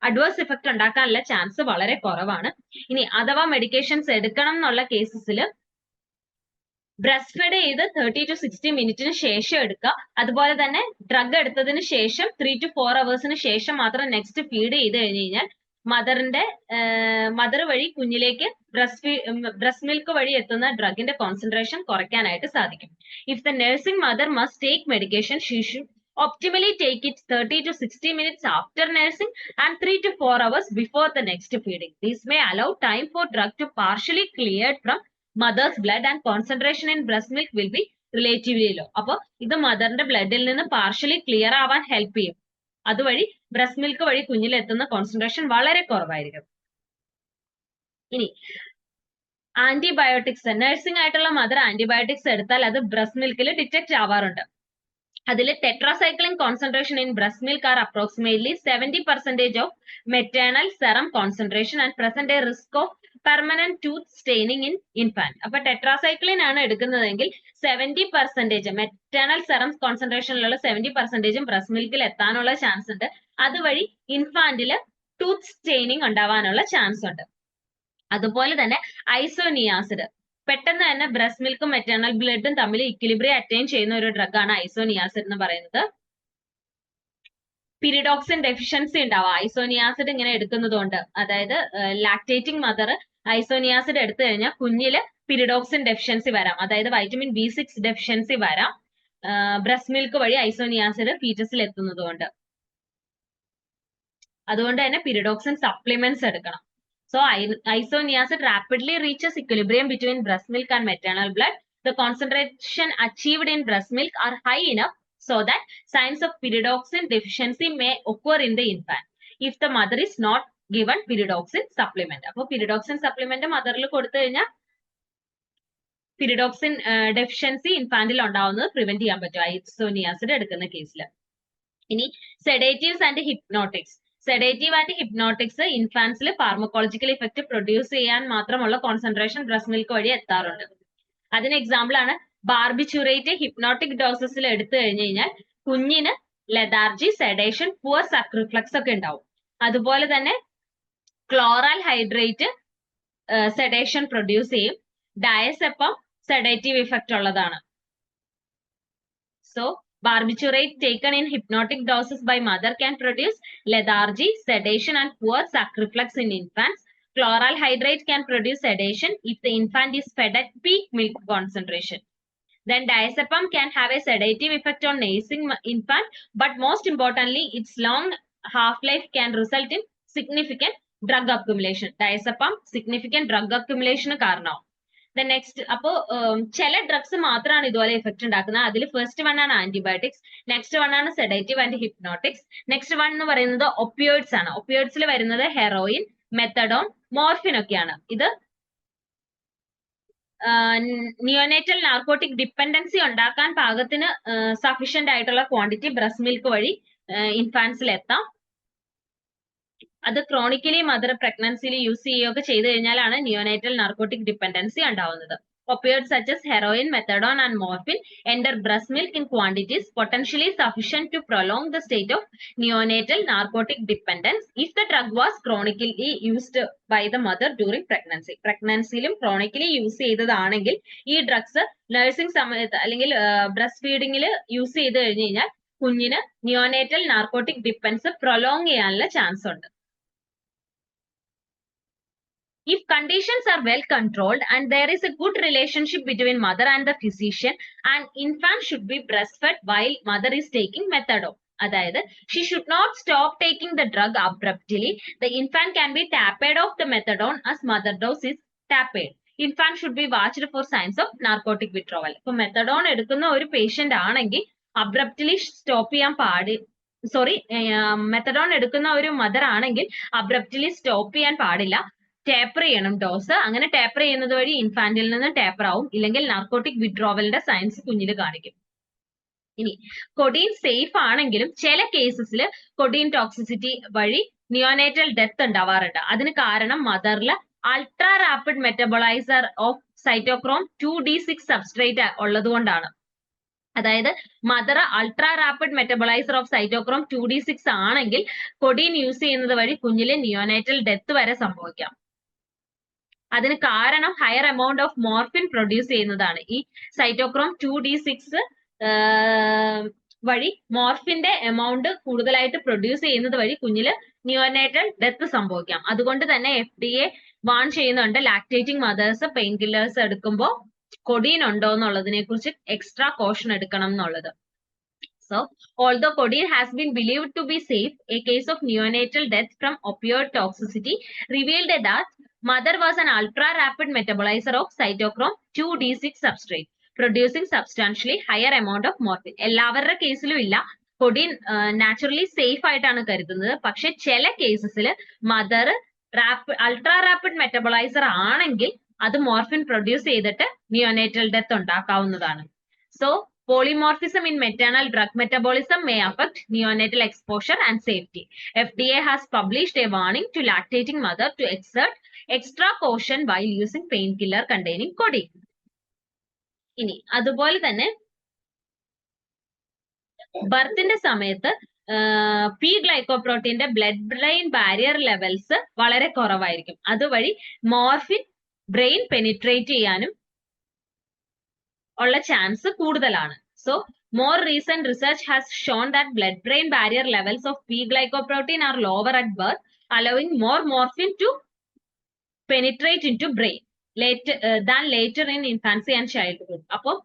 അഡ്വേഴ്സ് ഇഫക്റ്റ് ഉണ്ടാക്കാനുള്ള ചാൻസ് വളരെ കുറവാണ്. ഇനി അഥവാ മെഡിക്കേഷൻസ് എടുക്കണം എന്നുള്ള കേസസിൽ ബ്രസ്റ്റ് ഫീഡ് ചെയ്ത് 30 to 60 മിനിറ്റിന് ശേഷം എടുക്കുക. അതുപോലെ തന്നെ ഡ്രഗ് എടുത്തതിന് ശേഷം 3 to 4 അവേഴ്സിന് ശേഷം മാത്രം നെക്സ്റ്റ് ഫീഡ് ചെയ്ത് കഴിഞ്ഞ് കഴിഞ്ഞാൽ മദർ വഴി കുഞ്ഞിലേക്ക് ബ്രസ്റ്റ് മിൽക്ക് വഴി എത്തുന്ന ഡ്രഗിന്റെ കോൺസെൻട്രേഷൻ കുറയ്ക്കാനായിട്ട് സാധിക്കും. If the nursing mother must take medication, she should optimally take it 30 to 60 minutes after nursing and 3 to 4 hours before the next feeding. This may allow time for drug to partially cleared from mother's blood and concentration in breast milk will be relatively low. അപ്പോൾ ഇത് മദറിന്റെ ബ്ലഡിൽ നിന്ന് partially clear ആവാൻ help ചെയ്യും. അതുവഴി breast milk വഴി കുഞ്ഞിലെത്തുന്ന concentration വളരെ കുറവായിരിക്കും. ഇനി ആന്റിബയോട്ടിക്സ്, നഴ്സിംഗ് ആയിട്ടുള്ള മദർ ആന്റിബയോട്ടിക്സ് എടുത്താൽ അത് ബ്രസ്റ്റ് മിൽക്കിൽ ഡിറ്റക്ട് ആവാറുണ്ട്. അതിൽ tetracycline concentration in breast milk are approximately 70% of maternal serum concentration and present a risk of permanent tooth staining in infant. അപ്പൊ ടെട്രാസൈക്ലിൻ ആണ് എടുക്കുന്നതെങ്കിൽ 70% മെറ്റേണൽ സെറം കോൺസെൻട്രേഷനിലുള്ള 70% ബ്രസ്റ്റ് മിൽക്കിൽ എത്താനുള്ള ചാൻസ് ഉണ്ട്. അതുവഴി ഇൻഫാന്റില് ടൂത്ത് സ്റ്റെയിനിങ് ഉണ്ടാവാനുള്ള ചാൻസ് ഉണ്ട്. അതുപോലെ തന്നെ ഐസോനിയാസിഡ് പെട്ടെന്ന് തന്നെ ബ്രസ്റ്റ് മിൽക്കും മെറ്റേണൽ ബ്ലഡും തമ്മിൽ ഇക്വിലിബ്രിയം അറ്റൈൻ ചെയ്യുന്ന ഒരു ഡ്രഗാണ് ഐസോനിയാസിഡ് എന്ന് പറയുന്നത്. പിരിഡോക്സിൻ ഡെഫിഷ്യൻസി ഉണ്ടാവും ഐസോനിയാസിഡ് ഇങ്ങനെ എടുക്കുന്നതുകൊണ്ട്. അതായത് ലാക്ടേറ്റിംഗ് മദർ ഐസോനിയാസിഡ് എടുത്തു കഴിഞ്ഞാൽ കുഞ്ഞില് പിരിഡോക്സിൻ ഡെഫിഷ്യൻസി വരാം, അതായത് വൈറ്റമിൻ B6 ഡെഫിഷ്യൻസി വരാം ബ്രസ്റ്റ് മിൽക്ക് വഴി ഐസോനിയാസിഡ് ഫീറ്റസിൽ എത്തുന്നതുകൊണ്ട്. അതുകൊണ്ട് തന്നെ പിരിഡോക്സിൻ സപ്ലിമെന്റ്സ് എടുക്കണം. So isoniazid rapidly reaches equilibrium between breast milk and maternal blood. The concentration achieved in breast milk are high enough so that signs of pyridoxine deficiency may occur in the infant if the mother is not given pyridoxine supplement. അപ്പോൾ pyridoxine supplement മദറിൽ കൊടുത്തു കഴിഞ്ഞാൽ pyridoxine deficiency ഇൻഫാന്റിൽ ഉണ്ടാവുന്നത് prevent ചെയ്യാൻ പറ്റും isoniazid എടുക്കുന്ന കേസിൽ. ഇനി sedatives and hypnotics. Sedative and hypnotics ഇൻഫാൻസിൽ ഫാർമക്കോളജിക്കൽ ഇഫക്റ്റ് പ്രൊഡ്യൂസ് ചെയ്യാൻ മാത്രമുള്ള കോൺസെൻട്രേഷൻ ബ്രസ്റ്റ് മിൽക്ക് വഴി എത്താറുണ്ട്. അതിന് എക്സാമ്പിൾ ആണ് ബാർബിച്ചുറേറ്റ്. ഹിപ്നോട്ടിക് ഡോസസിൽ എടുത്തു കഴിഞ്ഞു കഴിഞ്ഞാൽ കുഞ്ഞിന് ലെതാർജി, സെഡേഷൻ, പുവർ സക്രിഫ്ലക്സ് ഒക്കെ ഉണ്ടാവും. അതുപോലെ തന്നെ ക്ലോറൽ ഹൈഡ്രേറ്റ് സെഡേഷൻ പ്രൊഡ്യൂസ് ചെയ്യും. ഡയസെപ്പം സെഡേറ്റീവ് ഇഫക്റ്റ് ഉള്ളതാണ്. So barbiturate taken in hypnotic doses by mother can produce lethargy, sedation and poor suck reflex in infants. Chloral hydrate can produce sedation if the infant is fed at peak milk concentration. Then diazepam can have a sedative effect on nursing infant, but most importantly, its long half-life can result in significant drug accumulation. Diazepam significant drug accumulation കാരണമാവും. Next അപ്പോ ചില drugs മാത്രമാണ് ഇതുപോലെ effect ഉണ്ടാക്കുന്നത്. അതിൽ first one ആണ് antibiotics, next one ആണ് sedative and hypnotics, next one എന്ന് പറയുന്നത് ഒപ്പിയോയിഡ്സ് ആണ്. ഒപ്പിയോയിഡ്സിൽ വരുന്നത് ഹെറോയിൻ, മെത്തഡോൺ, മോർഫിൻ ഒക്കെയാണ്. ഇത് നിയോനേറ്റൽ നാർക്കോട്ടിക് ഡിപ്പെൻഡൻസി ഉണ്ടാക്കാൻ പാകത്തിന് സഫീഷ്യന്റ് ആയിട്ടുള്ള ക്വാണ്ടിറ്റി ബ്രസ്റ്റ് മിൽക്ക് വഴി ഇൻഫാൻസിൽ എത്താം. അത് ക്രോണിക്കലി മദർ പ്രഗ്നൻസിയിൽ യൂസ് ചെയ്യുകയൊക്കെ ചെയ്തു കഴിഞ്ഞാലാണ് നിയോനേറ്റൽ നാർക്കോട്ടിക് ഡിപ്പെൻഡൻസി ഉണ്ടാവുന്നത്. Opioids such as heroin, methadone and morphine enter breast milk in quantities potentially sufficient to prolong the state of neonatal narcotic dependence if the drug was chronically used by the mother during pregnancy. പ്രഗ്നൻസിയിലും chronically use ചെയ്തതാണെങ്കിൽ ഈ drugs nursing സമയത്ത് അല്ലെങ്കിൽ breast ഫീഡിങ്ങിൽ use ചെയ്ത് കഴിഞ്ഞു കഴിഞ്ഞാൽ കുഞ്ഞിന് neonatal narcotic dependence prolong ചെയ്യാനുള്ള ചാൻസ് ഉണ്ട്. If conditions are well controlled and there is a good relationship between mother and the physician, an infant should be breastfed while mother is taking methadone. അതായത് she should not stop taking the drug abruptly. The infant can be tapered off the methadone as mother dose is tapered. Infant should be watched for signs of narcotic withdrawal. ഇപ്പൊ methadone എടുക്കുന്ന ഒരു patient ആണെങ്കിൽ abruptly stop ചെയ്യാൻ methadone എടുക്കുന്ന ഒരു mother ആണെങ്കിൽ abruptly stop ചെയ്യാൻ പാടില്ല, ടേപ്പർ ചെയ്യണം ഡോസ്. അങ്ങനെ ടേപ്പർ ചെയ്യുന്നത് വഴി ഇൻഫാന്റിൽ നിന്ന് ടേപ്പർ ആവും, ഇല്ലെങ്കിൽ നാർക്കോട്ടിക് വിഡ്രോവലിന്റെ സയൻസ് കുഞ്ഞിൽ കാണിക്കും. ഇനി കൊഡീൻ സേഫ് ആണെങ്കിലും ചില കേസസിൽ കൊഡീൻ ടോക്സിസിറ്റി വഴി നിയോനേറ്റൽ ഡെത്ത് ഉണ്ടാവാറുണ്ട്. അതിന് കാരണം മദറിൽ ultra rapid metaboliser of cytochrome 2D6 substrate ഉള്ളതുകൊണ്ടാണ്. അതായത് mother ultra rapid metaboliser of cytochrome 2D6 ആണെങ്കിൽ കൊഡീൻ യൂസ് ചെയ്യുന്നത് വഴി കുഞ്ഞിലെ നിയോനേറ്റൽ ഡെത്ത് വരെ സംഭവിക്കാം. അതിന് കാരണം higher amount of morphine produce ചെയ്യുന്നതാണ്. ഈ സൈറ്റോക്രോം 2D6 വഴി മോർഫിന്റെ എമൗണ്ട് കൂടുതലായിട്ട് പ്രൊഡ്യൂസ് ചെയ്യുന്നത് വഴി കുഞ്ഞില് നിയോനേറ്റൽ ഡെത്ത് സംഭവിക്കാം. അതുകൊണ്ട് തന്നെ FDA വാൺ ചെയ്യുന്നുണ്ട് ലാക്ടേറ്റിംഗ് മദേഴ്സ് പെയിൻ കില്ലേഴ്സ് എടുക്കുമ്പോൾ കൊഡീൻ ഉണ്ടോ എന്നുള്ളതിനെ കുറിച്ച് എക്സ്ട്രാ കോഷൻ എടുക്കണം എന്നുള്ളത്. So, although codeine has been believed to be safe, a case of neonatal death from opioid toxicity revealed that mother was an ultra-rapid metabolizer of cytochrome 2D6 substrate, producing substantially higher amount of morphine. എല്ലാവരുടെ കേസിലും ഇല്ല, കൊഡീൻ naturally safe ആയിട്ടാണ് കരുതുന്നത്. പക്ഷെ ചില കേസസിൽ mother ultra rapid metaboliser ആണെങ്കിൽ അത് മോർഫിൻ പ്രൊഡ്യൂസ് ചെയ്തിട്ട് നിയോനേറ്റൽ ഡെത്ത് ഉണ്ടാക്കാവുന്നതാണ്. So polymorphism in maternal drug metabolism may affect neonatal exposure and safety. FDA has published a warning to lactating mother to exert extra caution while using painkiller containing codeine. ഇനി അതുപോലെ തന്നെ ബർത്തിന്റെ സമയത്ത് P ഗ്ലൈക്കോപ്രോട്ടീന്റെ blood brain barrier levels വളരെ കുറവായിരിക്കും. അതുവഴി morphine brain penetrate ചെയ്യാനും ഉള്ള ചാൻസ് കൂടുതലാണ്. So, more recent research has shown that blood-brain barrier levels of P-glycoprotein are lower at birth, allowing more morphine to penetrate into brain than later in infancy and childhood. അപ്പോൾ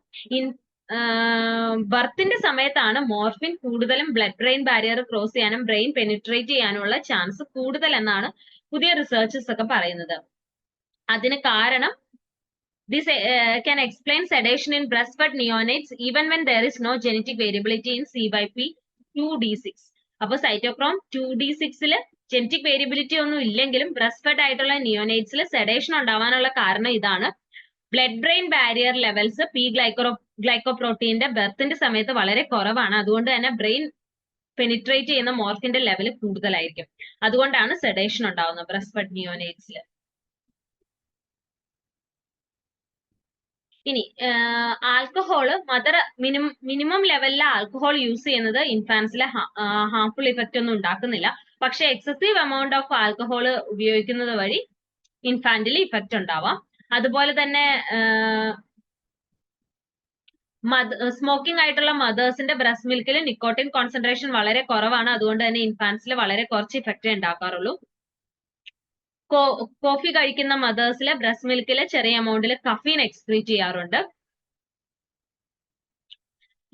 ബർത്തിന്റെ സമയത്താണ് morphine കൂടുതലും blood brain barrier cross ചെയ്യാനും brain penetrate ചെയ്യാനുള്ള chance കൂടുതൽ എന്നാണ് പുതിയ researches ഒക്കെ പറയുന്നത്. അതിന് കാരണം this can explain sedation in breastfed neonates even when there is no genetic variability in CYP2D6. അപ്പോൾ സൈറ്റോക്രോം 2D6 ജനറ്റിക് വേരിയബിലിറ്റി ഒന്നും ഇല്ലെങ്കിലും ബ്രസ്റ്റ് ആയിട്ടുള്ള നിയോനേറ്റ്സിൽ സെഡേഷൻ ഉണ്ടാവാനുള്ള കാരണം ഇതാണ്. Blood brain barrier levels P ഗ്ലൈക്കോപ്രോട്ടീന്റെ ബർത്തിന്റെ സമയത്ത് വളരെ കുറവാണ്. അതുകൊണ്ട് തന്നെ ബ്രെയിൻ പെനിട്രേറ്റ് ചെയ്യുന്ന മോർഫിന്റെ ലെവൽ കൂടുതലായിരിക്കും. അതുകൊണ്ടാണ് സെഡേഷൻ ഉണ്ടാവുന്നത് ബ്രസ്റ്റ് നിയോനേറ്റ്സിൽ. ഇനി ആൽക്കഹോള് മദർ മിനിമം ലെവലിൽ ആൽക്കഹോൾ യൂസ് ചെയ്യുന്നത് ഇൻഫാൻസിലെ ഹാർംഫുൾ ഇഫക്റ്റ് ഒന്നും ഉണ്ടാക്കുന്നില്ല. പക്ഷെ എക്സസീവ് എമൗണ്ട് ഓഫ് ആൽക്കഹോൾ ഉപയോഗിക്കുന്നത് വഴി ഇൻഫാന്റിൽ ഇഫക്റ്റ് ഉണ്ടാവാം. അതുപോലെ തന്നെ സ്മോക്കിംഗ് ആയിട്ടുള്ള മദേഴ്സിന്റെ ബ്രസ്റ്റ് മിൽക്കിൽ നിക്കോട്ടിൻ കോൺസെൻട്രേഷൻ വളരെ കുറവാണ്. അതുകൊണ്ട് തന്നെ ഇൻഫാൻസിൽ വളരെ കുറച്ച് ഇഫക്റ്റ് ഉണ്ടാക്കാറുള്ളൂ. കോഫി കഴിക്കുന്ന മദേഴ്സിലെ ബ്രസ്റ്റ് മിൽക്കിൽ ചെറിയ എമൗണ്ടിൽ കഫീൻ എക്സ്ക്രീറ്റ് ചെയ്യാറുണ്ട്.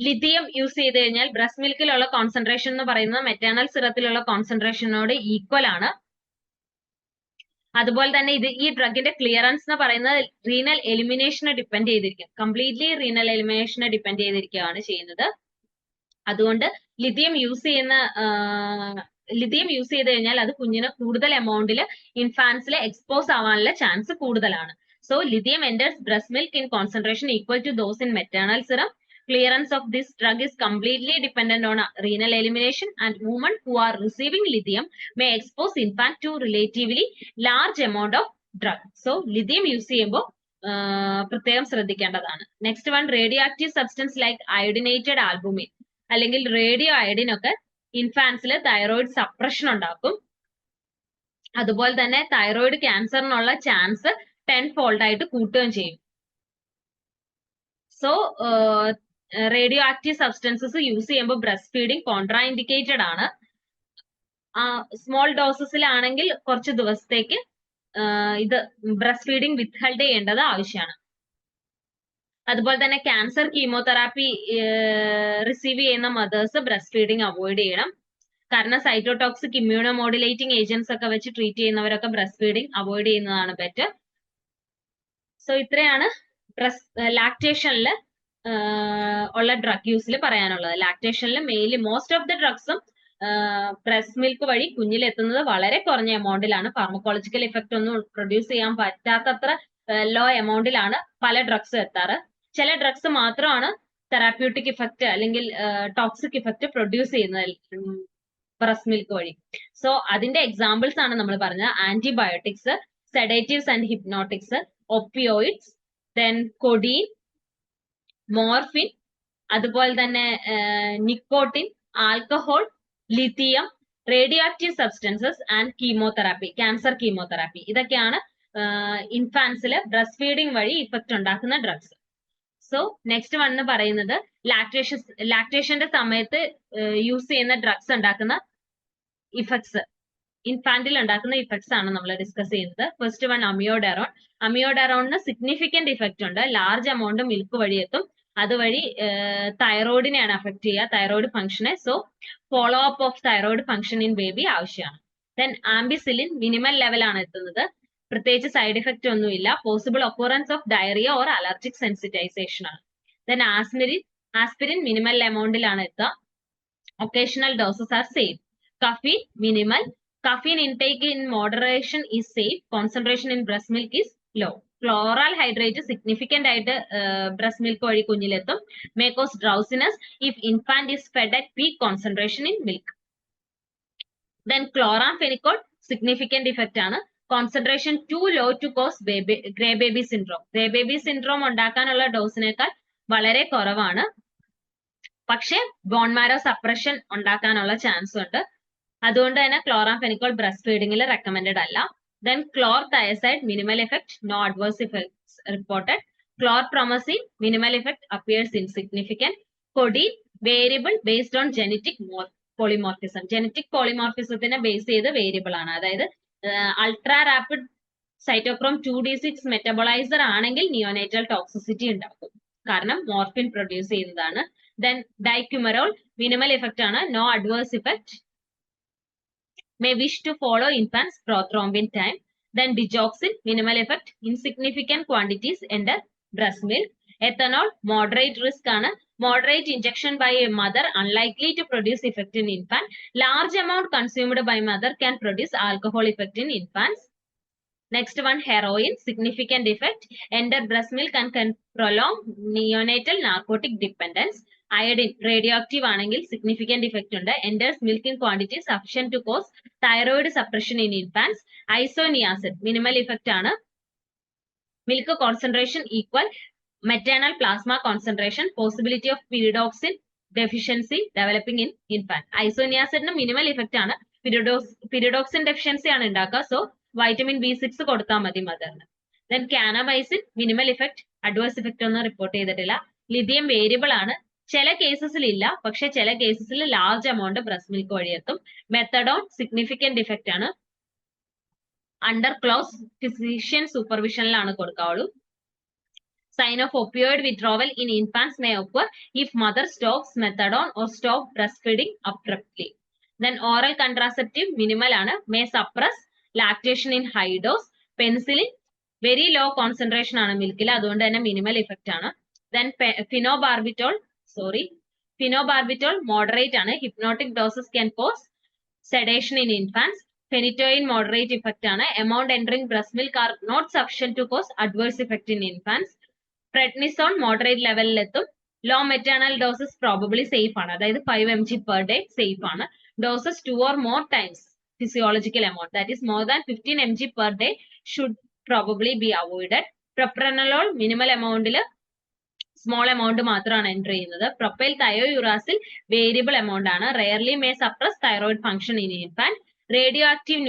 ലിഥിയം യൂസ് ചെയ്ത് കഴിഞ്ഞാൽ ബ്രസ്റ്റ് മിൽക്കിലുള്ള കോൺസെൻട്രേഷൻ എന്ന് പറയുന്നത് മെറ്റേണൽ സിറത്തിലുള്ള കോൺസെൻട്രേഷനോട് ഈക്വൽ ആണ്. അതുപോലെ തന്നെ ഈ ഡ്രഗിന്റെ ക്ലിയറൻസ് എന്ന് പറയുന്നത് റീനൽ എലിമിനേഷനെ ഡിപ്പെൻഡ് ചെയ്തിരിക്കും. കംപ്ലീറ്റ്ലി റീനൽ എലിമിനേഷനെ ഡിപ്പെൻഡ് ചെയ്തിരിക്കുകയാണ് ചെയ്യുന്നത്. അതുകൊണ്ട് ലിഥിയം യൂസ് ചെയ്ത് കഴിഞ്ഞാൽ അത് കുഞ്ഞിന് കൂടുതൽ എമൗണ്ടിൽ ഇൻഫാൻസിൽ എക്സ്പോസ് ആവാനുള്ള ചാൻസ് കൂടുതലാണ്. So lithium enters breast milk in concentration equal to those in maternal serum. Clearance of this drug is completely dependent on renal elimination, and women who are receiving lithium may expose infant to relatively large amount of drug. So lithium use ചെയ്യുമ്പോൾ പ്രത്യേകം ശ്രദ്ധിക്കേണ്ടതാണ്. Next one radioactive substance like iodinated albumin അല്ലെങ്കിൽ radioiodine ഒക്കെ ഇൻഫാൻസിൽ thyroid suppression ഉണ്ടാക്കും. അതുപോലെ തന്നെ thyroid ക്യാൻസറിനുള്ള chance 10-fold ആയിട്ട് കൂട്ടുകയും ചെയ്യും. So radio active substances use ചെയ്യുമ്പോൾ ബ്രസ്റ്റ് ഫീഡിങ് കോൺട്രാ ഇൻഡിക്കേറ്റഡ് ആണ്. സ്മോൾ ഡോസസിലാണെങ്കിൽ കുറച്ച് ദിവസത്തേക്ക് ഇത് ബ്രസ്റ്റ് ഫീഡിങ് വിത്ത്ഹെൽഡ് ചെയ്യേണ്ടത് ആവശ്യമാണ്. അതുപോലെ തന്നെ ക്യാൻസർ കീമോതെറാപ്പി റിസീവ് ചെയ്യുന്ന മദേഴ്സ് ബ്രസ്റ്റ് ഫീഡിങ് അവോയ്ഡ് ചെയ്യണം. കാരണം സൈറ്റോടോക്സിക് ഇമ്മ്യൂണോ മോഡുലേറ്റിംഗ് ഏജൻസ് ഒക്കെ വെച്ച് ട്രീറ്റ് ചെയ്യുന്നവരൊക്കെ ബ്രസ്റ്റ് ഫീഡിങ് അവോയ്ഡ് ചെയ്യുന്നതാണ് ബെറ്റർ. സോ ഇത്രയാണ് ലാക്ടേഷനിൽ ഉള്ള ഡ്രഗ് യൂസിൽ പറയാനുള്ളത്. ലാക്ടേഷനിൽ മെയിൻലി മോസ്റ്റ് ഓഫ് ദ ഡ്രഗ്സും ബ്രസ്റ്റ് മിൽക്ക് വഴി കുഞ്ഞിലെത്തുന്നത് വളരെ കുറഞ്ഞ എമൗണ്ടിലാണ്. ഫാർമക്കോളജിക്കൽ ഇഫക്റ്റ് ഒന്നും പ്രൊഡ്യൂസ് ചെയ്യാൻ പറ്റാത്തത്ര ലോ എമൗണ്ടിലാണ് പല ഡ്രഗ്സ് എത്താറ്. ചില ഡ്രഗ്സ് മാത്രമാണ് തെറാപ്യൂട്ടിക് ഇഫക്റ്റ് അല്ലെങ്കിൽ ടോക്സിക് ഇഫക്റ്റ് പ്രൊഡ്യൂസ് ചെയ്യുന്നത് ബ്രസ്റ്റ് മിൽക്ക് വഴി. സോ അതിന്റെ എക്സാമ്പിൾസ് ആണ് നമ്മൾ പറഞ്ഞത്. Antibiotics, sedatives and hypnotics, opioids, then കൊഡീൻ, morphine, അതുപോലെ തന്നെ nicotine, alcohol, lithium, radio active substances and chemotherapy, cancer chemotherapy. ഇതൊക്കെയാണ് ഇൻഫാൻസിൽ ബ്രസ്റ്റ് ഫീഡിംഗ് വഴി ഇഫക്റ്റ് ഉണ്ടാക്കുന്ന ഡ്രഗ്സ്. സോ നെക്സ്റ്റ് വൺ എന്ന് പറയുന്നത് ലാക്ടേഷന്റെ സമയത്ത് യൂസ് ചെയ്യുന്ന ഡ്രഗ്സ് ഉണ്ടാക്കുന്ന ഇഫക്ട്സ്, ഇൻഫാന്റിൽ ഉണ്ടാക്കുന്ന ഇഫക്ട്സ് ആണ് നമ്മൾ ഡിസ്കസ് ചെയ്യുന്നത്. First one amiodarone. അമിയോഡെറോണിന് സിഗ്നിഫിക്കന്റ് ഇഫക്റ്റ് ഉണ്ട്. ലാർജ് എമൗണ്ട് മിൽക്ക് വഴി എത്തും. അതുവഴി തൈറോയിഡിനെയാണ് അഫക്ട് ചെയ്യുക, തൈറോയിഡ് ഫംഗ്ഷനെ. So follow up of thyroid function in baby ആവശ്യമാണ്. ദെൻ ആംബിസിലിൻ മിനിമൽ ലെവലാണ് എത്തുന്നത്. പ്രത്യേകിച്ച് സൈഡ് ഇഫക്റ്റ് ഒന്നുമില്ല. Possible occurrence of diarrhoea or allergic sensitisation ആണ്. ദെൻ ആസ്പിരിൻ മിനിമൽ എമൗണ്ടിലാണ് എത്തുക. Occasional doses are same. Caffeine minimal. Caffeine intake in moderation is safe. Concentration in breast milk is low. Chloral hydrate significant ആയിട്ട് breast milk വഴി കുഞ്ഞിലെത്തും. May cause drowsiness if infant is fed at peak concentration in milk. Then chloramphenicol significant effect ആണ്. Concentration too low to cause gray baby syndrome. Gray baby syndrome ഉണ്ടാക്കാനുള്ള ഡോസിനേക്കാൾ വളരെ കുറവാണ്. പക്ഷെ bone marrow suppression ഉണ്ടാക്കാനുള്ള chance ഉണ്ട്. അതുകൊണ്ട് തന്നെ chloramphenicol breast ഫീഡിംഗിൽ റെക്കമെൻഡഡ് അല്ല. Then chlorothiazide minimal effect, no adverse effects reported. Chlorpromazine minimal effect appears insignificant. Codeine variable based on genetic polymorphism. Genetic പോളിമോർഫിസത്തിനെ ബേസ് ചെയ്ത് വേരിയബിൾ ആണ്. അതായത് ultra rapid cytochrome 2D6 metaboliser ആണെങ്കിൽ നിയോനേറ്റൽ ടോക്സിസിറ്റി ഉണ്ടാക്കും, കാരണം morphine produce ചെയ്യുന്നതാണ്. Then dicumarol minimal effect ആണ്, no adverse effect. May wish to follow infants prothrombin time. Then digoxin minimal effect, insignificant quantities enter breast milk. Ethanol moderate risk ആണ്. Moderate injection by a mother unlikely to produce effect in infant. Large amount consumed by mother can produce alcohol effect in infants. Next one, heroin significant effect, enter breast milk and can prolong neonatal narcotic dependence. Iodine radioactive ആണെങ്കിൽ significant effect ഉണ്ട്, enters milk in quantity sufficient to cause thyroid suppression in infants. Isoniazid minimal effect ആണ്. Milk concentration equal maternal plasma concentration, possibility of pyridoxine deficiency developing in infant. Isoniazid minimal effect ആണ്, pyridoxine deficiency ആണ് ഉണ്ടാക്കുക. So vitamin B6 കൊടുത്താൽ മതി മദറിന്. Then cannabis minimal effect, adverse effect ഒന്നും report ചെയ്തിട്ടില്ല. Lithium variable ആണ്. ചില കേസസിൽ ഇല്ല, പക്ഷെ ചില കേസസിൽ ലാർജ് എമൗണ്ട് ബ്രസ്റ്റ് മിൽക്ക് വഴി എത്തും. മെത്തഡോൺ സിഗ്നിഫിക്കന്റ് ഇഫക്റ്റ് ആണ്. അണ്ടർ ക്ലോസ് ഫിസിഷ്യൻ സൂപ്പർവിഷനിലാണ് കൊടുക്കാവുള്ളൂ. Sign of opioid withdrawal in infants may occur if mother stops methadone or stop breastfeeding abruptly. Then oral contraceptive minimal ആണ്, may suppress lactation in high dose. Penicillin very low concentration ആണ് മിൽക്കിൽ, അതുകൊണ്ട് തന്നെ minimal effect ആണ്. Then phenobarbital moderate ആണ്, hypnotic doses can cause sedation in infants. Phenytoin moderate effect ആണ്, amount entering breast milk are not sufficient to cause adverse effect in infants. Prednisone moderate level എത്തും. Low maternal doses probably safe ആണ്, അതായത് 5 mg per day safe ആണ്. Doses 2 or more times physiological amount, that is more than 15 mg per day should probably be avoided. Propranolol minimal amount small amount മാത്രമാണ് enter ചെയ്യുന്നത്. Propyl thiouracil variable amount ആണ്, rarely may suppress thyroid function in infant. Radio active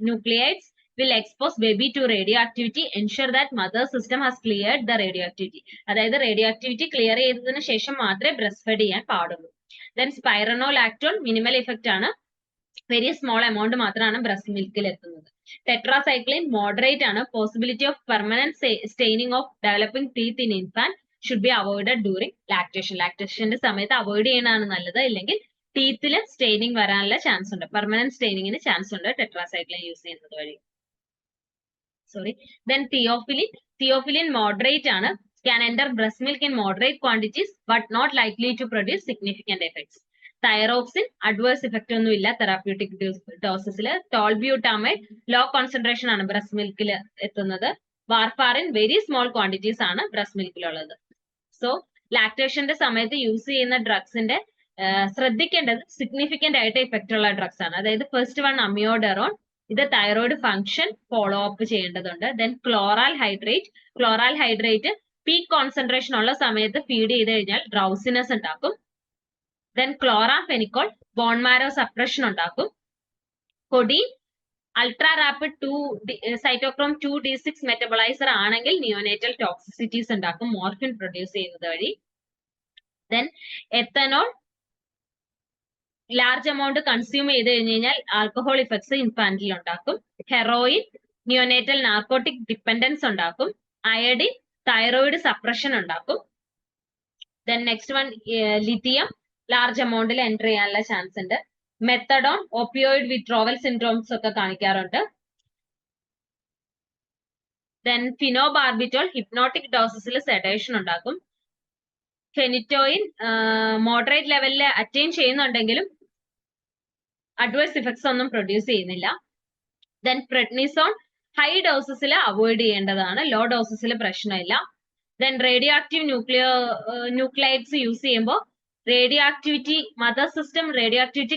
nuclides will expose baby to radioactivity, ensure that mother system has cleared the radioactivity. അതായത് radioactivity clear ചെയ്തതിനു ശേഷം മാത്രമേ breast feed ചെയ്യാൻ പാടുള്ളൂ. Then spironolactone minimal effect ആണ്, very small amount മാത്രമാണ് breast മിൽക്കിൽ എത്തുന്നത്. ടെട്രാസൈക്ലിൻ മോഡറേറ്റ് ആണ്, possibility of permanent staining of developing teeth in infant should be avoided during lactation. ലാക്ടേഷന്റെ സമയത്ത് അവോയ്ഡ് ചെയ്യുന്നതാണ് നല്ലത്, ഇല്ലെങ്കിൽ ടീത്തിൽ സ്റ്റെയിനിങ് വരാനുള്ള ചാൻസ് ഉണ്ട്, പെർമനന്റ് സ്റ്റെയിനിങ്ങിന് ചാൻസ് ഉണ്ട് ടെട്രാസൈക്ലിൻ യൂസ് ചെയ്യുന്നത് വഴി. Then theophylline moderate ആണ്, can enter breast milk in moderate quantities but not likely to produce significant effects. Thyroxine adverse effect ഒന്നും ഇല്ല തെറാപ്യൂട്ടിക് ഡോസസിൽ. ടോൾബ്യൂട്ടാമൈഡ് ലോ കോൺസെൻട്രേഷൻ ആണ് ബ്രസ്റ്റ് മിൽക്കിൽ എത്തുന്നത്. വാർഫാറിൻ വെരി സ്മോൾ ക്വാണ്ടിറ്റീസ് ആണ് ബ്രസ്റ്റ് മിൽക്കിലുള്ളത്. സോ ലാക്ടേഷന്റെ സമയത്ത് യൂസ് ചെയ്യുന്ന ഡ്രഗ്സിന്റെ ശ്രദ്ധിക്കേണ്ടത് സിഗ്നിഫിക്കന്റ് ആയിട്ട് ഇഫക്റ്റ് ഉള്ള ഡ്രഗ്സ് ആണ്. അതായത് ഫസ്റ്റ് വൺ അമിയോഡെറോൺ, ഇത് തൈറോയിഡ് ഫംഗ്ഷൻ ഫോളോ അപ്പ് ചെയ്യേണ്ടതുണ്ട്. Then chloral hydrate peak concentration ഉള്ള സമയത്ത് ഫീഡ് ചെയ്ത് കഴിഞ്ഞാൽ ഡ്രൗസിനെസ് ഉണ്ടാക്കും. Then chloramphenicol bone marrow suppression ഉണ്ടാക്കും. Codeine ultra rapid cytochrome 2D6 metaboliser ആണെങ്കിൽ നിയോനേറ്റൽ ടോക്സിസിറ്റീസ് ഉണ്ടാക്കും മോർഫിൻ പ്രൊഡ്യൂസ് ചെയ്യുന്നത് വഴി. Then ethanol large amount consume ചെയ്ത് കഴിഞ്ഞ് കഴിഞ്ഞാൽ ആൽക്കഹോൾ ഇഫക്ട്സ് ഇൻഫാന്റിൽ ഉണ്ടാക്കും. ഹെറോയിൻ നിയോനേറ്റൽ നാർക്കോട്ടിക് ഡിപ്പെൻഡൻസ് ഉണ്ടാക്കും. അയഡിൻ തൈറോയിഡ് സപ്രഷൻ ഉണ്ടാക്കും. Then next one lithium large എമൗണ്ടിൽ എൻറ്റർ ചെയ്യാനുള്ള ചാൻസ് ഉണ്ട്. മെത്തഡോൺ ഓപ്പിയോയിഡ് വിത്ഡ്രോവൽ സിൻഡ്രോംസ് ഒക്കെ കാണിക്കാറുണ്ട്. ദെൻ ഫിനോബാർബിറ്റോൾ ഹിപ്നോട്ടിക് ഡോസസിൽ സെഡേഷൻ ഉണ്ടാക്കും. ഫെനിറ്റോയിൻ മോഡറേറ്റ് ലെവലിൽ അറ്റൈൻ ചെയ്യുന്നുണ്ടെങ്കിലും അഡ്വേഴ്സ് ഇഫക്ട്സ് ഒന്നും പ്രൊഡ്യൂസ് ചെയ്യുന്നില്ല. ദെൻ പ്രെഡ്നിസോൺ ഹൈ ഡോസസിൽ അവോയ്ഡ് ചെയ്യേണ്ടതാണ്, ലോ ഡോസസിൽ പ്രശ്നമില്ല. Then radio active nuclides use ചെയ്യുമ്പോൾ radio activity mother system radio activity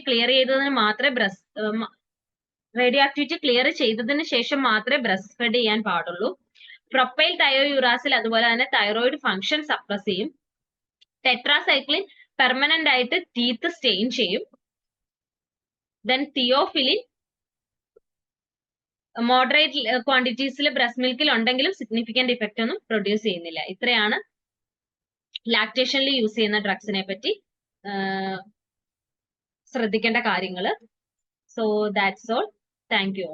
clear ചെയ്തതിന് ശേഷം മാത്രമേ ബ്രസ്റ്റ് ഫെഡ് ചെയ്യാൻ പാടുള്ളൂ. പ്രൊപ്പൈൽ തയോയുറാസിൽ അതുപോലെ തന്നെ തൈറോയിഡ് ഫംഗ്ഷൻ സപ്രസ് ചെയ്യും. ടെട്രാസൈക്ലിൻ പെർമനന്റ് ആയിട്ട് ടീത്ത് സ്റ്റെയിൻ ചെയ്യും. ദെൻ തിയോഫിലിൻ മോഡറേറ്റ് ക്വാണ്ടിറ്റീസിൽ ബ്രസ്റ്റ് മിൽക്കിൽ ഉണ്ടെങ്കിലും സിഗ്നിഫിക്കന്റ് ഇഫക്റ്റ് ഒന്നും പ്രൊഡ്യൂസ് ചെയ്യുന്നില്ല. ഇത്രയാണ് ലാക്ടേഷനിൽ യൂസ് ചെയ്യുന്ന ഡ്രഗ്സിനെ പറ്റി ശ്രദ്ധിക്കേണ്ട കാര്യങ്ങൾ. So that's all. Thank you.